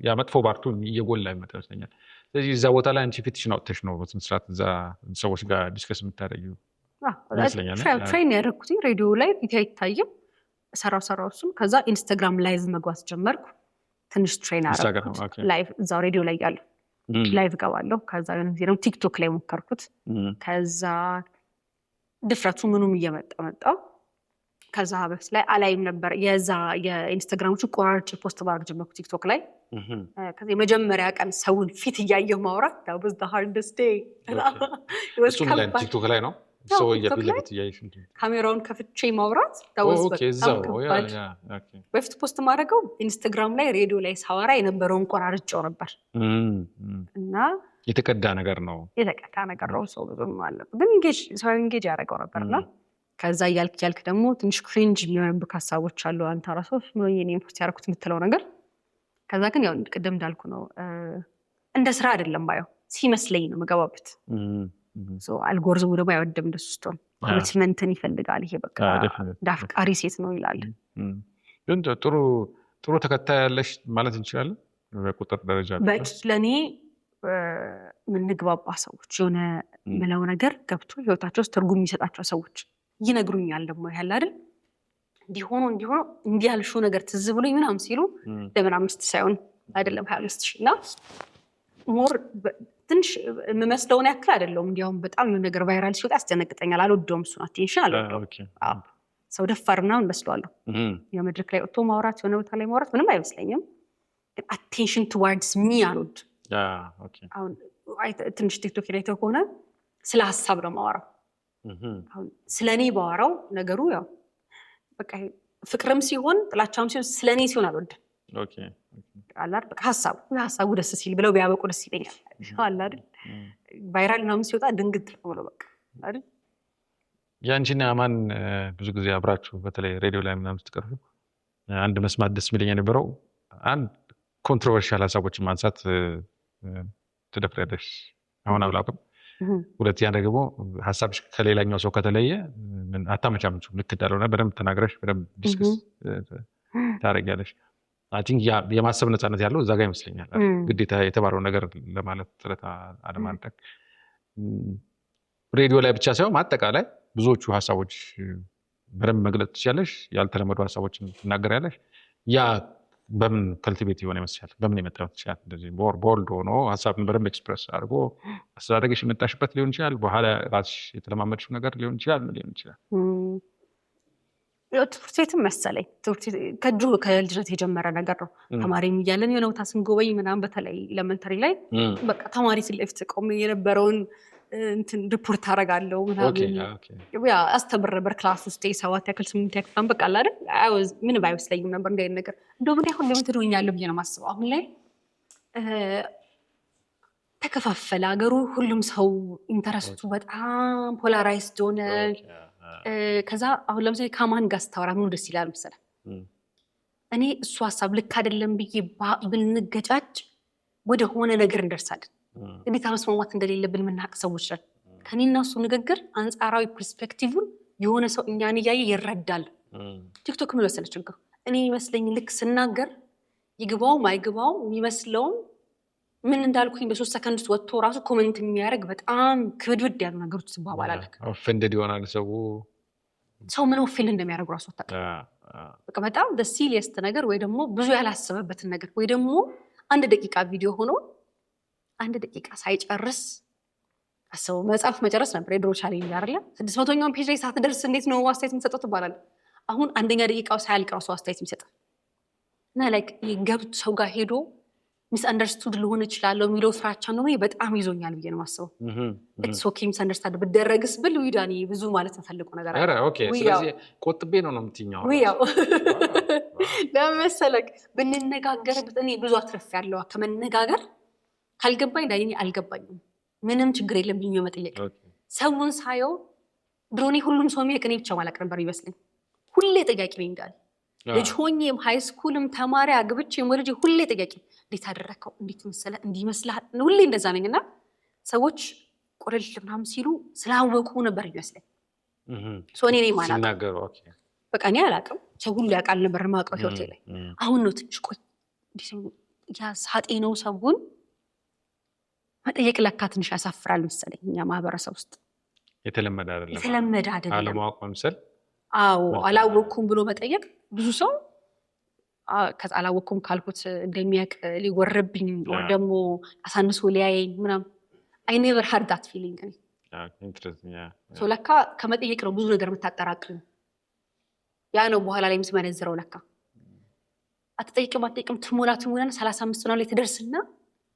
ያ መጥፎ ባርቱ እየጎላ ይመስለኛል። ስለዚህ እዛ ቦታ ላይ አንቺ ፊትሽን አውጥተሽ ነው በስነስርዓት እዛ ሰዎች ጋር ዲስከስ የምታደርጊው ይመስለኛል። ትሬን ያደረኩት ሬዲዮ ላይ ፊት አይታይም፣ ሰራው እሱም። ከዛ ኢንስታግራም ላይቭ መግባት ጀመርኩ። ትንሽ ትሬን አደረኩት ላይቭ እዛው ሬዲዮ ላይ ያለው ላይቭ ገባለሁ። ከዛ ደግሞ ቲክቶክ ላይ ሞከርኩት። ከዛ ድፍረቱ ምኑም እየመጣ ከዛ በፊት ላይ አላይም ነበር የዛ የኢንስታግራሞቹ ቆራርጭ ፖስት ማድረግ ጀመርኩ ቲክቶክ ላይ። ከዛ የመጀመሪያ ቀን ሰውን ፊት እያየሁ ማውራት that was the hardest day። እሱም ላይ ቲክቶክ ላይ ነው ሰው እያፊት እያየሽ ካሜራውን ከፍቼ ማውራት that was በፊት ፖስት ማድረገው ኢንስታግራም ላይ ሬዲዮ ላይ ሳወራ የነበረውን ቆራርጬው ነበር እና የተቀዳ ነገር ነው ሰው ብዙም ማለት ግን ኢንጌጅ ያደረገው ነበርና ከዛ እያልክ ደግሞ ትንሽ ክሪንጅ የሚሆንብህ ሀሳቦች አሉ። አንተ ራስህ ነው የኔን ፖስት ያደረኩት የምትለው ነገር። ከዛ ግን ያው ቅድም እንዳልኩ ነው እንደ ስራ አይደለም ባየው ሲመስለኝ ነው መገባበት። አልጎሪዝሙ ደግሞ አይወድም እንደሱ ስትሆን ኮሚትመንትን ይፈልጋል። ይሄ በቃ ዳፍቃሪ ሴት ነው ይላል። ግን ጥሩ ተከታይ ያለሽ ማለት እንችላለን በቁጥር ደረጃ ለእኔ ምንግባባ ሰዎች የሆነ ምለው ነገር ገብቶ ህይወታቸው ውስጥ ትርጉም የሚሰጣቸው ሰዎች ይነግሩኛል። ደግሞ ያህል አይደል እንዲሆኑ እንዲያልሹ ነገር ትዝ ብሎኝ ምናምን ሲሉ ለምን 5 ሳይሆን አይደለም 25,000 እና ሞር ትንሽ የምመስለውን ያክል አይደለም። እንዲያውም በጣም የሆነ ነገር ቫይራል ሲወጣ ያስደነግጠኛል። አልወደውም እሱን አቴንሽን አልወደውም። ሰው ደፋር ምናምን መስለዋለሁ። የመድረክ ላይ ወጥቶ ማውራት የሆነ ቦታ ላይ ማውራት ምንም አይመስለኝም። ግን አቴንሽን ቱዋርድስ ሚ አልወድ። አሁን ትንሽ ቲክቶክ ላይ ከሆነ ስለ ሀሳብ ነው ማወራው። አሁን ስለኔ ባወራው ነገሩ ያው በቃ ፍቅርም ሲሆን ጥላቻም ሲሆን ስለኔ ሲሆን አልወድም። አላር በቃ ሀሳቡ ደስ ሲል ብለው ቢያበቁ ደስ ይለኛል። አላር ቫይራል ምናምን ሲወጣ ድንግጥ ብሎ በቃ አይደል። ያንቺና አማን ብዙ ጊዜ አብራችሁ በተለይ ሬዲዮ ላይ ምናምን ስትቀርቡ አንድ መስማት ደስ የሚለኝ የነበረው አንድ ኮንትሮቨርሻል ሀሳቦችን ማንሳት ትደፍሪያለሽ። አሁን አላውቅም። ሁለተኛ ደግሞ ሀሳብሽ ከሌላኛው ሰው ከተለየ አታመቻምቹ። ልክ እንዳልሆነ በደንብ ተናግረሽ በደንብ ዲስክስ ታደርጊያለሽ። አይ ቲንክ የማሰብ ነፃነት ያለው እዛ ጋር ይመስለኛል። ግዴታ የተባለው ነገር ለማለት ጥረት አለማድረግ ሬዲዮ ላይ ብቻ ሳይሆን አጠቃላይ ብዙዎቹ ሀሳቦች በደንብ መግለጽ ትችያለሽ። ያልተለመዱ ሀሳቦችን ትናገሪያለሽ። ያ በምን ከልቲቤት የሆነ ይመስላል? በምን የመጣው ይችላል? እንደዚህ ቦልድ ሆኖ ሀሳብን በደንብ ኤክስፕረስ አድርጎ አስተዳደግሽ የመጣሽበት ሊሆን ይችላል። በኋላ ራስሽ የተለማመድሽው ነገር ሊሆን ይችላል። ምን ሊሆን ይችላል? ትምህርት ቤትም መሰለኝ ከልጅነት የጀመረ ነገር ነው። ተማሪም እያለን የሆነ ቦታ ስንጎበኝ ምናምን በተለይ ኤሌመንተሪ ላይ በቃ ተማሪ ፊት ለፊት ቆሜ የነበረውን እንትን ሪፖርት አደርጋለሁ ምናምን ያ አስተምር ነበር ክላስ ውስጥ 7 ያክል 8 ያክል በቃ አይደል ምን ባይመስለኝም ነበር እንደ አይነት ነገር እንደው ምን ያህል ለምን ትዶኛለሁ ብዬ ነው የማስበው። አሁን ላይ ተከፋፈለ ሀገሩ። ሁሉም ሰው ኢንተረስቱ በጣም ፖላራይዝድ ሆነ። ከዛ አሁን ለምሳሌ ከማን ጋር ስታወራ ምን ደስ ይላል መሰለህ? እኔ እሱ ሀሳብ ልክ አይደለም ብዬ ብንገጫጭ ወደ ሆነ ነገር እንደርሳለን። እንዴት መስማማት እንደሌለብን የምናውቅ ሰዎች ነን። ከኔና እሱ ንግግር አንጻራዊ ፐርስፔክቲቭን የሆነ ሰው እኛን እያየ ይረዳል። ቲክቶክ ምን መሰለህ ችግሩ? እኔ ይመስለኝ ልክ ስናገር ይግባውም አይግባውም የሚመስለውን ምን እንዳልኩኝ በ3 ሰከንድ ውስጥ ወጥቶ ራሱ ኮሜንት የሚያደርግ በጣም ክብድብድ ያሉ ነገሮች ትባባላለህ። ኦፌንድድ ይሆናል ሰው ምን ኦፌንድ እንደሚያደርግ ራሱ አታውቅም። በቃ በጣም ሲሪየስ ነገር ወይ ደግሞ ብዙ ያላሰበበትን ነገር ወይ ደግሞ 1 ደቂቃ ቪዲዮ ሆኖ 1 ደቂቃ ሳይጨርስ አሰው መጽሐፍ መጨረስ ነበር የድሮ ቻሌንጅ አይደለ? 600ኛው ፔጅ ላይ ሳትደርስ እንዴት ነው አስተያየት የምትሰጠው ትባላለህ። አሁን 1ኛ ደቂቃው ሳያልቅ ራሱ አስተያየት የሚሰጥ እና ላይክ የገብት ሰው ጋር ሄዶ ሚስ አንደርስቱድ ሊሆን ይችላል የሚለው ፍራቻ ነው በጣም ይዞኛል ብዬ ነው የማስበው። ኢትስ ኦኬ ሚስ አንደርስታንድ ብደረግስ ብል ዊዳኒ ብዙ ማለት ተፈልቆ ነገር አረ ኦኬ ስለዚህ ቆጥቤ ነው የምትኛው ያው ለመሰለክ ብንነጋገርበት እኔ ብዙ አትረፍ ያለው ከመነጋገር ካልገባኝ ዳይኒ አልገባኝም ምንም ችግር የለም ብዬ መጠየቅ። ሰውን ሳየው ድሮኔ ሁሉም ሰው የሚያውቅ እኔ ብቻ ማላቅ ነበር ይመስለኝ። ሁሌ ጠያቂ ነኝ እንዳለ ልጅ ሆኜም ሃይ ስኩልም ተማሪ አግብቼም ወልጄ ሁሌ ጠያቂ እንዴት አደረከው እንዴት መሰለ እንዲህ ይመስላል ሁሌ እንደዛ ነኝና ሰዎች ቆረል ምናምን ሲሉ ስላወቁ ነበር ይመስለኝ። እኔ ነኝ ማለት በቃ እኔ አላውቅም ሰው ሁሉ ያውቃል ነበር ማውቀው ህይወቴ ላይ። አሁን ነው ትንሽ ቆይ ያ ሳጤ ነው ሰውን መጠየቅ ለካ ትንሽ ያሳፍራል መሰለኝ እኛ ማህበረሰብ ውስጥ የተለመደ አይደለም። አለማወቅ መምሰል አላወቅኩም ብሎ መጠየቅ ብዙ ሰው ከዛ አላወቅኩም ካልኩት እንደሚያውቅ ሊወረብኝ ወይ ደግሞ አሳንሶ ሊያየኝ ምናምን I never had that feeling እኔ interesting so ለካ ከመጠየቅ ነው ብዙ ነገር የምታጠራቅም ያ ነው በኋላ ላይ የምትመነዝረው ለካ አትጠይቅም ትሞላና 35 ነው ላይ ትደርስና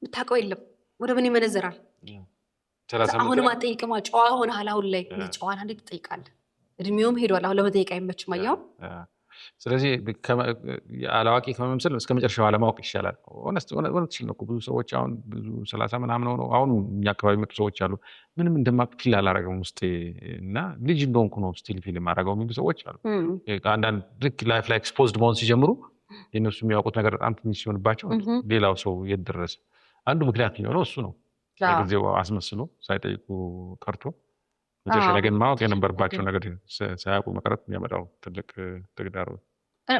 የምታውቀው የለም ወደ ምን ይመነዘራል። አሁን ማጠይቅማ ጨዋ ሆነሃል አሁን ላይ ጨዋና እንዴት ትጠይቃለህ? እድሜውም ሄዷል አሁን ለመጠየቅ አይመችም አያው። ስለዚህ አላዋቂ ከመምሰል እስከ መጨረሻው አለማወቅ ይሻላል። ሆነስትሽ ነው ብዙ ሰዎች አሁን ብዙ 30 ምናምን ሆነው አሁን እኛ አካባቢ መጡ ሰዎች አሉ ምንም እንደማቅ ፊል አላረገም ውስጤ እና ልጅ እንደሆንኩ ነው ስቲል ፊል የማረገው የሚሉ ሰዎች አሉ። አንዳንድ ልክ ላይፍ ላይ ኤክስፖዝድ መሆን ሲጀምሩ የእነሱ የሚያውቁት ነገር በጣም ትንሽ ሲሆንባቸው ሌላው ሰው የት ደረሰ አንዱ ምክንያት የሚሆነው እሱ ነው። ጊዜው አስመስሎ ሳይጠይቁ ቀርቶ መጨረሻ ላይ ግን ማወቅ የነበረባቸው ነገር ሳያውቁ መቅረት የሚያመጣው ትልቅ ተግዳሮት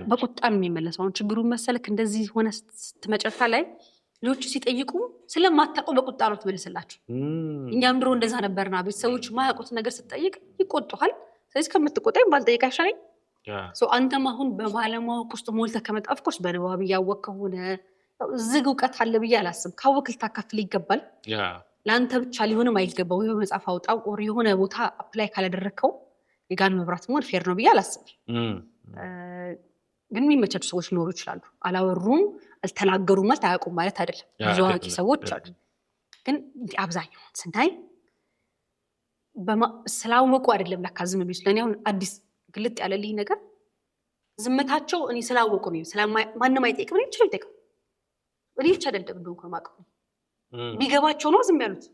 በቁጣ የሚመለሰው አሁን ችግሩን መሰለክ እንደዚህ ሆነ ስትመጨረሻ ላይ ልጆቹ ሲጠይቁ ስለማታውቀው በቁጣ ነው ትመልስላቸው። እኛም ድሮ እንደዛ ነበርና ቤተሰቦች ማያውቁት ነገር ስትጠይቅ ይቆጡሃል። ስለዚህ ከምትቆጣኝ ባልጠይቅ አይሻለኝ? አንተም አሁን በባለማወቅ ውስጥ ሞልተህ ከመጣ ኦፍኮርስ በንባብ እያወቅህ ሆነ ዝግ እውቀት አለ ብዬ አላስብም። ካወቅህ ልታካፍል ይገባል። ለአንተ ብቻ ሊሆንም አይገባው። ወይ መጽሐፍ አውጣው ኦር የሆነ ቦታ አፕላይ ካላደረግከው የጋን መብራት መሆን ፌር ነው ብዬ አላስብም። ግን የሚመቸቱ ሰዎች ሊኖሩ ይችላሉ። አላወሩም አልተናገሩም ማለት አያውቁም ማለት አይደለም። ብዙ አዋቂ ሰዎች አሉ። ግን አብዛኛው ስናይ ስላወቁ አይደለም ለካ ዝም ቢሉ ስለኔ አሁን አዲስ ግልጥ ያለልኝ ነገር ዝምታቸው እኔ ስላወቁ ነው። ማንም አይጠይቅም እኔ ይችላል ጠይቀው እኔ ብቻ አይደለም እንደሆነ ከማቀው ቢገባቸው ነው ዝም ያሉት።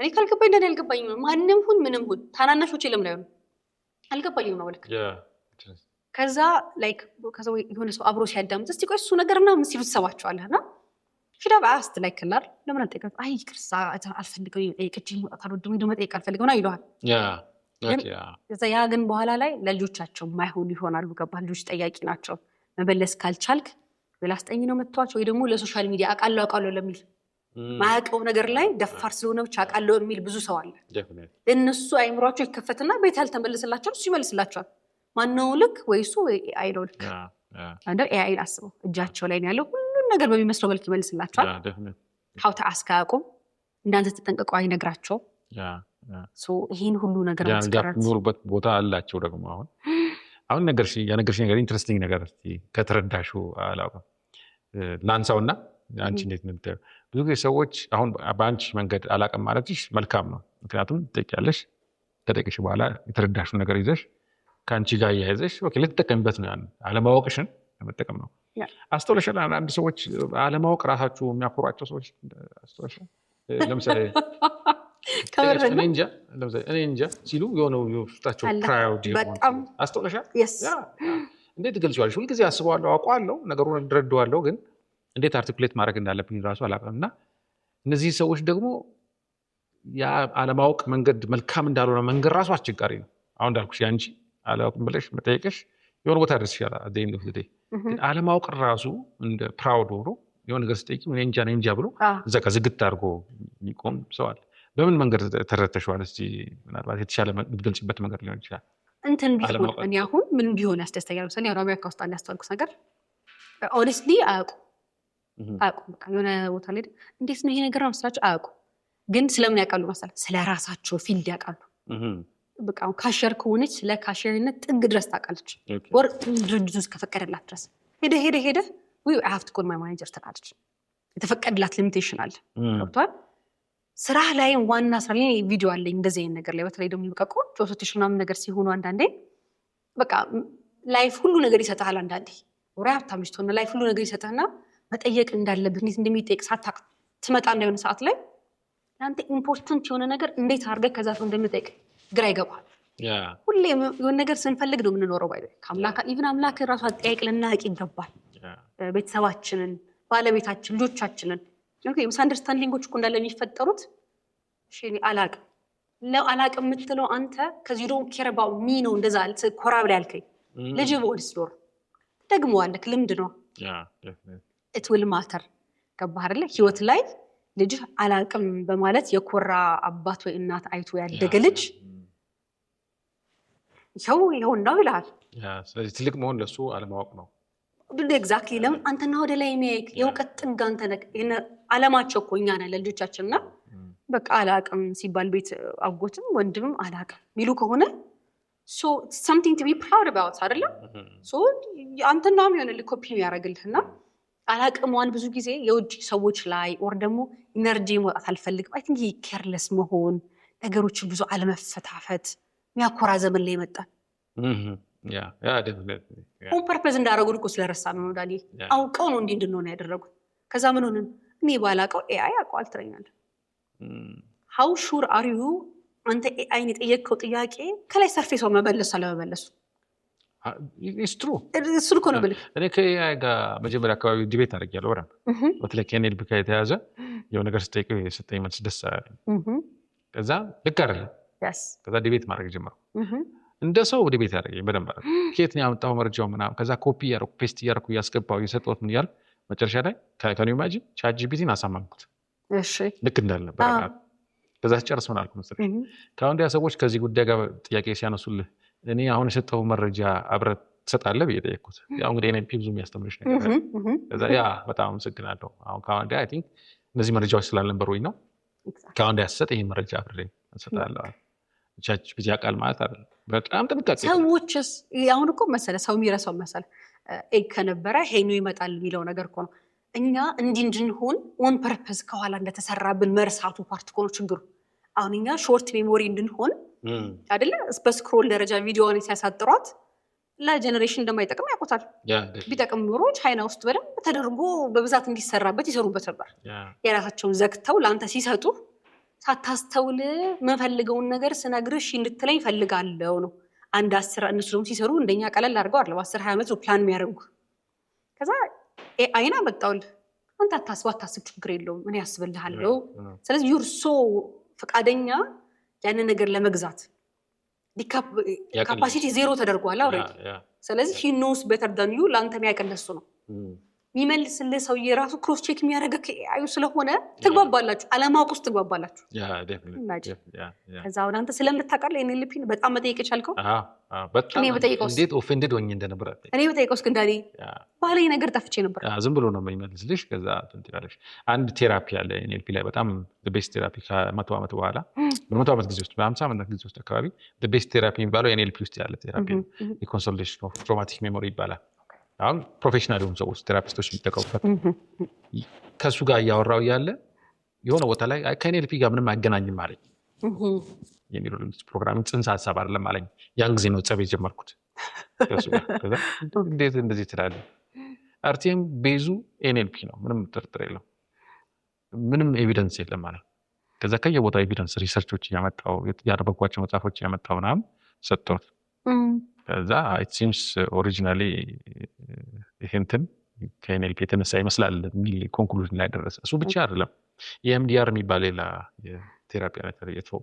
እኔ ካልገባኝ እንደኔ አልገባኝ ነው ማንንም ሁን ምንም ሁን ታናናሾች ለምን ላይ ነው አልገባኝም ነው ልክ ከዛ ላይክ ከዛ የሆነ ሰው አብሮ ሲያዳምጥ እስቲ ቆይ እሱ ነገርና ምን ሲሉ ተሰባቸዋለህና ሽዳብ አስት ላይክ ላር ለምን አንጠይቀም አይ ክርስታ አልፈልገው ጠይቅኝ አታወድም እንደው መጠይቅ አልፈልገው ነው ይሏል። ያ ግን በኋላ ላይ ለልጆቻቸው ማይሆን ይሆናሉ። ገባህ? ልጆች ጠያቂ ናቸው። መበለስ ካልቻልክ በላስጠኝ ነው መጥቷቸው ወይ ደግሞ ለሶሻል ሚዲያ አቃለው ለሚል ማያውቀው ነገር ላይ ደፋር ስለሆነ ብቻ አቃለው የሚል ብዙ ሰው አለ። ለነሱ አይምሯቸው ይከፈትና ቤት ያልተመለሰላቸው እሱ ይመልስላቸዋል። ማነው ልክ ወይ እሱ ወይ ኤአይ ነው ልክ? አንደ ኤአይ አስበው እጃቸው ላይ ነው ያለው ሁሉ ነገር በሚመስለው መልክ ይመልስላቸዋል። how to ask አቁም እንዳንተ ተጠንቀቀው አይነግራቸው። ይሄን ሁሉ ነገር የሚኖሩበት ቦታ አላቸው። ደግሞ አሁን ያነገርሽ ነገር ኢንትረስቲንግ ነገር እስቲ ከተረዳሹ አላውቅም ላንሳውና አንቺ እንዴት ነው የምታየው? ብዙ ጊዜ ሰዎች አሁን በአንቺ መንገድ አላውቅም ማለትሽ መልካም ነው። ምክንያቱም ትጠይቂያለሽ፣ ከጠየቅሽ በኋላ የተረዳሹ ነገር ይዘሽ ከአንቺ ጋር እያያዘሽ ልትጠቀሚበት ነው። ያን አለማወቅሽን ለመጠቀም ነው። አስተውለሻል? አንድ ሰዎች አለማወቅ ራሳችሁ የሚያኮሯቸው ሰዎች አስተውለሻል? ለምሳሌ እኔ እንጃ ሲሉ የሆነው ውስጣቸው ፕራውድ በጣም አስተውለሻል? እንዴት ትገልጪዋለሽ? ሁልጊዜ አስበዋለሁ፣ አውቀዋለሁ፣ ነገሩን እረዳዋለሁ፣ ግን እንዴት አርቲኩሌት ማድረግ እንዳለብኝ ራሱ አላውቅም። እና እነዚህ ሰዎች ደግሞ ያ አለማወቅ መንገድ መልካም እንዳልሆነ መንገድ ራሱ አስቸጋሪ ነው። አሁን እንዳልኩሽ ያንቺ አላውቅም ብለሽ መጠየቅሽ የሆነ ቦታ ደርስ ይችላል። አደኝ ነው ስለዚህ አለማወቅ ራሱ እንደ ፕራውድ ሆኖ የሆነ ነገር ስጠይቂ እኔ እንጃ ብሎ እዛ ከዝግት አድርጎ የሚቆም ሰው አለ። በምን መንገድ ተረድተሽዋል? እስቲ ምናልባት የተሻለ የምትገልጽበት መንገድ ሊሆን ይችላል። እንትን ቢሆን እኔ አሁን ምን ቢሆን ያስደስተኛል? ሰኔ አሁን አሜሪካ ውስጥ ያስተዋልኩት ነገር ኦኔስትሊ አያውቁም። በቃ የሆነ ቦታ ላይ እንዴት ነው ይሄ ነገር መስራቸው አያውቁም። ግን ስለምን ያውቃሉ መሰለህ? ስለ ራሳቸው ፊልድ ያውቃሉ። በቃ ካሸር ከሆነች ስለ ካሸርነት ጥግ ድረስ ታውቃለች። ወር ድርጅቱ እስከፈቀደላት ድረስ ሄደ ወይ I have to call my manager ትላለች። የተፈቀደላት ሊሚቴሽን አለ። ገብቷል? ስራ ላይ ዋና ስራ ላይ ቪዲዮ አለኝ እንደዚህ አይነት ነገር ላይ በተለይ ደግሞ በቃ ቆንጆ ሶቴሽን ምናምን ነገር ሲሆኑ አንዳንዴ በቃ ላይፍ ሁሉ ነገር ይሰጣል። አንዳንዴ ወራ ሀብታም ልጅ ትሆና ላይፍ ሁሉ ነገር ይሰጣልና መጠየቅ እንዳለብህ እንዴት እንደሚጠይቅ ሳታውቅ ትመጣ እንደሆነ ሰዓት ላይ ለአንተ ኢምፖርታንት የሆነ ነገር እንዴት አድርገህ ከዛ ሰው እንደምጠይቅ ግራ ይገባል። ሁሌም የሆነ ነገር ስንፈልግ ነው የምንኖረው። ባይ ከአምላክ ኢቭን አምላክ ራሱ አጠያይቅ ልናውቅ ይገባል። ቤተሰባችንን፣ ባለቤታችን፣ ልጆቻችንን ሚስ አንደርስታንዲንጎች እኮ እንዳለ የሚፈጠሩት አላቅም የምትለው አንተ ከዚህ ዶንት ኬር አባውት ሚ ነው እንደዛ ኮራ ብላ ያልከኝ ልጅ በወድስ ኖር ደግሞዋለክ ልምድ ነው it will matter ገባህ አይደለ? ህይወት ላይ ልጅ አላቅም በማለት የኮራ አባት ወይ እናት አይቶ ያደገ ልጅ ይኸው ነው ይላል። ስለዚህ ትልቅ መሆን ለሱ አለማወቅ ነው። ኤግዛክትሊ ለምን አንተና ወደ ላይ የሚያይክ የእውቀት ጥግ አንተ ነህ። አለማቸው እኮ እኛ ነን ለልጆቻችንና በቃ አላቅም ሲባል ቤት አጎትም ወንድምም አላቅም ሚሉ ከሆነ so something to be proud about አይደለም? so አንተና የሚሆነ ኮፒ ያደርግልህና አላቅሟን ብዙ ጊዜ የውጭ ሰዎች ላይ or ደግሞ ኢነርጂ መውጣት አልፈልግም I think ኬርለስ መሆን ነገሮችን ብዙ አለመፈታፈት የሚያኮራ ዘመን ላይ መጣን። ኦን ፐርፐዝ እንዳደረጉት እኮ ስለረሳ ነው ዳኒ አውቀው ነው እንዲህ እንድንሆን ያደረጉት። ከዛ ምን ሆነን እኔ ባላቀው AI ያውቀዋል ትለኛለህ። how sure are you አንተ AI የጠየቀው ጥያቄ ከላይ ሰርፌስ ነው መመለስ አለመመለሱ? it's true እሱ እኮ ነው ብለህ እኔ ከAI ጋር መጀመሪያ አካባቢ ዲቤት አድርጌያለሁ። ወራም በተለይ ከNLP ጋር የተያዘ የሆነ ነገር ስጠይቀው የሰጠኝ መልስ ደስ አላለኝ። ከዛ ልክ አይደለም ከዛ ዲቤት ማድረግ ጀመርኩ። እንደ ሰው ዲቤት ያደርገኝ በደንብ አለ ከየት ነው ያመጣው መረጃው ምናምን። ከዛ ኮፒ ያደረኩ ፔስት ያደረኩ ያስገባው የሰጠሁት ምን ያህል መጨረሻ ላይ ከኔ ማጂ ChatGPT-ን አሳማንኩት። እሺ ልክ እንዳልነበር ማለት ከዛ ጨርስ ምን አልኩ መሰለሽ ካሁን ያ ሰዎች ከዚህ ጉዳይ ጋር ጥያቄ ሲያነሱልህ እኔ አሁን የሰጠው መረጃ አብረህ ትሰጣለህ ብዬ ጠየቅኩት። ያው እንግዲህ NLP ብዙ የሚያስተምርሽ ነገር አለ። ከዛ ያ በጣም አመሰግናለሁ አሁን ካሁን አይ ቲንክ እነዚህ መረጃዎች ስላልነበሩኝ ነው ካሁን ያሰጠ ይሄን መረጃ አብሬ እንሰጣለሁ። ChatGPT ያቃል ማለት አይደለም። በጣም ጥንቃቄ ሰዎችስ አሁን እኮ መሰለህ ሰው የሚረሳው መሰለህ ከነበረ ሄኑ ይመጣል የሚለው ነገር እኮ ነው። እኛ እንድንሆን ኦን ፐርፐዝ ከኋላ እንደተሰራብን መርሳቱ ፓርት እኮ ነው ችግሩ። አሁን እኛ ሾርት ሜሞሪ እንድንሆን አይደለ በስክሮል ደረጃ ቪዲዮውን ሲያሳጥሯት ለጀነሬሽን እንደማይጠቅም ያውቁታል። ቢጠቅም ኖሮ ቻይና ውስጥ በደንብ ተደርጎ በብዛት እንዲሰራበት ይሰሩበት ነበር። የራሳቸውን ዘግተው ለአንተ ሲሰጡ ሳታስተውል መፈልገውን ነገር ስነግርሽ እንድትለኝ ፈልጋለሁ ነው። አንድ 10 እነሱ ደግሞ ሲሰሩ እንደኛ ቀለል አድርገው አይደለም 10-20 ዓመት ነው ፕላን የሚያደርጉ። ከዛ አይና መጣውል አንተ አታስብ ችግር የለውም ምን ያስብልሃለሁ። ስለዚህ ዩር ሶ ፈቃደኛ ያንን ነገር ለመግዛት ካፓሲቲ ዜሮ ተደርጓል ኦሬዲ። ስለዚህ he knows better than you ለአንተ የሚያቀለሱ ነው የሚመልስልህ ሰውዬ ራሱ ክሮስ ቼክ የሚያደርገው ከአዩ ስለሆነ ትግባባላችሁ። አለማወቅ ውስጥ ትግባባላችሁ። ከዛ አሁን አንተ ስለምታውቃለህ NLPን በጣም መጠየቅ የቻልከው በጣም እንዴት ኦፌንድድ ሆኜ እንደነበር እኔ በጠይቀውስ ግን ዳኒ ባለኝ ነገር ጠፍቼ ነበር። ዝም ብሎ ነው የሚመልስልሽ። ከዛ ትንትያለሽ አንድ ቴራፒ አለ NLP ላይ በጣም ቤስት ቴራፒ ከ100 ዓመት በኋላ በ100 ዓመት ጊዜ ውስጥ በ50 ዓመት ጊዜ ውስጥ አካባቢ ቤስት ቴራፒ የሚባለው NLP ውስጥ ያለ ቴራፒ ነው። የኮንሶሊዴሽን ኦፍ ትራውማቲክ ሜሞሪ ይባላል። አሁን ፕሮፌሽናል የሆኑ ሰዎች ቴራፒስቶች የሚጠቀሙበት ከሱ ጋር እያወራው ያለ የሆነ ቦታ ላይ ከNLP ጋር ምንም አይገናኝም አለኝ። የሚለው ፕሮግራም ጽንሰ ሀሳብ አይደለም አለኝ። ያን ጊዜ ነው ጸብ የጀመርኩት ከሱ ጋር። ከዛ እንዴት እንደዚህ ትላለህ? አርቲኤም ቤዙ NLP ነው፣ ምንም ጥርጥር የለው፣ ምንም ኤቪደንስ የለም ማለት። ከዛ ከየቦታው ኤቪደንስ ሪሰርቾች እያመጣው ያነበብኳቸው መጽሐፎች እያመጣው ምናምን ሰጠሁት። ከዛ it seems originally ይሄንትን ከNLP የተነሳ ይመስላል የሚል ኮንክሉዥን ላይ ደረሰ። እሱ ብቻ አይደለም EMDR የሚባል ሌላ የቴራፒ አይነት የተወው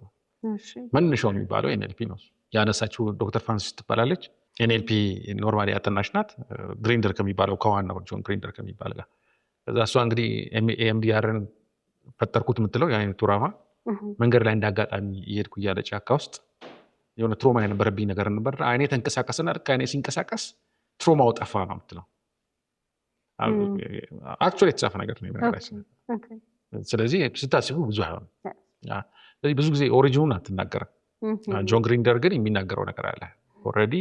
መነሻው የሚባለው NLP ነው። ያነሳችው ዶክተር ፍራንሲስ ትባላለች። NLP ኖርማሊ ያጠናች ናት ግሪንደር ከሚባለው ከዋናው ጆን ግሪንደር ከሚባል ጋር። ከዛ እሷ እንግዲህ EMDRን ፈጠርኩት የምትለው የአይነቱ ራማ መንገድ ላይ እንዳጋጣሚ እየሄድኩ እያለ ጫካ ውስጥ የሆነ ትሮማ የነበረብኝ ነገር ነበር። አይኔ ተንቀሳቀስና አይኔ ሲንቀሳቀስ ትሮማው ጠፋ ነው የምትለው። አክቹዋሊ የተጻፈ ነገር ነው የሚነግራችን። ስለዚህ ስታስቡ ብዙ አይሆንም። ስለዚህ ብዙ ጊዜ ኦሪጂኑን አትናገርም። ጆን ግሪንደር ግን የሚናገረው ነገር አለ። ኦልሬዲ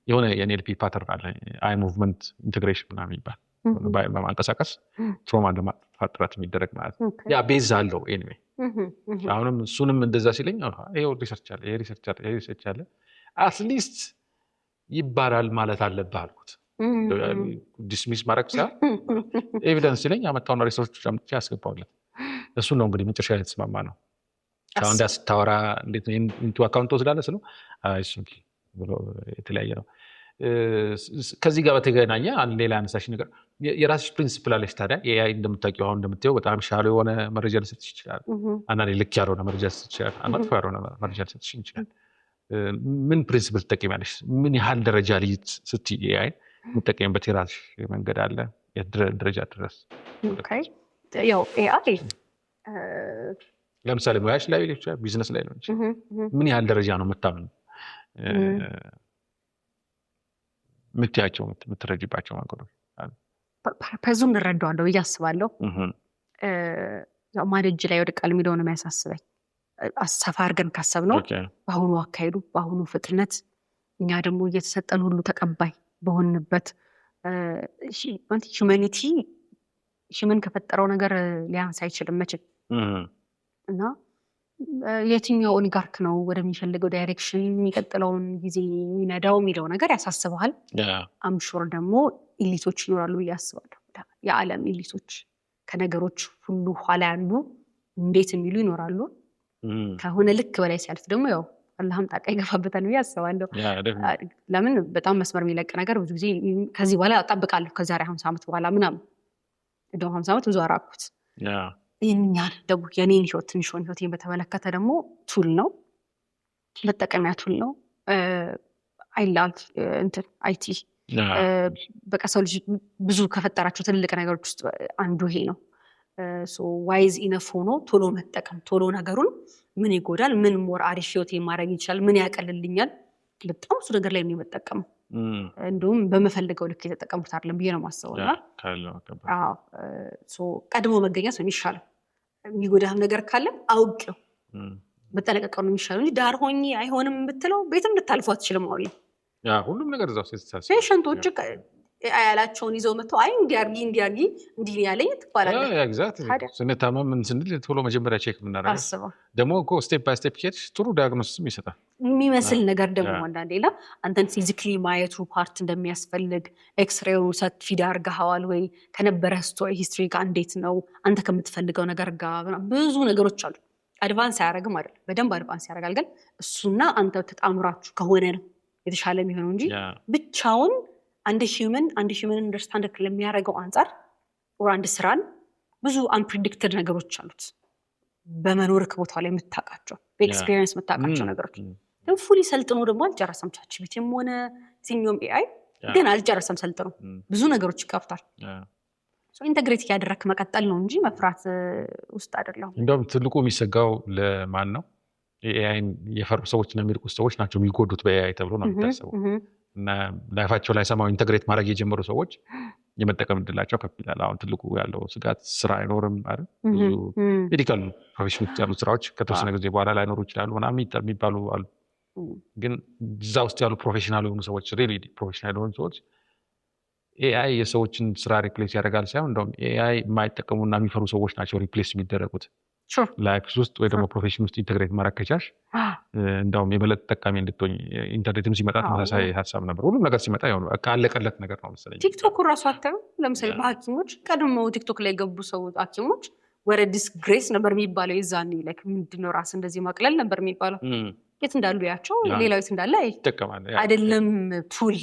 የሆነ የNLP ፓተርን አለ፣ አይ ሙቭመንት ኢንቴግሬሽን ምናምን የሚባል በማንቀሳቀስ ትሮማ ለማጥፋት ጥረት የሚደረግ ማለት ነው። ያ ቤዝ አለው ኤኒዌይ። አሁንም እሱንም እንደዛ ሲለኝ ይሄው ሪሰርች አለ፣ ይሄ ሪሰርች አለ አትሊስት ይባላል ማለት አለብህ አልኩት። ዲስሚስ ማድረግ ሳይሆን ኤቪደንስ ሲለኝ ያመጣውን ሪሰርች አምጥቼ ያስገባውለት። እሱን ነው እንግዲህ መጨረሻ ላይ የተስማማ ነው። ከአሁን ዳስ ታወራ እንዴት ኢንቱ አካውንት ወስዳለህ ስለው እሱ ብሎ የተለያየ ነው። ከዚህ ጋር በተገናኘ ሌላ አነሳሽ ነገር የራስሽ ፕሪንሲፕል አለሽ። ታዲያ ኤአይ እንደምታውቂው አሁን እንደምታየው በጣም ሻሎ የሆነ መረጃ ሊሰጥሽ ይችላል። አንዳንዴ ልክ ያልሆነ መረጃ ሊሰጥሽ ይችላል። መጥፎ ያልሆነ መረጃ ሊሰጥሽ ይችላል። ምን ፕሪንሲፕል ትጠቀሚያለሽ? ምን ያህል ደረጃ ልይት ስትይ ኤአይ የምትጠቀሚበት የራስሽ መንገድ አለ? የት ደረጃ ድረስ? ያው ኤአይ ለምሳሌ ሙያሽ ላይ ሊሆን ይችላል፣ ቢዝነስ ላይ ሊሆን ይችላል። ምን ያህል ደረጃ ነው የምታምኑ የምትያቸው የምትረጂባቸው መንገዶች? ፐርፐዙን እንረዳዋለሁ ብዬ አስባለሁ። ማደጅ ላይ ወድቃል የሚለው ነው የሚያሳስበኝ። ሰፋ አድርገን ካሰብነው በአሁኑ አካሄዱ በአሁኑ ፍጥነት እኛ ደግሞ እየተሰጠን ሁሉ ተቀባይ በሆንበት ሂውማኒቲ ሂውመን ከፈጠረው ነገር ሊያንስ አይችልም መቼም እና የትኛው ኦሊጋርክ ነው ወደሚፈልገው ዳይሬክሽን የሚቀጥለውን ጊዜ የሚነዳው የሚለው ነገር ያሳስበሃል። አምሹር ደግሞ ኢሊቶች ይኖራሉ ብዬ አስባለሁ። የዓለም ኢሊቶች ከነገሮች ሁሉ ኋላ ያሉ እንዴት የሚሉ ይኖራሉ። ከሆነ ልክ በላይ ሲያልፍ ደግሞ ያው አላህም ጣቃ ይገፋበታል ብዬ አስባለሁ። ለምን በጣም መስመር የሚለቅ ነገር ብዙ ጊዜ ከዚህ በኋላ እጠብቃለሁ ከዛሬ 50 ዓመት በኋላ ምናምን እንደው 50 ዓመት ብዙ አራኩት። ይህኛል ደግሞ የኔን ህይወት ትንሽን ህይወቴን በተመለከተ ደግሞ ቱል ነው፣ መጠቀሚያ ቱል ነው። አይላቭ እንትን አይቲ በቃ ሰው ልጅ ብዙ ከፈጠራቸው ትልልቅ ነገሮች ውስጥ አንዱ ይሄ ነው። ዋይዝ ኢነፍ ሆኖ ቶሎ መጠቀም፣ ቶሎ ነገሩን ምን ይጎዳል፣ ምን ሞር አሪፍ ህይወት ማድረግ ይችላል፣ ምን ያቀልልኛል፣ በጣም ብዙ ነገር ላይ ነው የምጠቀመው። እንደውም በመፈልገው ልክ የተጠቀሙት አይደለም ብዬ ነው የማስበው። እና ቀድሞ መገኘት ነው የሚሻለው። የሚጎዳህም ነገር ካለ አውቄው በጠነቀቀው ነው የሚሻለው እንጂ ዳር ሆኜ አይሆንም የምትለው ቤትም ልታልፎ አትችልም። አሁን ሁሉም ነገር እዛው ፔሸንቶች ያላቸውን ይዘው መጥተው አይ እንዲያርጊ እንዲህ ያለኝ ትባላለህ። ስንታመም ምን ስንል ቶሎ መጀመሪያ ቼክ የምናደርገው ደግሞ እኮ ስቴፕ ባይ ስቴፕ ሄድሽ ጥሩ ዳያግኖሲስም ይሰጣል የሚመስል ነገር ደግሞ አንዳንዴ ላ አንተን ፊዚክሊ ማየቱ ፓርት እንደሚያስፈልግ ኤክስሬው ሰት ፊድ አድርገኸዋል ወይ ከነበረ ሂስትሪ ጋር እንዴት ነው አንተ ከምትፈልገው ነገር ጋር ብዙ ነገሮች አሉ። አድቫንስ አያደርግም አይደል? በደንብ አድቫንስ ያደርጋል። ግን እሱና አንተ ተጣምራችሁ ከሆነ ነው የተሻለ የሚሆነው እንጂ ብቻውን አንድ ሂውመን አንደርስታንድ ለሚያደርገው አንጻር ወር አንድ ስራን ብዙ አንፕሪዲክትድ ነገሮች አሉት። በመኖርክ ቦታ ላይ የምታውቃቸው በኤክስፒሪየንስ የምታውቃቸው ነገሮች ግን ፉሊ ሰልጥኖ ደግሞ አልጨረሰም። ቻትጂፒቲም ሆነ የትኛውም ኤአይ ግን አልጨረሰም ሰልጥኖ ብዙ ነገሮች ይከፍታል። ኢንተግሬት እያደረክ መቀጠል ነው እንጂ መፍራት ውስጥ አይደለም። እንደውም ትልቁ የሚሰጋው ለማን ነው? ኤአይን የፈሩ ሰዎች እና የሚልቁ ሰዎች ናቸው የሚጎዱት በኤአይ ተብሎ ነው የሚታሰበው። እና ላይፋቸው ላይ ሰማው ኢንተግሬት ማድረግ የጀመሩ ሰዎች የመጠቀም እድላቸው ከፍ ይላል። አሁን ትልቁ ያለው ስጋት ስራ አይኖርም አይደል? ብዙ ሜዲካል ፕሮፌሽን ውስጥ ያሉ ስራዎች ከተወሰነ ጊዜ በኋላ ላይኖሩ ይችላሉ ምናምን የሚባሉ አሉ። ግን እዛ ውስጥ ያሉ ፕሮፌሽናል የሆኑ ሰዎች ሪሊ ፕሮፌሽናል የሆኑ ሰዎች ኤአይ የሰዎችን ስራ ሪፕሌስ ያደርጋል ሳይሆን እንደውም ኤአይ የማይጠቀሙና የሚፈሩ ሰዎች ናቸው ሪፕሌስ የሚደረጉት ላይፍ ውስጥ ወይ ደግሞ ፕሮፌሽን ውስጥ ኢንተግሬት ማድረግ ከቻልሽ እንደውም የበለጠ ተጠቃሚ እንድትሆኝ። ኢንተርኔትም ሲመጣ ተመሳሳይ ሀሳብ ነበር። ሁሉም ነገር ሲመጣ ካለቀለት ነገር ነው መሰለኝ። ቲክቶክ ራሱ አታዩ። ለምሳሌ በሐኪሞች ቀድሞ ቲክቶክ ላይ የገቡ ሰው ሐኪሞች ወደ ዲስግሬስ ነበር የሚባለው። የዛኔ ላይክ ምንድነው ራስ እንደዚህ ማቅለል ነበር የሚባለው። የት እንዳሉ ያቸው ሌላው የት እንዳለ ይጠቀማል አይደለም። ቱል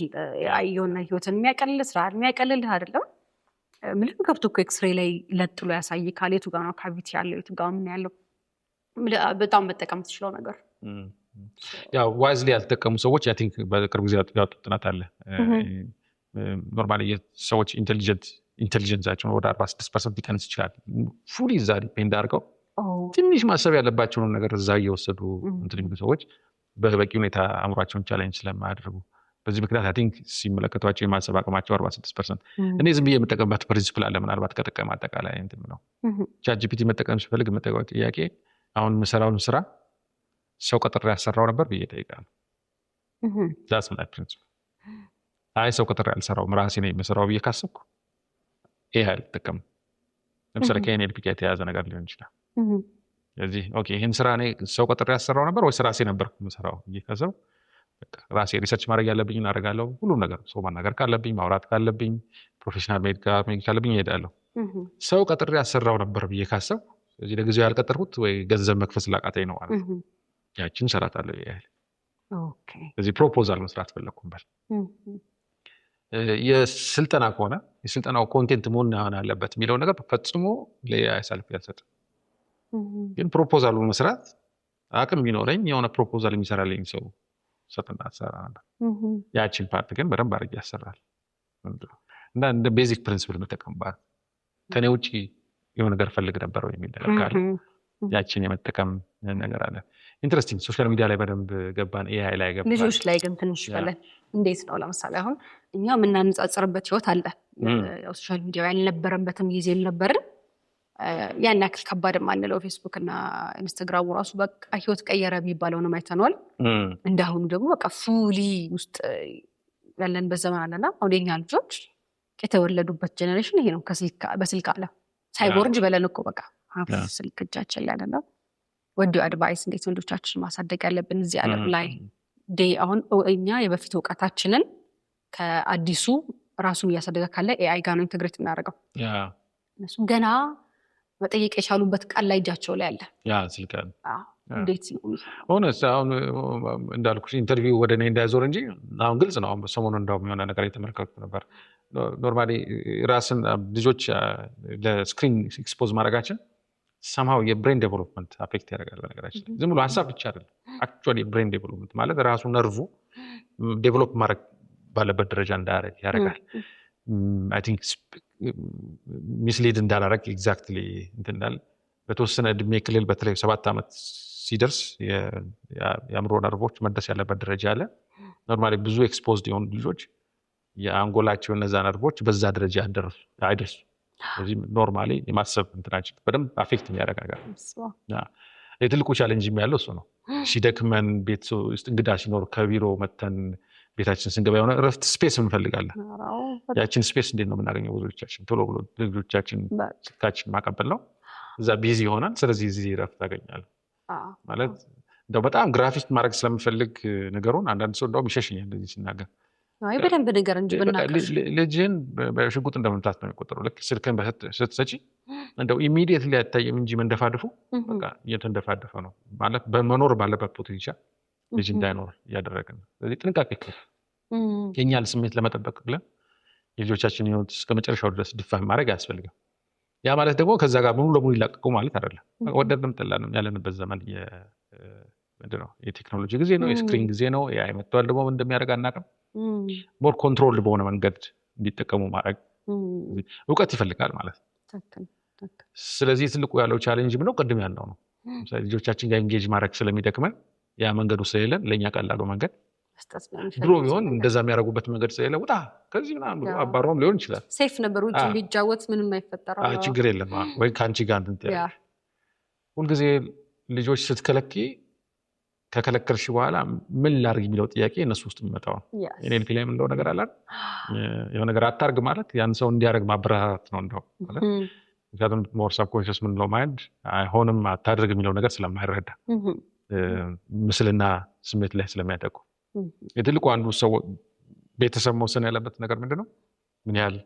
የሆነ ህይወትን የሚያቀልል ስራ የሚያቀልልህ አይደለም። ምንም ገብቶ እኮ ኤክስሬ ላይ ለጥሎ ያሳይካል። የቱ ጋር ነው ካቪቲ ያለው የቱ ጋር ምን ያለው። በጣም መጠቀም ትችለው ነገር ያው ዋይዝሊ ያልተጠቀሙ ሰዎች አይ ቲንክ በቅርብ ጊዜ ያወጡት ጥናት አለ። ኖርማሊ የሰዎች ኢንቴሊጀንሳቸውን ወደ 46% ሊቀንስ ይችላል። ፉሊ እዛ ዲፔንድ አድርገው ትንሽ ማሰብ ያለባቸውን ነገር እዛ እየወሰዱ እንትን የሚሉ ሰዎች በበቂ ሁኔታ አእምሯቸውን ቻሌንጅ ስለማያደርጉ በዚህ ምክንያት አይ ቲንክ ሲመለከቷቸው የማሰብ አቅማቸው 46%። እኔ ዝም ብዬ የምጠቀምበት ፕሪንሲፕል አለ። ምናልባት ከጠቀም አጠቃላይ እንትን ነው ቻትጂፒቲ መጠቀም ሲፈልግ የምጠቀመው ጥያቄ አሁን የምሰራውን ስራ ሰው ቀጥሬ ያሰራው ነበር ብዬ እጠይቃለሁ። ዳስ ማይ ፕሪንሲፕል። አይ ሰው ቀጥሬ ያልሰራውም ራሴ ነኝ የምሰራው ብዬ ካሰብኩ ይሄ አልጠቀምም። ለምሳሌ ከኤንኤልፒ ጋር የተያያዘ ነገር ሊሆን ይችላል። ስለዚህ ኦኬ ይህን ስራ እኔ ሰው ቀጥሬ ያሰራው ነበር ወይስ ራሴ ነበር የምሰራው ብዬ ካሰብኩ ራሴ ሪሰርች ማድረግ ያለብኝ እናደርጋለሁ። ሁሉም ነገር ሰው ማናገር ካለብኝ ማውራት ካለብኝ ፕሮፌሽናል መሄድ ካለብኝ እሄዳለሁ። ሰው ቀጥሬ ያሰራው ነበር ብዬ ካሰብኩ ስለዚህ ለጊዜው ያልቀጠርኩት ወይ ገንዘብ መክፈል ስላቃተኝ ነው ማለት ነው። ያችን እሰራታለሁ ያህል ስለዚህ ፕሮፖዛል መስራት ፈለግኩበት። የስልጠና ከሆነ የስልጠናው ኮንቴንት መሆን አለበት የሚለው ነገር ፈጽሞ ለኤአይ አሳልፌ አልሰጥም። ግን ፕሮፖዛሉን መስራት አቅም ቢኖረኝ የሆነ ፕሮፖዛል የሚሰራልኝ ሰው ሰጥና አሰራ ነበር። ያችን ፓርት ግን በደንብ አድርጌ ያሰራል እና እንደ ቤዚክ ፕሪንሲፕል መጠቀምባት ከኔ ውጭ የሆነ ነገር ፈልግ ነበረው የሚል ነገር ካለ ያችን የመጠቀም ነገር አለ። ኢንትረስቲንግ ሶሻል ሚዲያ ላይ በደንብ ገባን፣ ኤአይ ላይ ገባን። ልጆች ላይ ግን ትንሽ በለን እንዴት ነው? ለምሳሌ አሁን እኛ የምናነጻጽርበት ህይወት አለ። ሶሻል ሚዲያ ያልነበረበትም ጊዜ አልነበርን። ያን ያክል ከባድም አንለው። ፌስቡክ እና ኢንስታግራሙ ራሱ በቃ ህይወት ቀየረ የሚባለውንም አይተነዋል። እንዳሁኑ ደግሞ በቃ ፉሊ ውስጥ ያለንበት ዘመን አለና አሁን የኛ ልጆች የተወለዱበት ጀኔሬሽን ይሄ ነው። በስልክ አለ ሳይቦርጅ በለን እኮ በቃ ስልክ እጃችን ላይ አለና ወዲው አድቫይስ እንዴት ወንዶቻችን ማሳደግ ያለብን እዚህ ዓለም ላይ አሁን እኛ የበፊት እውቀታችንን ከአዲሱ ራሱን እያሳደገ ካለ ኤአይ ጋር ነው ኢንተግሬት እናደርገው። እነሱ ገና መጠየቅ የቻሉበት ቃል ላይ እጃቸው ላይ አለ። ስልክ እንዴት ነው አሁን እንዳልኩሽ ኢንተርቪው ወደ እኔ እንዳይዞር እንጂ አሁን ግልጽ ነው። አሁን ሰሞኑን እንዳውም የሆነ ነገር የተመለከትኩ ነበር። ኖርማሊ ራስን ልጆች ለስክሪን ኤክስፖዝ ማድረጋችን ሰምሃው የብሬን ዴቨሎፕመንት አፌክት ያደርጋል። በነገራችን ዝም ብሎ ሀሳብ ብቻ አይደለም። አክቹዋሊ ብሬን ዴቨሎፕመንት ማለት ራሱ ነርቭ ዴቨሎፕ ማድረግ ባለበት ደረጃ እንዳያደርግ ያደርጋል። አይ ቲንክ ሚስሊድ እንዳላረግ ኤግዛክትሊ እንትን እንዳለ በተወሰነ እድሜ ክልል በተለይ 7 ዓመት ሲደርስ የአእምሮ ነርቮች መድረስ ያለበት ደረጃ አለ። ኖርማሊ ብዙ ኤክስፖዝድ የሆኑ ልጆች የአንጎላቸው እነዛ ነርቮች በዛ ደረጃ አይደርሱ። ስለዚህ ኖርማሊ የማሰብ እንትናችን በደንብ አፌክት የሚያደርግ ነገር የትልቁ ቻሌንጅ ያለው እሱ ነው። ሲደክመን ቤት ውስጥ እንግዳ ሲኖር ከቢሮ መተን ቤታችን ስንገባ የሆነ እረፍት ስፔስ እንፈልጋለን። ያችን ስፔስ እንዴት ነው የምናገኘው? ብዙዎቻችን ቶሎ ብሎ ልጆቻችን ስልካችን ማቀበል ነው። እዛ ቢዚ ይሆናል። ስለዚህ እዚህ እረፍት ታገኛለህ ማለት እንደው በጣም ግራፊክ ማድረግ ስለምፈልግ ነገሩን አንዳንድ ሰው እንደውም ይሸሽኛል እንደዚህ ሲናገር። በደንብ ነገር እንጂ ልጅን በሽጉጥ እንደመምታት ነው የሚቆጠረው። ልክ ስልክን ስትሰጪ እንደው ኢሚዲየትሊ አይታየም እንጂ መንደፋደፉ በቃ እየተንደፋደፈ ነው ማለት በመኖር ባለበት ፖቴንሻል ልጅ እንዳይኖር እያደረግን ነው። ስለዚህ ጥንቃቄ የእኛን ስሜት ለመጠበቅ ብለን የልጆቻችን ህይወት እስከ መጨረሻው ድረስ ዲፋይን ማድረግ ያስፈልጋል። ያ ማለት ደግሞ ከዛ ጋር ሙሉ ለሙሉ ይላቀቁ ማለት አይደለም። ወደድንም ጠላንም ያለንበት ዘመን ምንድን ነው የቴክኖሎጂ ጊዜ ነው፣ የስክሪን ጊዜ ነው። ኤአይ መጥቷል። ደግሞ እንደሚያደርግ አናውቅም። ሞር ኮንትሮል በሆነ መንገድ እንዲጠቀሙ ማድረግ እውቀት ይፈልጋል ማለት ነው። ስለዚህ ትልቁ ያለው ቻሌንጅ ምነው ቅድም ያለው ነው። ልጆቻችን ጋር ኢንጌጅ ማድረግ ስለሚደክመን ያ መንገዱ ስለሌለን ለእኛ ቀላሉ መንገድ ድሮ ቢሆን እንደዛ የሚያደርጉበት መንገድ ስለሌለ ውጣ ከዚህ ምናምን አባሯም ሊሆን ይችላል። ሴፍ ነበር። ውጭ ቢጫወት ምንም አይፈጠረው ችግር የለም ወይ ከአንቺ ጋር እንትን ሁልጊዜ ልጆች ስትከለኪ ከከለከልሽ በኋላ ምን ላድርግ የሚለው ጥያቄ እነሱ ውስጥ የሚመጣው ኤንኤልፒ ላይ የምንለው ነገር አለ። የሆነ ነገር አታርግ ማለት ያን ሰው እንዲያደርግ ማበረታታት ነው እንደው ማለት ምክንያቱም ሞር ሳብኮንሽስ ምንለው ማይንድ አይሆንም አታድርግ የሚለው ነገር ስለማይረዳ ምስልና ስሜት ላይ ስለሚያጠቁ የትልቁ አንዱ ሰው ቤተሰብ መወሰን ያለበት ነገር ምንድነው? ምን ያህል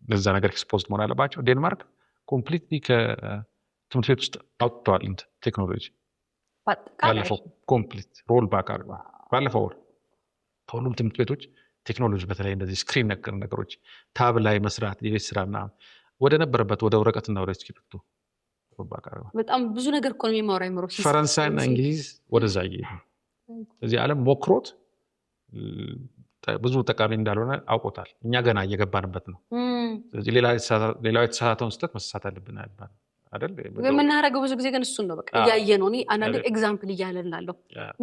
ለዛ ነገር ኤክስፖዝድ መሆን አለባቸው። ዴንማርክ ኮምፕሊትሊ ከትምህርት ቤት ውስጥ አውጥተዋል ቴክኖሎጂ ባለፈው ኮምፕሊት ሮል ባክ አድርገዋል። ባለፈው ወር ከሁሉም ትምህርት ቤቶች ቴክኖሎጂ በተለይ እንደዚህ ስክሪን ነገር ነገሮች ታብ ላይ መስራት የቤት ስራ ምናምን ወደ ነበረበት ወደ ወረቀትና ወደ እስክሪብቶ ባክ አድርገዋል። በጣም ብዙ ነገር እኮ ነው የሚማረው አይምሮ። ፈረንሳይና እንግሊዝ ወደዛ እየሄዱ እዚህ ዓለም ሞክሮት ብዙ ጠቃሚ እንዳልሆነ አውቆታል። እኛ ገና እየገባንበት ነው። ስለዚህ ሌላው የተሳሳተውን ስህተት መሳሳት አለብን አይባልም አይደል? የምናደርገው ብዙ ጊዜ ግን እሱን ነው በቃ እያየ ነው። እኔ አንዳንዴ ኤግዛምፕል እያለን ላለው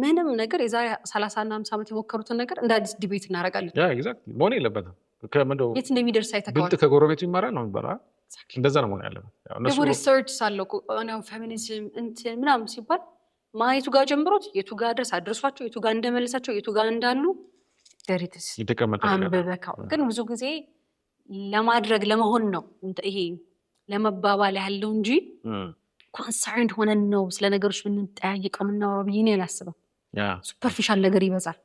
ምንም ነገር የዛሬ 30 እና 50 ዓመት የሞከሩትን ነገር እንደ አዲስ ዲቤት እናደርጋለን። ኤግዛክትሊ መሆን የለበትም። የት እንደሚደርስ አይተካዋል። ብልጥ ከጎረቤቱ ይማራል ነው የሚባለው። እንደዛ ነው መሆን ያለበት። ደግሞ ሪሰርች ሳለው ፌሚኒዝም እንትን ምናምን ሲባል ማየቱ ጋር ጀምሮት የቱ ጋር ድረስ አድርሷቸው የቱ ጋር እንደመለሳቸው የቱ ጋር እንዳሉ ደሪትስ አንበበካው። ግን ብዙ ጊዜ ለማድረግ ለመሆን ነው ይሄ ለመባባል ያለው እንጂ ኮንሰርንድ ሆነን ነው ስለ ነገሮች የምንጠያየቀው የምናወራው ብዬ ነው ያላስበው። ሱፐርፊሻል ነገር ይበዛል።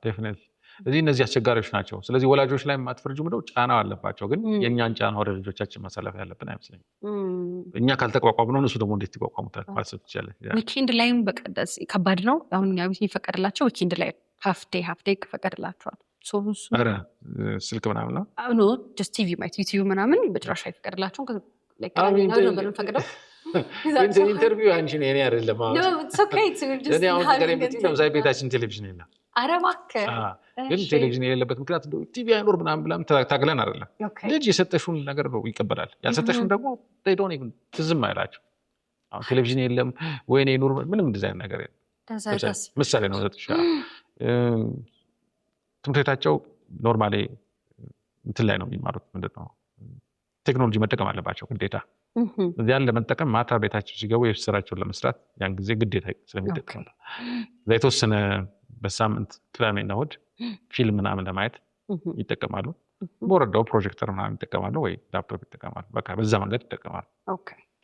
ዴፊኒትሊ ስለዚህ እነዚህ አስቸጋሪዎች ናቸው። ስለዚህ ወላጆች ላይ ማትፈርጁ ምንድነው ጫና አለባቸው፣ ግን የእኛን ጫና ወደ ልጆቻችን ማሳለፍ ያለብን አይመስለኝም። እኛ ካልተቋቋም ነው እነሱ ደግሞ እንዴት ይቋቋሙታል ማሰብ ትችላለህ። ዊኬንድ ላይም በቀደስ ከባድ ነው። አሁን እኛ ቤት የሚፈቀድላቸው ዊኬንድ ላይ ሀፍቴ ይፈቀድላቸዋል። ኧረ ስልክ ምናምን ነው ኖ ጀስት ቲቪ ማየት ዩቲዩብ ምናምን በጭራሽ አይፈቀድላቸውም። ፈቅደው ኢንተርቪው አንቺ ነው እኔ አይደለም። ለምሳሌ ቤታችን ቴሌቪዥን የለም። ኧረ እባክህ ግን ቴሌቪዥን የሌለበት ምክንያት ቲቪ አይኖር ምናምን ብላም ታግለን አይደለም። ልጅ የሰጠሽውን ነገር ነው ይቀበላል፣ ያልሰጠሽውን ደግሞ ዶን ትዝም አይላቸው። አሁን ቴሌቪዥን የለም ወይኔ ኑር ምንም እንደዚህ አይነት ነገር የለም። ምሳሌ ነው ሰጥሽ። ትምህርት ቤታቸው ኖርማሊ እንትን ላይ ነው የሚማሩት። ምንድነው ቴክኖሎጂ መጠቀም አለባቸው ግዴታ። እዚያን ለመጠቀም ማታ ቤታቸው ሲገቡ የቤት ስራቸውን ለመስራት ያን ጊዜ ግዴታ ስለሚጠቀሙ የተወሰነ በሳምንት ቅዳሜና እሑድ ፊልም ምናምን ለማየት ይጠቀማሉ። በወረዳው ፕሮጀክተር ምናምን ይጠቀማሉ ወይ ላፕቶፕ ይጠቀማሉ። በቃ በዛ መንገድ ይጠቀማሉ።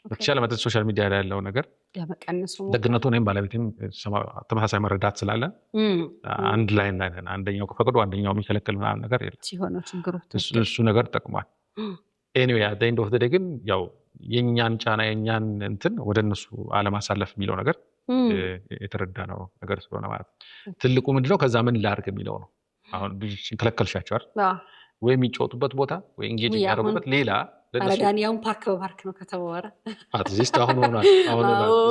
በተቻለ መጠን ሶሻል ሚዲያ ላይ ያለው ነገር ደግነቱ እኔም ባለቤቴም ተመሳሳይ መረዳት ስላለ አንድ ላይ ነን። አንደኛው ከፈቅዶ አንደኛው የሚከለክል ምናምን ነገር የለም። እሱ ነገር ጠቅሟል። ኤኒዌይ አት ኤንድ ኦፍ ዘ ዴይ ግን ያው የእኛን ጫና የእኛን እንትን ወደ እነሱ አለማሳለፍ የሚለው ነገር የተረዳነው ነገር ስለሆነ ማለት ትልቁ ምንድነው ከዛ ምን ላድርግ የሚለው ነው። አሁን ልጆችን ከለከልሻቸዋል ወይ የሚጫወቱበት ቦታ ወይ ኢንጌጅ የሚያደርጉበት ሌላ ለዳንያውን ፓርክ በፓርክ ነው ከተባወረ አትሊስት አሁን ሆኗል። አሁን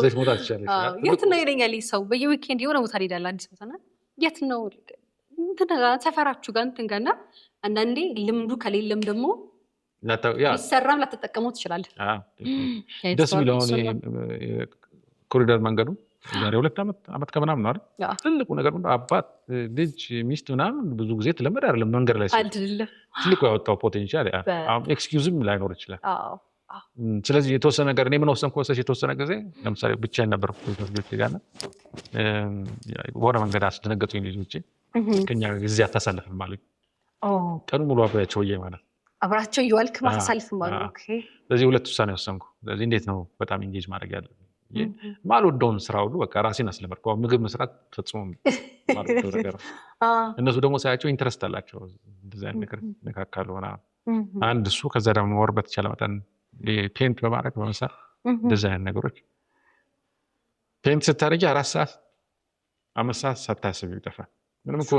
ዘይት ቦታ ትችላለች። የት ነው ይለኛል ሰው በየዊኬንድ የሆነ ቦታ ሄዳለ አዲስ ቦታ እና የት ነው ሰፈራችሁ ጋር እንትን ጋር እና አንዳንዴ ልምዱ ከሌለም ደግሞ ይሰራም ላትጠቀመው ትችላለህ። ደስ የሚለው ኮሪደር መንገዱ ዛሬ 2 ዓመት ከምናምን ነው አይደል? ትልቁ ነገር አባት ልጅ ሚስት ምናምን ብዙ ጊዜ ተለመደ አይደለም መንገድ ላይ ትልቁ ያወጣው ፖቴንሻል ኤክስኪውዝም ላይኖር ይችላል። ስለዚህ የተወሰነ ነገር እኔ ምን ወሰንኩ መሰለሽ የተወሰነ ጊዜ ለምሳሌ ብቻዬን ነበርኩ ልጆቼ ጋር በሆነ መንገድ አስደነገጡኝ ልጆቼ። ከኛ ጊዜ አታሳልፍም አሉኝ። ቀኑ ሙሉ አብሬያቸው እየ ማለት አብራቸው እየዋልክ ማታሳልፍም አሉ። ስለዚህ 2 ውሳኔ ወሰንኩ። ስለዚህ እንዴት ነው በጣም ኢንጌጅ ማድረግ ያለብኝ ማልወደውን ስራ ሁሉ በቃ ራሴን አስለመድኩ። ምግብ መስራት ፈጽሞ ማልወደው ነገር እነሱ ደግሞ ሳያቸው ኢንተረስት አላቸው እንደዚህ አይነት ነገር ነካካሉ ምናምን አንድ እሱ ከዛ ደግሞ ወር በተቻለ መጠን ፔንት በማድረግ በመሳል እንደዚህ አይነት ነገሮች ፔንት ስታደርጊ 4 ሰዓት 5 ሰዓት ሳታስብ ይጠፋል። ምንም እኮ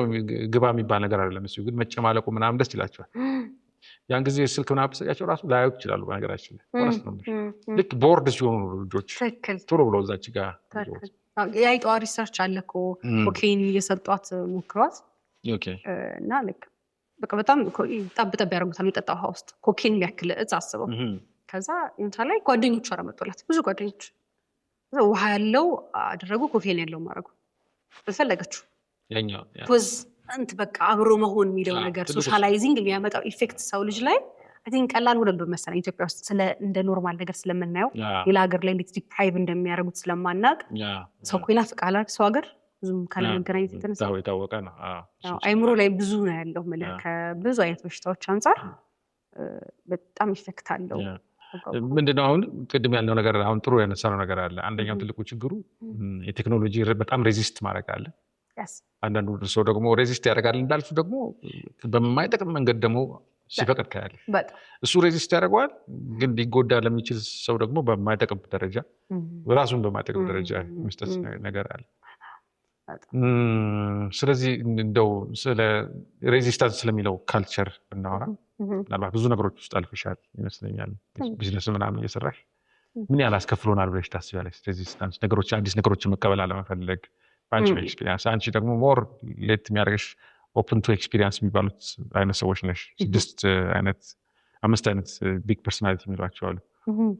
ግባ የሚባል ነገር አይደለም። እሱ ግን መጨማለቁ ምናምን ደስ ይላቸዋል። ያን ጊዜ ስልክ ምናምን ብትሰጫቸው ራሱ ላያዩት ይችላሉ። በነገራችን ላይ ልክ ቦርድ ሲሆኑ ልጆች ቶሎ ብለው እዛች ጋር የአይጧ ሪሰርች አለ እኮ ኮኬን እየሰጧት ሞክሯት እና ልክ በቃ በጣም ጠብጠብ ያደርጉታል የሚጠጣ ውሃ ውስጥ ኮኬን የሚያክል እጽ አስበው። ከዛ ዩንታ ላይ ጓደኞቹ አረመጡላት ብዙ ጓደኞች ውሃ ያለው አደረጉ ኮኬን ያለው ማድረጉ ፈለገችው እንት በቃ አብሮ መሆን የሚለው ነገር ሶሻላይዚንግ የሚያመጣው ኢፌክት ሰው ልጅ ላይ አይ ቲንክ ቀላል ወደ መሰለኝ ኢትዮጵያ ውስጥ እንደ ኖርማል ነገር ስለምናየው ሌላ ሀገር ላይ እንዴት ዲፕራይቭ እንደሚያደርጉት ስለማናቅ ሰው እኮ ይናፍቃል ሰው ሀገር ብዙም ካለመገናኘት የተነሳ የታወቀ ነው። አይምሮ ላይ ብዙ ነው ያለው ማለት ከብዙ አይነት በሽታዎች አንጻር በጣም ኢፌክት አለው። ምንድነው አሁን ቅድም ያልነው ነገር አሁን ጥሩ ያነሳነው ነገር አለ። አንደኛው ትልቁ ችግሩ የቴክኖሎጂ በጣም ሬዚስት ማድረግ አለ። አንዳንዱ ሰው ደግሞ ሬዚስት ያደርጋል እንዳልኩ ደግሞ በማይጠቅም መንገድ ደግሞ ሲፈቅድ ካያለ እሱ ሬዚስት ያደርገዋል። ግን ሊጎዳ ለሚችል ሰው ደግሞ በማይጠቅም ደረጃ ራሱን በማይጠቅም ደረጃ መስጠት ነገር አለ። ስለዚህ እንደው ስለ ሬዚስታንስ ስለሚለው ካልቸር ብናወራ ምናልባት ብዙ ነገሮች ውስጥ አልፈሻል ይመስለኛል። ቢዝነስ ምናምን እየሰራሽ ምን ያህል አስከፍሎናል ብለሽ ታስቢያለሽ? ሬዚስታንስ ነገሮች አዲስ ነገሮችን መቀበል አለመፈለግ አንቺ ኤክስፒሪየንስ አንቺ ደግሞ ሞር ሌት የሚያደርግሽ ኦፕን ቱ ኤክስፒሪየንስ የሚባሉት አይነት ሰዎች ነሽ። 5 አይነት ቢግ ፐርሶናሊቲ የሚሏቸው አሉ።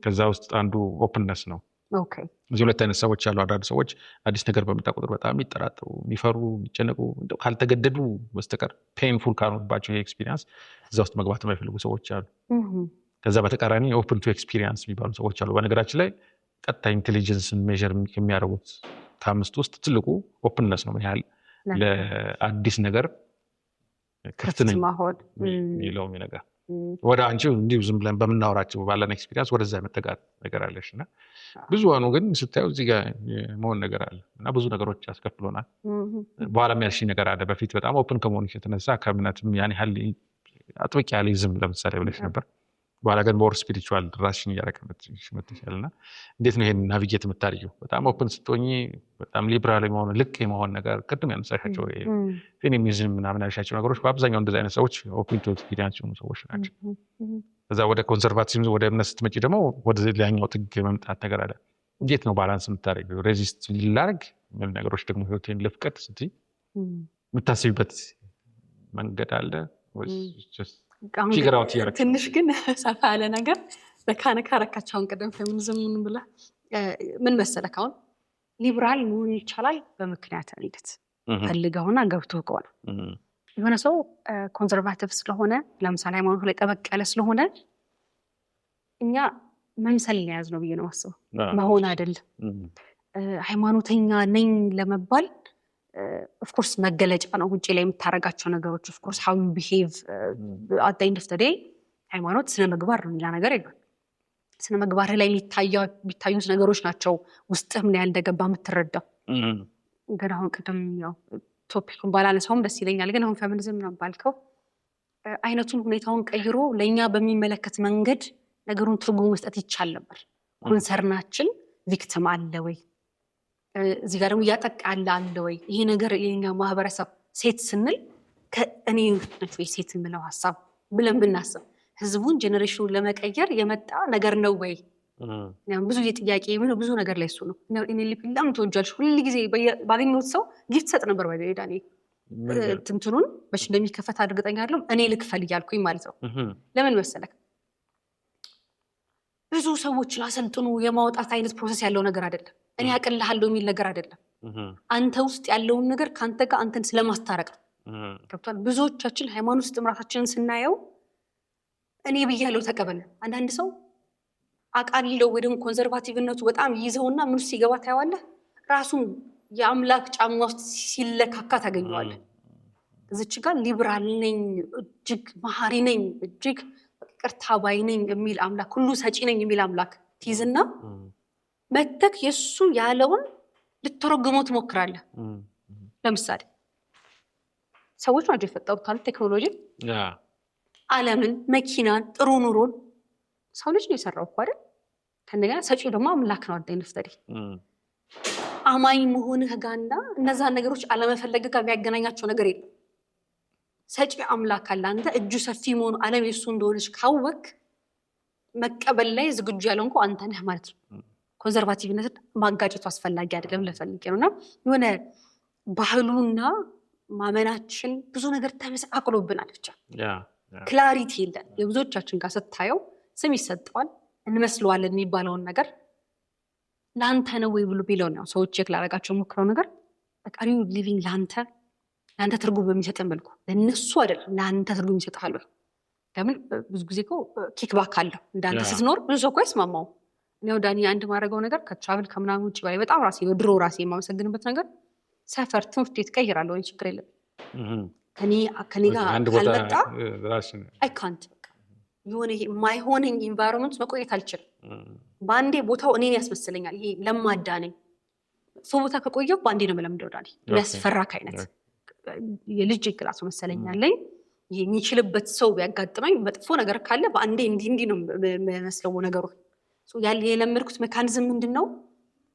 ከዛ ውስጥ አንዱ ኦፕንነስ ነው። እዚህ 2 አይነት ሰዎች አሉ። አንዳንድ ሰዎች አዲስ ነገር በመጣ ቁጥር በጣም የሚጠራጠሩ፣ የሚፈሩ፣ የሚጨነቁ እንደው ካልተገደዱ በስተቀር ፔንፉል ካልሆነባቸው ይሄ ኤክስፒሪየንስ እዛ ውስጥ መግባት የማይፈልጉ ሰዎች አሉ። ከዛ በተቃራኒ ኦፕን ቱ ኤክስፒሪየንስ የሚባሉ ሰዎች አሉ። በነገራችን ላይ ቀጥታ ኢንቴሊጀንስን ሜዥር የሚያደርጉት ከ5 ውስጥ ትልቁ ኦፕንነስ ነው። ምን ያህል ለአዲስ ነገር ክፍት ነኝ የሚለው ነገር ወደ አንቺ እንዲሁ ዝም ብለን በምናወራቸው ባለን ኤክስፒሪየንስ ወደዛ መጠጋት ነገር አለሽ እና ብዙሃኑ ግን ስታዩ እዚህ ጋር መሆን ነገር አለ እና ብዙ ነገሮች ያስከፍሎናል። በኋላም ያልሽኝ ነገር አለ። በፊት በጣም ኦፕን ከመሆንሽ የተነሳ ከእምነትም ያን ያህል አጥብቅ ያለ ይዝም ለምሳሌ ብለሽ ነበር። በኋላ ግን ሞር ስፒሪቹዋል ራስሽን እያረቀመጥሽ መጥተሻል እና እንዴት ነው ይሄን ናቪጌት የምታደርጊው? በጣም ኦፕን ስትሆኚ በጣም ሊብራል የመሆን ልቅ የመሆን ነገር ቅድም ያነሳሻቸው ፌሚኒዝም ምናምን ያልሻቸው ነገሮች በአብዛኛው እንደዚህ አይነት ሰዎች ኦፕን ቱ ኤክስፒሪየንስ የሆኑ ሰዎች ናቸው። ከዛ ወደ ኮንሰርቫቲዝም ወደ እምነት ስትመጪ ደግሞ ወደ ሌላኛው ጥግ መምጣት ነገር አለ። እንዴት ነው ባላንስ የምታደርጊው? ሬዚስት ላርግ ምን ነገሮች ደግሞ ህይወቴን ልፍቀድ ስትይ የምታስቢበት መንገድ አለ ትንሽ ግን ሰፋ ያለ ነገር በካነካ ረካቻውን ቀደም ፌሚኒዝም ምን ብለህ ምን መሰለህ አሁን ሊብራል መሆን ይቻላል በምክንያት አይደት ፈልገውና ገብቶ ከሆነ የሆነ ሰው ኮንሰርቫቲቭ ስለሆነ ለምሳሌ ሃይማኖቱ ላይ ጠበቅ ያለ ስለሆነ እኛ መምሰል ያዝ ነው ብዬ ነው ማስበው መሆን አይደለም። ሃይማኖተኛ ነኝ ለመባል of course መገለጫ ነው ውጪ ላይ የምታረጋቸው ነገሮች of course how you behave at the end of the day ሃይማኖት ስነ ምግባር ነው ሌላ ነገር አይደለም። ስነ ምግባር ላይ የሚታዩት ነገሮች ናቸው ውስጥህ ምን ያህል እንደገባ የምትረዳው። ግን አሁን ቅድም ያው ቶፒኩን ባላነሳውም ደስ ይለኛል። ግን አሁን ፌሚኒዝም ነው ባልከው አይነቱን ሁኔታውን ቀይሮ ለኛ በሚመለከት መንገድ ነገሩን ትርጉም መስጠት ይቻል ነበር። ኮንሰርናችን ቪክቲም አለ ወይ እዚህ ጋር ደግሞ ያጠቃል አለ ወይ ይሄ ነገር የኛ ማህበረሰብ ሴት ስንል ከእኔ ነች ወይ ሴት የምለው ሐሳብ ብለን ብናስብ ህዝቡን ጄነሬሽኑን ለመቀየር የመጣ ነገር ነው ወይ? ብዙ ጥያቄ ምን ብዙ ነገር ላይ እሱ ነው እኔ ለምን ተወጃልሽ ሁሉ ጊዜ ባገኘሁት ሰው ጊፍት ሰጥ ነበር ባይ ዳኒ እንትኑን በሽ እንደሚከፈት አድርገኛ አይደለም እኔ ልክፈል ይያልኩኝ ማለት ነው። ለምን መሰለክ ብዙ ሰዎች ላሰልጥኑ የማውጣት አይነት ፕሮሰስ ያለው ነገር አይደለም። እኔ አቀልሃለሁ የሚል ነገር አይደለም። አንተ ውስጥ ያለውን ነገር ካንተ ጋር አንተን ስለማስታረቅ ነው። ከብቷል ብዙዎቻችን ሃይማኖት ውስጥ ምራታችንን ስናየው እኔ ብያለሁ ተቀበል። አንዳንድ ሰው አቃልለው ወይ ደግሞ ኮንሰርቫቲቭነቱ በጣም ይዘውና ምን ሲገባ ታያዋለህ ራሱን የአምላክ ጫማ ውስጥ ሲለካካ ታገኘዋለህ። እዚች ጋር ሊብራል ነኝ እጅግ መሐሪ ነኝ እጅግ ቅርታ ባይ ነኝ የሚል አምላክ ሁሉ ሰጪ ነኝ የሚል አምላክ ትይዝና መተክ የሱ ያለውን ልትተረጉመው ትሞክራለህ። ለምሳሌ ሰዎች ናቸው የፈጠሩት ካለ ቴክኖሎጂ ዓለምን መኪናን ጥሩ ኑሮን ሰው ልጅ ነው የሰራው እኮ አይደል? ከነገና ሰጪ ደግሞ አምላክ ነው አዳኝ ነፍጠሪ አማኝ መሆንህ ጋርና እነዛን ነገሮች አለመፈለግ ጋር የሚያገናኛቸው ነገር የለም። ሰጪ አምላክ አለ አንተ እጁ ሰፊ መሆኑ ዓለም የሱ እንደሆነች ካወቅ መቀበል ላይ ዝግጁ ያለው እንኳን አንተ ነህ ማለት ነው። ኮንሰርቫቲቭነት ማጋጨቱ አስፈላጊ አይደለም ለፈልጌ ነውና የሆነ ባህሉና ማመናችን ብዙ ነገር ተመሳቅሎብናል። ብቻ ክላሪቲ የለን። የብዙዎቻችን ጋር ስታየው ስም ይሰጠዋል እንመስለዋለን የሚባለውን ነገር ላንተ ነው ወይ ብሎ ቢለው ነው ሰዎች ቼክ ላደርጋቸው ሞክረው ነገር በቃሪው ሊቪንግ ላንተ ትርጉም በሚሰጥ መልኩ ለነሱ አይደለም ላንተ ትርጉም ይሰጣል። ለምን ብዙ ጊዜ እኮ ኪክባክ አለው እንዳንተ ስትኖር ብዙ ሰው እኮ አይስማማው። እኔው ዳኒ አንድ ማድረገው ነገር ከትራቭል ከምናምን ውጭ ባይ በጣም ራሴ ድሮ ራሴ የማመሰግንበት ነገር ሰፈር ትምህርት ቤት ቀይራለሁ ወይ ችግር የለም ከኔ ጋር ካልመጣ አይ ካንት የሆነ የማይሆነኝ ኢንቫይሮንመንት መቆየት አልችልም። ባንዴ ቦታው እኔን ያስመስለኛል። ይሄ ለማዳ ነኝ ሰው ቦታ ከቆየው ባንዴ ነው መለምደው ዳኒ የሚያስፈራክ አይነት የልጅ ግላስ መሰለኛለኝ። ይሄ የሚችልበት ሰው ቢያጋጥመኝ መጥፎ ነገር ካለ ባንዴ እንዲ ነው መስለው ነገሩ ያለ የለመድኩት ሜካኒዝም ምንድነው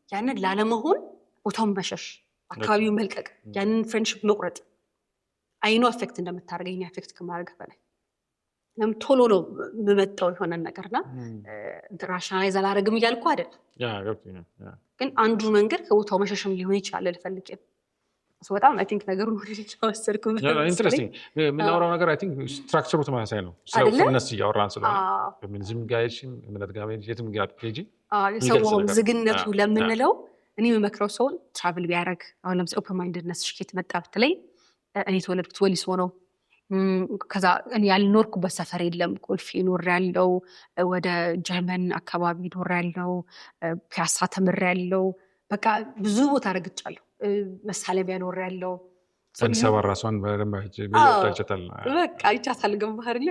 ያንን ላለመሆን ቦታውን መሸሽ አካባቢው መልቀቅ ያንን ፍሬንድሺፕ መቁረጥ አይኖ አፌክት እንደምታደርገኝ አፌክት ከማድረግ በላይ ቶሎ ነው የምመጣው የሆነ ነገርና ራሽናላይዝ አላደርግም እያልኩ አይደል። ግን አንዱ መንገድ ከቦታው መሸሽም ሊሆን ይችላል ልፈልግ በጣም አይ ቲንክ ነገሩን ወደ ሌላ ወሰድኩ። ኢንትረስቲንግ የምናወራው ነገር አይ ቲንክ ስትራክቸሩ ተመሳሳይ ነው። ሰው ከነሱ እያወራን ስለሆነ ፌሚኒዝም ጋይሽን እምነት ጋር የትም ጋር ፔጂ የሰው ዝግነቱ ለምንለው እኔ የምመክረው ሰው ትራቭል ቢያደርግ አሁን ለምሳሌ ኦፕን ማይንድነስ ሽኬት መጣ ብትለኝ እኔ ተወለድኩት ወሊሶ ነው። ከዛ እኔ ያልኖርኩበት ሰፈር የለም። ኮልፌ ኖሬያለሁ፣ ወደ ጀርመን አካባቢ ኖሬያለሁ፣ ፒያሳ ተምሬያለሁ። በቃ ብዙ ቦታ ረግጫለሁ። መሳለሚያ ኖሬያለሁ። አዲስ አበባ ራሷን በደንብ አይቻታል። በቃ አይቻታል። ገባህ አይደለ?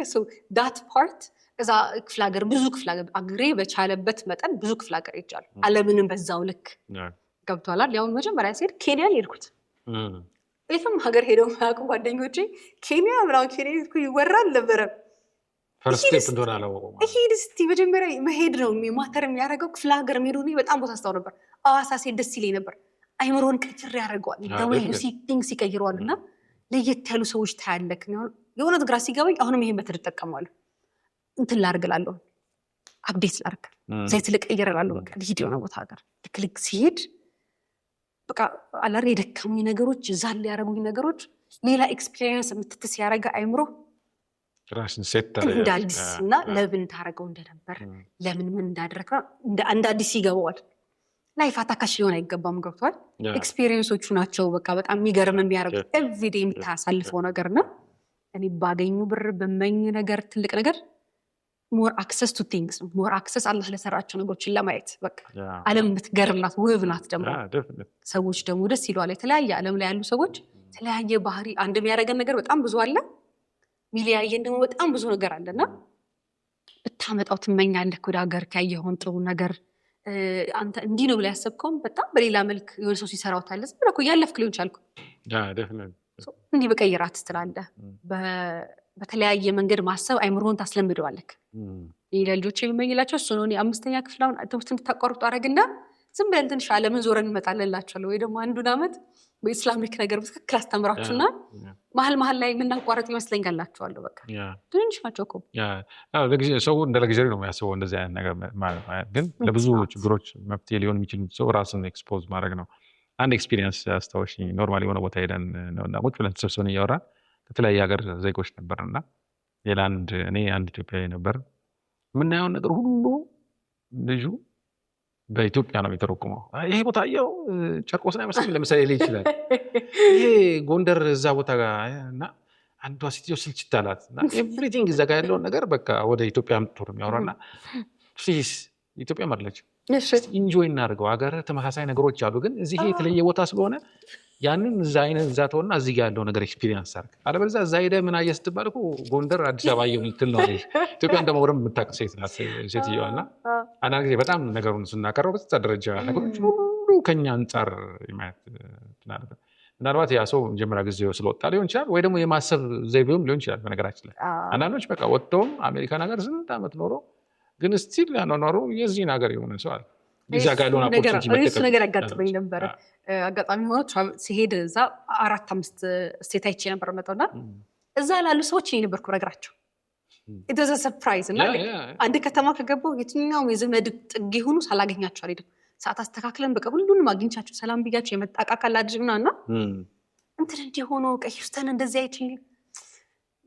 ዳት ፓርት እዛ ክፍለ ሀገር ብዙ ክፍለ ሀገር አገሬ በቻለበት መጠን ብዙ ክፍለ ሀገር ይቻላል። ዓለምንም በዛው ልክ ገብቷል። ያው መጀመሪያ ሲሄድ ኬንያ ሄድኩት። የትም ሀገር ሄደው ማያውቁ ጓደኞቼ ኬንያ ምናምን ኬንያ ሄድኩ ይወራል ነበረ። ፈርስት ስቴፕ እንደሆነ አላወቀውም። ሂድ እስቲ መጀመሪያ መሄድ ነው ማተር የሚያደርገው። ክፍለ ሀገር መሄዱ በጣም ቦታ አስታው ነበር። አዋሳ ሴት ደስ ይለኝ ነበር። አይምሮን ቅጭር ያደርገዋል። ቲንግስ ይቀይረዋል። እና ለየት ያሉ ሰዎች ታያለክ። የሆነ ግራ ሲገባኝ አሁንም ይሄን መተር እጠቀማለሁ። እንትን ላርግላለሁ፣ አፕዴት ላርግ፣ ዘይት ልቀይርላለሁ። በቃ ልሂድ የሆነ ቦታ ሀገር ልክ ሲሄድ በቃ አላር የደከሙኝ ነገሮች ዛል ያደረጉኝ ነገሮች ሌላ ኤክስፒሪየንስ የምትትስ ያደረገ አይምሮ ራስን ሴት እንደ አዲስ እና ለምን ታደረገው እንደነበር ለምን ምን እንዳደረግ እንደ አዲስ ይገባዋል። ላይፍ አታካሽ ሊሆን አይገባም። ገብቷል። ኤክስፒሪየንሶቹ ናቸው በቃ በጣም የሚገርም የሚያደርጉት ኤቭሪዴ የምታሳልፈው ነገር ነው። እኔ ባገኙ ብር በመኝ ነገር ትልቅ ነገር ሞር አክሰስ ቱ ቲንግስ ሞር አክሰስ አላህ ለሰራቸው ነገሮችን ለማየት በቃ ዓለም የምትገርም ናት፣ ውብ ናት። ደግሞ ሰዎች ደግሞ ደስ ይለዋል። የተለያየ ዓለም ላይ ያሉ ሰዎች የተለያየ ባህሪ አንድ የሚያደርገን ነገር በጣም ብዙ አለ፣ ሚሊያየን ደግሞ በጣም ብዙ ነገር አለና ብታመጣው ትመኛለህ ወደ ሀገር ካየኸውን ጥሩ ነገር አንተ እንዲህ ነው ብላ ያሰብከውን በጣም በሌላ መልክ የሆነ ሰው ሲሰራው ታለ ዝም ብለህ እኮ ያለፍክ ሊሆን ይችላል። እንዲህ በቀይራት ትላለህ። በተለያየ መንገድ ማሰብ አይምሮን ታስለምደዋለክ። ለልጆች የሚመኝላቸው እሱ ነው። 5ኛ ክፍል አሁን ትምህርት እንድታቋርጡ አደረግና ዝም ብለን ትንሽ ዓለምን ዞረን እንመጣለላቸዋለሁ። ወይ ደግሞ አንዱን ዓመት በኢስላሚክ ነገር በትክክል አስተምራችሁና መሀል ላይ የምናቋረጥ ይመስለኛላችኋለሁ። በቃ ትንሽ ናቸው እኮ ሰው እንደ ለግዠሪ ነው የሚያስበው እንደዚህ አይነት ነገር ግን ለብዙ ችግሮች መፍትሄ ሊሆን የሚችል ሰው ራስን ኤክስፖዝ ማድረግ ነው። አንድ ኤክስፒሪየንስ አስታወሽኝ። ኖርማሊ የሆነ ቦታ ሄደን ነውና ቁጭ ብለን ተሰብስበን እያወራን ከተለያየ ሀገር ዜጎች ነበርና ሌላ እኔ አንድ ኢትዮጵያዊ ነበር። የምናየውን ነገር ሁሉ ልጁ በኢትዮጵያ ነው የሚተረጉመው። ይሄ ቦታ ያው ጨርቆስን አይመስልም ለምሳሌ ላይ ይችላል። ይሄ ጎንደር እዛ ቦታ ጋር እና አንዷ ሴትዮ ስልችት አላት እና ኤቭሪቲንግ እዛ ጋር ያለውን ነገር በቃ ወደ ኢትዮጵያ አምጥቶ የሚያወራና ፕሊዝ ኢትዮጵያ ማለች ኢንጆይ እናድርገው። ሀገር ተመሳሳይ ነገሮች አሉ፣ ግን እዚህ የተለየ ቦታ ስለሆነ ያንን እዛ አይነት እዛ ተወና እዚህ ጋር ያለው ነገር ኤክስፒሪየንስ አድርግ። አለበለዚያ እዛ ሄደህ ምን አየህ ስትባል እኮ ጎንደር አዲስ አበባ አየሁ ልትል ነው። ኢትዮጵያ እንደመውረም የምታውቅ ሴት ናት ሴትዮዋ። እና አንዳንድ ጊዜ በጣም ነገሩን ስናቀረው በዛ ደረጃ ነገሮች ሁሉ ከኛ አንጻር ማየት ትናለህ። ምናልባት ያ ሰው መጀመሪያ ጊዜው ስለወጣ ሊሆን ይችላል፣ ወይ ደግሞ የማሰብ ዘይቤውም ሊሆን ይችላል። በነገራችን ላይ አንዳንዶች በቃ ወጥተውም አሜሪካን ሀገር ስንት ዓመት ኖሮ ግን ስቲል ያኗኗሩ የዚህን ሀገር የሆነ ሰው አለ። እሱ ነገር ያጋጥመኝ ነበረ። አጋጣሚ ሆኖ ሲሄድ እዛ 4-5 ስቴት አይቼ ነበር መጣውና እዛ ላሉ ሰዎች እኔ ነበርኩ ነገራቸው። ኢትስ ሰርፕራይዝ እና አንድ ከተማ ከገባሁ የትኛውም የዘመድ ጥግ ሆኑ ሳላገኛቸው አልሄድም። ሰዓት አስተካክለን በቃ ሁሉንም አግኝቻቸው ሰላም ብያቸው የመጣቃ ካላድርና እና እንትን እንዲሆኑ ቀይስተን እንደዚህ አይችል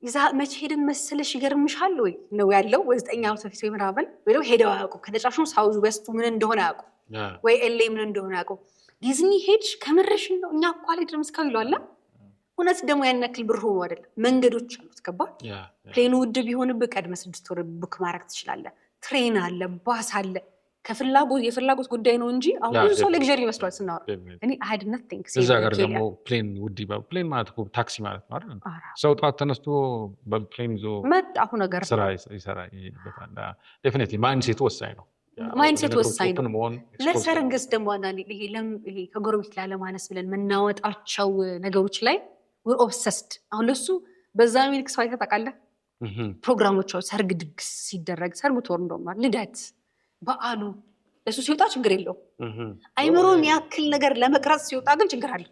ይዛ መቼ ሄድን መሰለሽ ይገርምሻል ወይ ነው ያለው። ወይ 9 ዓመት በፊት ወይ ምናምን ወይ ደግሞ ሄደው አያውቁ ከነጫሹ ሳውዝ ዌስቱ ምን እንደሆነ አያውቁ ወይ ኤሌ ምን እንደሆነ አያውቁ። ዲዝኒ ሄድሽ ከምርሽ ነው እኛ እኮ አልሄድንም እስካሁን ይሏል። እውነት ደግሞ ያን ያክል ብር ሆኖ አይደለም። መንገዶች አሉት ገባ። ፕሌኑ ውድ ቢሆንብህ ቀድመህ 6 ወር ቡክ ማድረግ ትችላለህ። ትሬን አለ፣ ባስ አለ። የፍላጎት ጉዳይ ነው እንጂ አሁን ብዙ ሰው ለግዠሪ ይመስላል ስናወራ። እኔ አይ ዲድ ኖት ቲንክ እዛ ጋር ደግሞ ፕሌን ውድ ይባል። ፕሌን ማለት እኮ ታክሲ ማለት ነው አይደል? ሰው ጠዋት ተነስቶ በፕሌን ይዞ መጣሁ ነገር ስራ ይሰራ ይበታል። ዴፊኒትሊ ማይንድሴት ወሳኝ ነው። ማይንድሴት ወሳኝ ነው። ለሰርግስ ደግሞ አንዳንዴ ይሄ ከጎረቤት ላለማነስ ብለን የምናወጣቸው ነገሮች ላይ we're obsessed። አሁን ለሱ በዛ ሚልክ ሰው አይተህ ታውቃለህ? ፕሮግራሞች ሰርግ ድግስ ሲደረግ ሰርጉ ቶር እንደውም ልደት በዓሉ ለሱ ሲወጣ ችግር የለውም። አይምሮን ያክል ነገር ለመቅረጽ ሲወጣ ግን ችግር አለ።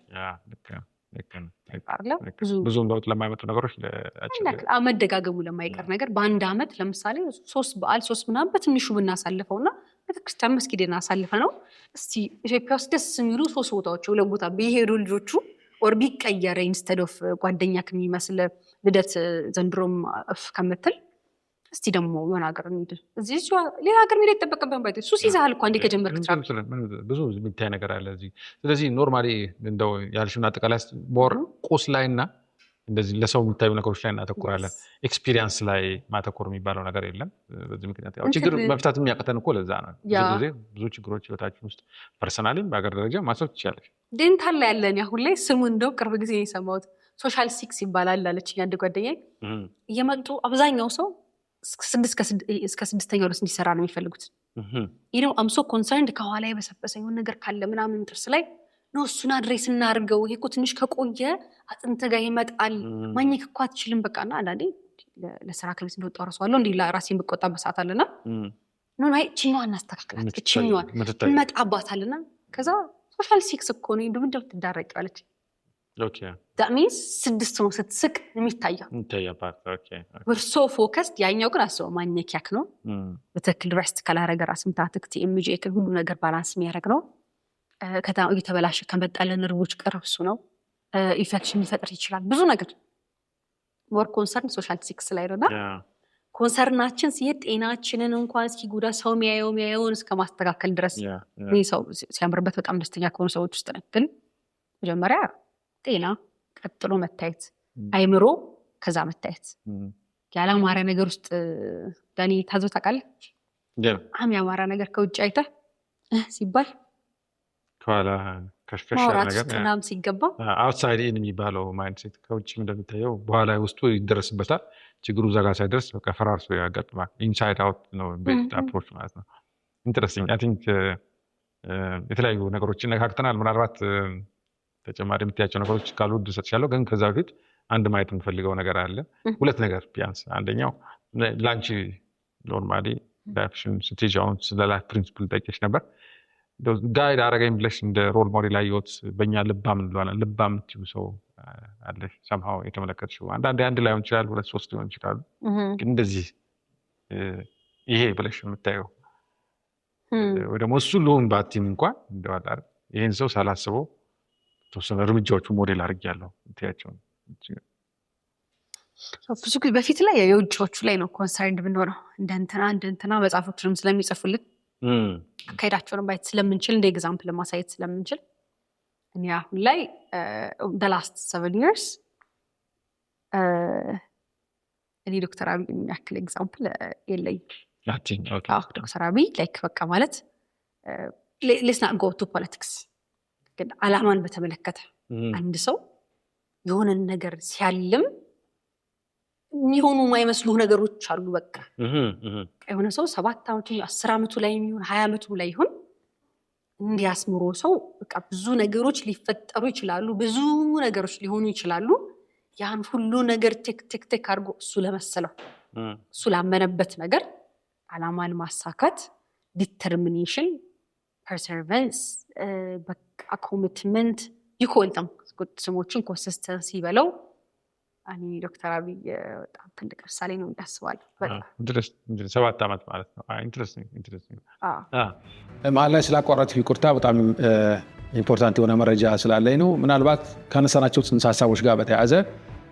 ብዙ ለውጥ ለማይመጡ ነገሮች መደጋገሙ ለማይቀር ነገር በአንድ ዓመት ለምሳሌ 3 በዓል 3 ምናምን በትንሹ ብናሳልፈውና ቤተክርስቲያን መስጊድና አሳልፈ ነው እስቲ ኢትዮጵያ ውስጥ ደስ የሚሉ 3 ቦታዎች 2 ቦታ ቢሄዱ ልጆቹ ኦር ቢቀየረ ኢንስቴድ ኦፍ ጓደኛ ከሚመስል ልደት ዘንድሮም ከምትል እስቲ ደግሞ የሆነ ሀገር እንሂድ። እዚህ ሌላ ሀገር ሄደህ ይጠበቅብህ ባይተ ሱስ ይዘሃል እኮ አንዴ ከጀመርክ ብዙ የሚታይ ነገር አለ እዚህ። ስለዚህ ኖርማሊ እንደው ያልሽውን አጠቃላይ ሞር ቁስ ላይና እንደዚህ ለሰው የሚታዩ ነገሮች ላይ እናተኩራለን። ኤክስፒሪየንስ ላይ ማተኮር የሚባለው ነገር የለም። በዚህ ምክንያት ያው ችግር መፍታት የሚያቅተን እኮ ለዛ ነው። ብዙ ጊዜ ብዙ ችግሮች ህይወታችን ውስጥ ፐርሰናሊም በሀገር ደረጃ ማሰብ ትችላለች። ዴንታል ላይ ያለን አሁን ላይ ስሙ እንደው ቅርብ ጊዜ የሰማሁት ሶሻል 6 ይባላል አለችኝ አንድ ጓደኛዬ። እየመጡ አብዛኛው ሰው እስከ 6ኛ ድረስ እንዲሰራ ነው የሚፈልጉት። ይሄው አምሶ ኮንሰርንድ ከኋላ የበሰበሰ ነገር ካለ ምናምን ጥርስ ላይ ነው እሱን አድሬስ እናድርገው። ይሄ እኮ ትንሽ ከቆየ አጥንት ጋር ይመጣል። ማግኘት እኮ አትችልም። በቃና አንዳንዴ ለስራ ከቤት እንደወጣሁ እረሳዋለሁ እንዲህ ራሴን ብቆጣበት ሰዓት አለና ኖ እችኛዋን እናስተካክላት እችኛዋን እንመጣባታልና ከዛ ሶሻል 6 እኮ ነው እንደምንድነው ትዳረቂው አለች። ኦኬ that means 6 ነው ስትስቅ የሚታየው ፓርት። ኦኬ we're so focused። ያኛው ግን አስበው ማግኘት ነው በትክክል ሬስት ካላረገ ራስ ምታትክቲ ኤምጂ ሁሉ ነገር ባላንስ የሚያደርግ ነው። ከታው እየተበላሸ ከመጣለ ነርቮች ቀረብሱ ነው። ኢንፌክሽን ሊፈጥር ይችላል። ብዙ ነገር ወር ኮንሰርን ሶሻል 6 ላይ ነውና ኮንሰርናችን ጤናችንን እንኳን እስኪጎዳ ሰው የሚያየውን እስከ ማስተካከል ድረስ ሰው ሲያምርበት በጣም ደስተኛ ከሆኑ ሰዎች ውስጥ ነን። ግን መጀመሪያ ጤና፣ ቀጥሎ መታየት፣ አይምሮ፣ ከዛ መታየት። ያላማረ ነገር ውስጥ ዳኒ ታዘው ታውቃለህ? ያማረ ነገር ከውጭ አይተህ ሲባል ከኋላ ከሽከሽ ነገር ምናምን ሲገባ አውትሳይድ ኢን የሚባለው ማይንድሴት ከውጭም እንደሚታየው በኋላ ውስጡ ይደረስበታል። ችግሩ እዛ ጋር ሳይደርስ በቃ ፈራርሶ ያጋጥማል። ኢንሳይድ አውት ነው ቤስት አፕሮች ማለት ነው። ኢንትረስቲንግ። አይ ቲንክ የተለያዩ ነገሮችን ነካክተናል። ምናልባት ተጨማሪ የምትያቸው ነገሮች ካሉ እሰጥሻለሁ። ግን ከዛ በፊት አንድ ማየት የምፈልገው ነገር አለ። ሁለት ነገር ቢያንስ። አንደኛው ላንቺ ኖርማሊ ላይፍሽን ስትሄጂ አሁን ስለ ላይፍ ፕሪንሲፕል ጠይቄሽ ነበር። ጋይድ አረገኝ ብለሽ እንደ ሮል ሞዴል ላየሁት በእኛ ልባም እንለዋለን። ልባም የምትይው ሰው አለሽ ሰምሃው የተመለከትሽው? አንዳንዴ አንድ ላይሆን ይችላል፣ 2-3 ሊሆን ይችላሉ። ግን እንደዚህ ይሄ ብለሽ የምታየው ወይ ደግሞ እሱ ልሆን ባቲም እንኳን እንደዋላ ይሄን ሰው ሳላስበው ተወሰነ እርምጃዎቹ ሞዴል አድርጌያለሁ እንትያቸው ብዙ ጊዜ በፊት ላይ የውጭዎቹ ላይ ነው ኮንሰርንድ ብንሆነው እንደንትና መጽሐፎችንም ስለሚጽፉልን አካሄዳቸውን ማየት ስለምንችል እንደ ኤግዛምፕል ለማሳየት ስለምንችል እኔ አሁን ላይ the last 7 years እኔ ዶክተር አብይ የሚያክል ኤግዛምፕል የለኝም። ዶክተር አብይ ላይክ በቃ ማለት let's not go to politics ግን አላማን በተመለከተ አንድ ሰው የሆነን ነገር ሲያልም የሚሆኑ የማይመስሉ ነገሮች አሉ። በቃ የሆነ ሰው 7 ዓመቱ 10 ዓመቱ ላይ የሚሆን 20 ዓመቱ ላይ ይሆን እንዲያስምሮ ሰው በቃ ብዙ ነገሮች ሊፈጠሩ ይችላሉ፣ ብዙ ነገሮች ሊሆኑ ይችላሉ። ያን ሁሉ ነገር ቴክ አድርጎ እሱ ለመሰለው እሱ ላመነበት ነገር አላማን ማሳካት ዲተርሚኔሽን፣ ፐርሰቨረንስ፣ በቃ ኮሚትመንት ይኮልተም ስሞችን ኮንሲስተንሲ በለው እኔ ዶክተር አብይ በጣም ትልቅ ምሳሌ ነው እንዳስባለሁ። በጣም 7 ዓመት ማለት ነው። ኢንትረስቲንግ። መሀል ላይ ስላቋረጥኩ ይቅርታ። በጣም ኢምፖርታንት የሆነ መረጃ ስላለኝ ነው። ምናልባት ካነሳናቸው ጽንሰ ሀሳቦች ጋር በተያያዘ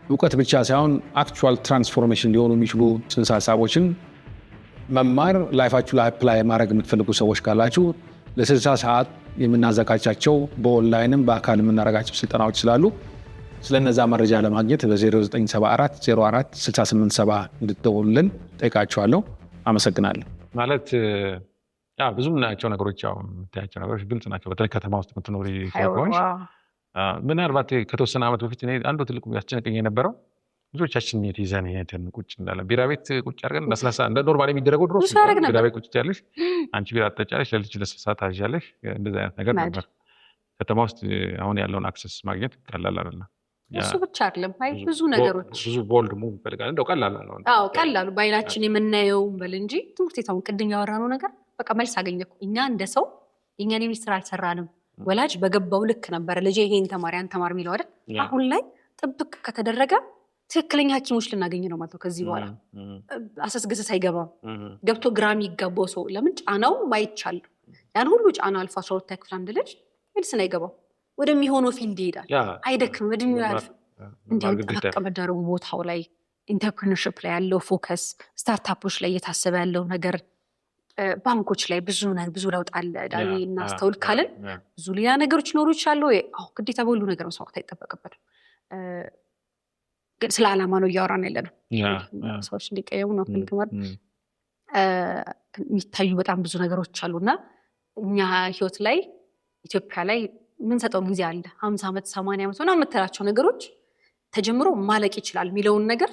እውቀት ብቻ ሳይሆን አክቹዋል ትራንስፎርሜሽን ሊሆኑ የሚችሉ ጽንሰ ሀሳቦችን መማር ላይፋችሁ ላይ አፕላይ ማድረግ የምትፈልጉ ሰዎች ካላችሁ ለ60 ሰዓት የምናዘጋጃቸው በኦንላይንም በአካል የምናደርጋቸው ስልጠናዎች ስላሉ ስለነዛ መረጃ ለማግኘት በ0974 04 687 እንድትደውሉልን ጠይቃችኋለሁ። አመሰግናለሁ። ማለት ብዙ የምናያቸው ነገሮች የምታያቸው ነገሮች ግልጽ ናቸው። በተለይ ከተማ ውስጥ የምትኖሪ ሰዎች ምናልባት ከተወሰነ ዓመት በፊት አንዱ ትልቁ ያስጨነቀኝ የነበረው ብዙዎቻችን የት ይዘን ሄደን ቁጭ እንዳለን ቢራ ቤት ቁጭ አድርገን ለስላሳ እንደ ኖርማል የሚደረገው ድሮ ቢራ ቤት ቁጭ ያለሽ አንቺ ቢራ ትጠጫለሽ፣ ለልጅ ለስላሳ ታዣለሽ። እንደዚህ አይነት ነገር ነበር። ከተማ ውስጥ አሁን ያለውን አክሰስ ማግኘት ቀላል አይደለም። እሱ ብቻ አይደለም፣ ብዙ ነገሮች ብዙ ቦልድ ሙቭ ይፈልጋል። እንደው ቀላል ነው። ቀላሉ በአይናችን የምናየው በል እንጂ ትምህርት ቤታውን ቅድም ያወራነው ነገር በቃ መልስ አገኘኩ። እኛ እንደ ሰው የእኛን ሚኒስትር አልሰራንም። ወላጅ በገባው ልክ ነበረ ልጄ ይሄን ተማሪ ያን ተማር የሚለው አይደል? አሁን ላይ ጥብቅ ከተደረገ ትክክለኛ ሐኪሞች ልናገኝ ነው ማለት ነው። ከዚህ በኋላ አሰስገሰስ አይገባም። ገብቶ ግራም ይገባው ሰው ለምን ጫናው ማይቻል ያን ሁሉ ጫና አልፎ 12 ክፍል አንድ ልጅ ሜዲሲን አይገባው ወደሚሆነው ፊልድ ይሄዳል። አይደክም እድሜው ያልፍ። እንዲያም ጠበቅ መደረጉ ቦታው ላይ ኢንተርፕረነርሺፕ ላይ ያለው ፎከስ፣ ስታርታፖች ላይ እየታሰበ ያለው ነገር፣ ባንኮች ላይ ብዙ ለውጥ አለ። ዳኒ እናስተውል ካልን ብዙ ሌላ ነገሮች ይኖሩ ይችላሉ። ግዴታ በሁሉ ነገር መስዋዕት አይጠበቅበትም። ስለ ዓላማ ነው እያወራን ያለነው። ሰዎች እንዲቀየሙ ነው ፈልገማል። የሚታዩ በጣም ብዙ ነገሮች አሉና እኛ ህይወት ላይ ኢትዮጵያ ላይ የምንሰጠው ጊዜ አለ 50 ዓመት 80 ዓመት ምናምን የምትላቸው ነገሮች ተጀምሮ ማለቅ ይችላል የሚለውን ነገር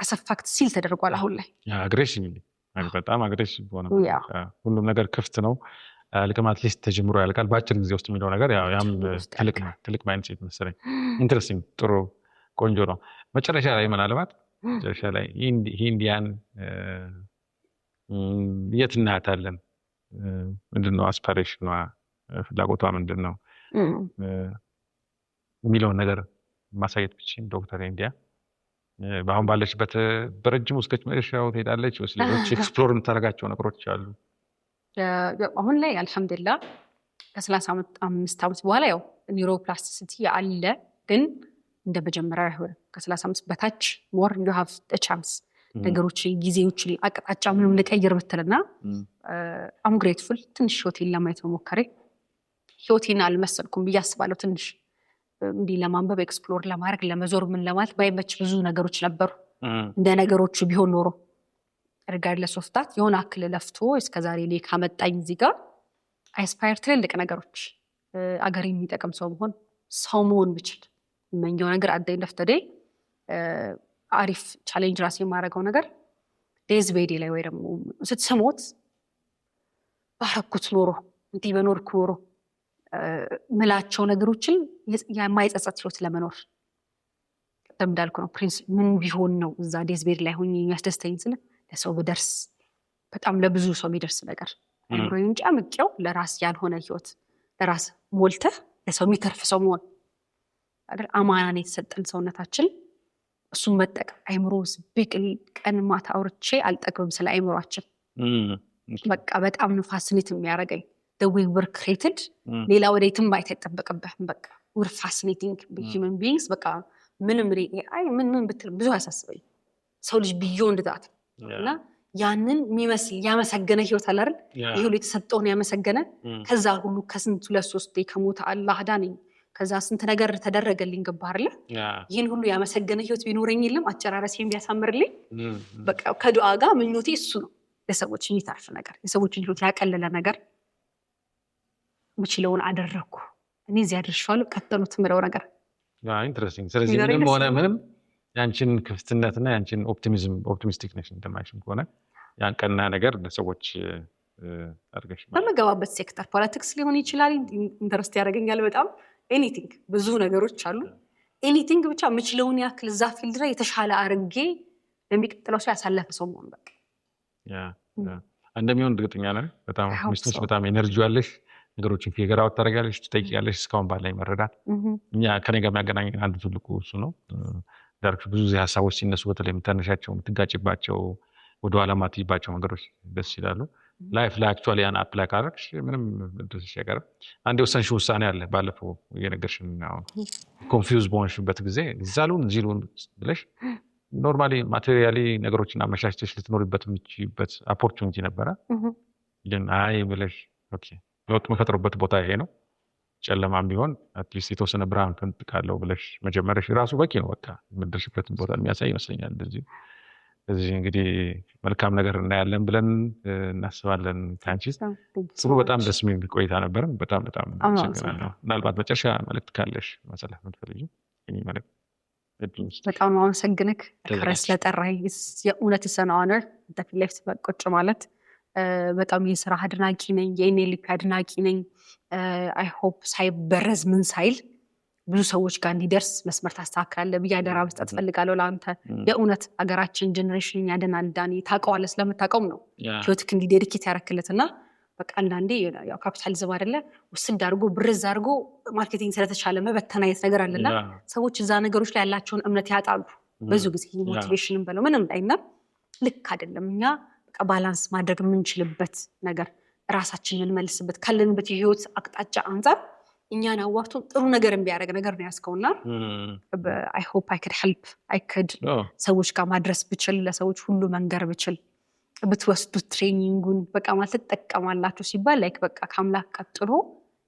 አሰፋክት ሲል ተደርጓል። አሁን ላይ አግሬሽን በጣም አግሬሲቭ ሆነ። ሁሉም ነገር ክፍት ነው። ልቅማት ሊስት ተጀምሮ ያልቃል በአጭር ጊዜ ውስጥ የሚለው ነገር ያም ትልቅ ማይንድሴት መሰለኝ። ኢንትረስቲንግ፣ ጥሩ ቆንጆ ነው። መጨረሻ ላይ ምናልባት መጨረሻ ላይ ሂንዲያን የት እናያታለን? ምንድነው አስፓሬሽኗ፣ ፍላጎቷ ምንድነው የሚለውን ነገር ማሳየት ብቻ ዶክተር ኢንዲያ በአሁን ባለችበት በረጅሙ እስከ መጨረሻው ትሄዳለች ወይስ ሌሎች ኤክስፕሎር የምታደርጋቸው ነገሮች አሉ? አሁን ላይ አልሐምዱሊላህ ከ35 ዓመት በኋላ ያው ኒውሮፕላስቲሲቲ አለ፣ ግን እንደ መጀመሪያ አይሆንም። ከ35 በታች ሞር you have a chance ነገሮች ጊዜዎች አቅጣጫ ምንም ልቀይር ብትልና I'm grateful ትንሽ ህይወቴን ለማየት መሞከሬ ህይወቴን አልመሰልኩም ብዬ አስባለሁ። ትንሽ እንዲህ ለማንበብ ኤክስፕሎር ለማድረግ ለመዞር ምን ለማለት ባይመች ብዙ ነገሮች ነበሩ። እንደ ነገሮቹ ቢሆን ኖሮ regardless of that የሆነ አክል ለፍቶ እስከዛሬ ላይ ካመጣኝ እዚህ ጋር አስፓየር ትልልቅ ነገሮች አገር የሚጠቅም ሰው መሆን ሰው መሆን ብችል የምመኘው ነገር አዳይ እንደፍተደ አሪፍ ቻሌንጅ ራሴ የማደርገው ነገር ዴዝ ቤዲ ላይ ወይ ደግሞ ስትሰሞት ባረኩት ኖሮ እንዲህ በኖርኩ ኖሮ ምላቸው ነገሮችን የማይጸጸት ህይወት ለመኖር እንደምዳልኩ ነው። ፕሪንስ ምን ቢሆን ነው እዛ ዴዝ ቤዲ ላይ ሆኜ የሚያስደስተኝ ስለ ለሰው በደርስ በጣም ለብዙ ሰው የሚደርስ ነገር አይምሮዬን እንጂ አምቄው ለራስ ያልሆነ ህይወት ለራስ ሞልተህ ለሰው የሚተርፍ ሰው መሆን አይደል? አማናን የተሰጠን ሰውነታችን እሱን መጠቀም አይምሮስ ቢቅል ቀን ማታ አውርቼ አልጠግብም ስለ አይምሮአችን። በቃ በጣም ነው ፋሲኔት የሚያደርገኝ the way we're created ሌላ ወዴትም ማየት አይጠበቅብህም። በቃ we're fascinating human beings። በቃ ምንም አይ ምን ብትል ብዙ አያሳስበኝ ሰው ልጅ ቢዮንድ ዳት እና ያንን የሚመስል ያመሰገነ ህይወት አለ አይደል? ይሄ ሁሉ የተሰጠውን ያመሰገነ ከዛ ሁሉ ከስንት 2-3 ከሞተ አላህ ዳነኝ ከዛ ስንት ነገር ተደረገልኝ ገባህ አይደል? ይሄን ሁሉ ያመሰገነ ህይወት ቢኖረኝ የለም አጨራረሴን ቢያሳምርልኝ በቃ ከዱዓ ጋር ምኞቴ እሱ ነው። ለሰዎች የሚታርፍ ነገር የሰዎችን ህይወት ያቀለለ ነገር ምችለውን አደረኩ እኔ እዚህ አድርሻለሁ ቀጠሉት ምለው ነገር ኢንትረስቲንግ። ስለዚህ ምንም ሆነ ምንም ያንቺን ክፍትነትና ያንቺን ኦፕቲሚስቲክ ነሽ እንደማይሽም ከሆነ ያን ቀና ነገር ለሰዎች አድርገሽ በመገባበት ሴክተር ፖለቲክስ ሊሆን ይችላል ኢንተረስት ያደርገኛል በጣም ኤኒቲንግ ብዙ ነገሮች አሉ። ኤኒቲንግ ብቻ ምችለውን ያክል እዛ ፊልድ ላይ የተሻለ አርጌ ለሚቀጥለው ሰው ያሳለፈ ሰው መሆን በቃ እንደሚሆን እርግጠኛ ነኝ። በጣም ኦፕቲሚስቲክ በጣም ኤነርጂ ያለሽ ነገሮችን ፊገር አውት ታደርጊያለሽ ትጠይቂያለሽ። እስካሁን ባላይ መረዳት እኛ ከኔ ጋር የሚያገናኘን አንዱ ትልቁ እሱ ነው። ዳርክ ብዙ ጊዜ ሀሳቦች ሲነሱ በተለይ የምታነሻቸው የምትጋጭባቸው ወደ ኋላ ማትይባቸው ነገሮች ደስ ይላሉ። ላይፍ ላይ አክቹዋሊ ያን አፕላይ ካደረግሽ ምንም ድረስ ያቀርብ አንድ የወሰንሽው ውሳኔ አለ። ባለፈው እየነገርሽን አሁን ኮንፊውዝ በሆንሽበት ጊዜ ዛሉን ዚሉን ብለሽ ኖርማሊ ማቴሪያሊ ነገሮችን አመቻችተሽ ልትኖሪበት የምትችይበት ኦፖርቹኒቲ ነበረ። ግን አይ ብለሽ ኦኬ ለውጥ መፈጥሮበት ቦታ ይሄ ነው ጨለማም ቢሆን አትሊስት የተወሰነ ብርሃን ፈንጥቃለሁ ብለሽ መጀመሪያሽ ራሱ በቂ ነው። በቃ የምትደርሽበትን ቦታ የሚያሳይ ይመስለኛል። ስለዚህ እንግዲህ መልካም ነገር እናያለን ብለን እናስባለን። ታንቺ ጥሩ በጣም ደስ የሚል ቆይታ ነበር። በጣም አመሰግናለሁ። ምናልባት መጨረሻ መልእክት ካለሽ ማሳለፍ የምትፈልጊው እኔ መልእክት በጣም አመሰግንክ ከረስ ለጠራይ የእውነት ሰና ኦነር ፊት ለፊት ቁጭ ማለት በጣም የስራ አድናቂ ነኝ። የኤንኤልፒ አድናቂ ነኝ። አይ ሆፕ ሳይበረዝ ምን ሳይል ብዙ ሰዎች ጋር እንዲደርስ መስመር ታስተካክላለህ ብዬ አደራ መስጠት ፈልጋለሁ ለአንተ። የእውነት አገራችን ጀነሬሽን ያደናል። ዳኒ ታውቀዋለህ፣ ስለምታውቀውም ነው ህይወትክ እንዲህ ዴዲኬት ያደረክለትና በቃ አንዳንዴ ያው ካፒታሊዝም አይደለ ውስድ አድርጎ ብርዝ አድርጎ ማርኬቲንግ ስለተቻለ መበተን አይነት ነገር አለና ሰዎች እዛ ነገሮች ላይ ያላቸውን እምነት ያጣሉ ብዙ ጊዜ። ሞቲቬሽንም በለው ምንም ላይና ልክ አይደለም። እኛ በቃ ባላንስ ማድረግ የምንችልበት ነገር ራሳችንን የምንመልስበት ካለንበት የህይወት አቅጣጫ አንፃር እኛን አዋርቶ ጥሩ ነገር እንዲያደርግ ነገር ነው ያስከውና I hope I could help ሰዎች ጋር ማድረስ ብችል ለሰዎች ሁሉ መንገር ብችል ብትወስዱት ትሬኒንጉን በቃ ማለት ተጠቀማላችሁ ሲባል ላይክ በቃ ካምላክ ቀጥሎ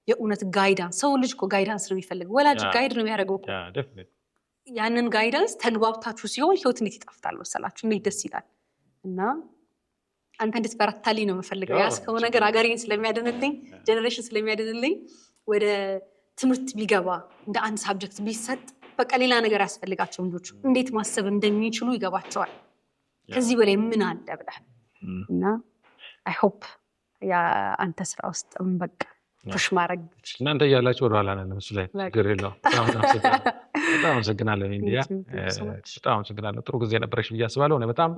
የእውነት ጋይዳንስ ሰው ልጅ እኮ ጋይዳንስ ነው የሚፈልገው። ወላጅ ጋይድ ነው የሚያደርገው እኮ ያንን ጋይዳንስ ተግባብታችሁ ሲሆን ህይወት እንዴት ይጣፍጣል መሰላችሁ፣ እንዴት ደስ ይላል። እና አንተ እንድትበረታልኝ ነው የምፈልገው። ያስከው ነገር አገሬን ስለሚያድንልኝ ጀነሬሽን ስለሚያድንልኝ ወደ ትምህርት ቢገባ እንደ አንድ ሳብጀክት ቢሰጥ በቃ ሌላ ነገር ያስፈልጋቸው ልጆች እንዴት ማሰብ እንደሚችሉ ይገባቸዋል። ከዚህ በላይ ምን አለ ብለህ እና አይ ሆፕ ያ አንተ ስራ ውስጥ በቃ ፑሽ ማድረግ እናንተ እያላችሁ ወደ ኋላ ነን እሱ ላይ ችግር የለውም። በጣም አመሰግናለሁ ኢንዲያ፣ በጣም አመሰግናለሁ። ጥሩ ጊዜ ነበረሽ ብዬ አስባለሁ። እኔ በጣም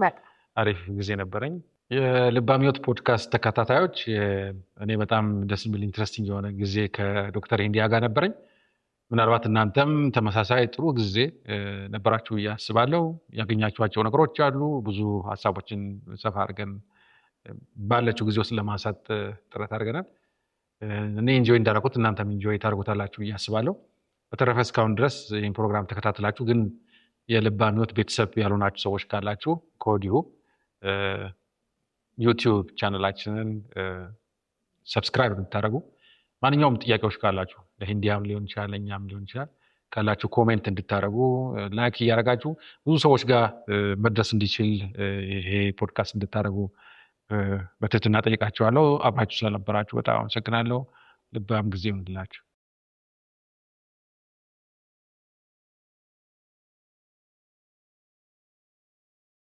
አሪፍ ጊዜ ነበረኝ። የልባም ሕይወት ፖድካስት ተከታታዮች እኔ በጣም ደስ የሚል ኢንትረስቲንግ የሆነ ጊዜ ከዶክተር ኢንዲያ ጋር ነበረኝ። ምናልባት እናንተም ተመሳሳይ ጥሩ ጊዜ ነበራችሁ ብዬ አስባለሁ። ያገኛችኋቸው ነገሮች አሉ። ብዙ ሀሳቦችን ሰፋ አድርገን ባለችው ጊዜ ውስጥ ለማንሳት ጥረት አድርገናል። እኔ ኢንጆይ እንዳደረኩት እናንተም ኢንጆይ ታደርጉታላችሁ ብዬ አስባለሁ። በተረፈ እስካሁን ድረስ ይህን ፕሮግራም ተከታትላችሁ ግን የልባም ሕይወት ቤተሰብ ያልሆናችሁ ሰዎች ካላችሁ ከወዲሁ ዩቲዩብ ቻናላችንን ሰብስክራይብ እንድታደርጉ፣ ማንኛውም ጥያቄዎች ካላችሁ ለኢንዲያም ሊሆን ይችላል ለእኛም ሊሆን ይችላል ካላችሁ ኮሜንት እንድታደርጉ፣ ላይክ እያደረጋችሁ ብዙ ሰዎች ጋር መድረስ እንዲችል ይሄ ፖድካስት እንድታደርጉ በትህትና ጠይቃችኋለሁ። አብራችሁ ስለነበራችሁ በጣም አመሰግናለሁ። ልባም ጊዜ ይሁንላችሁ።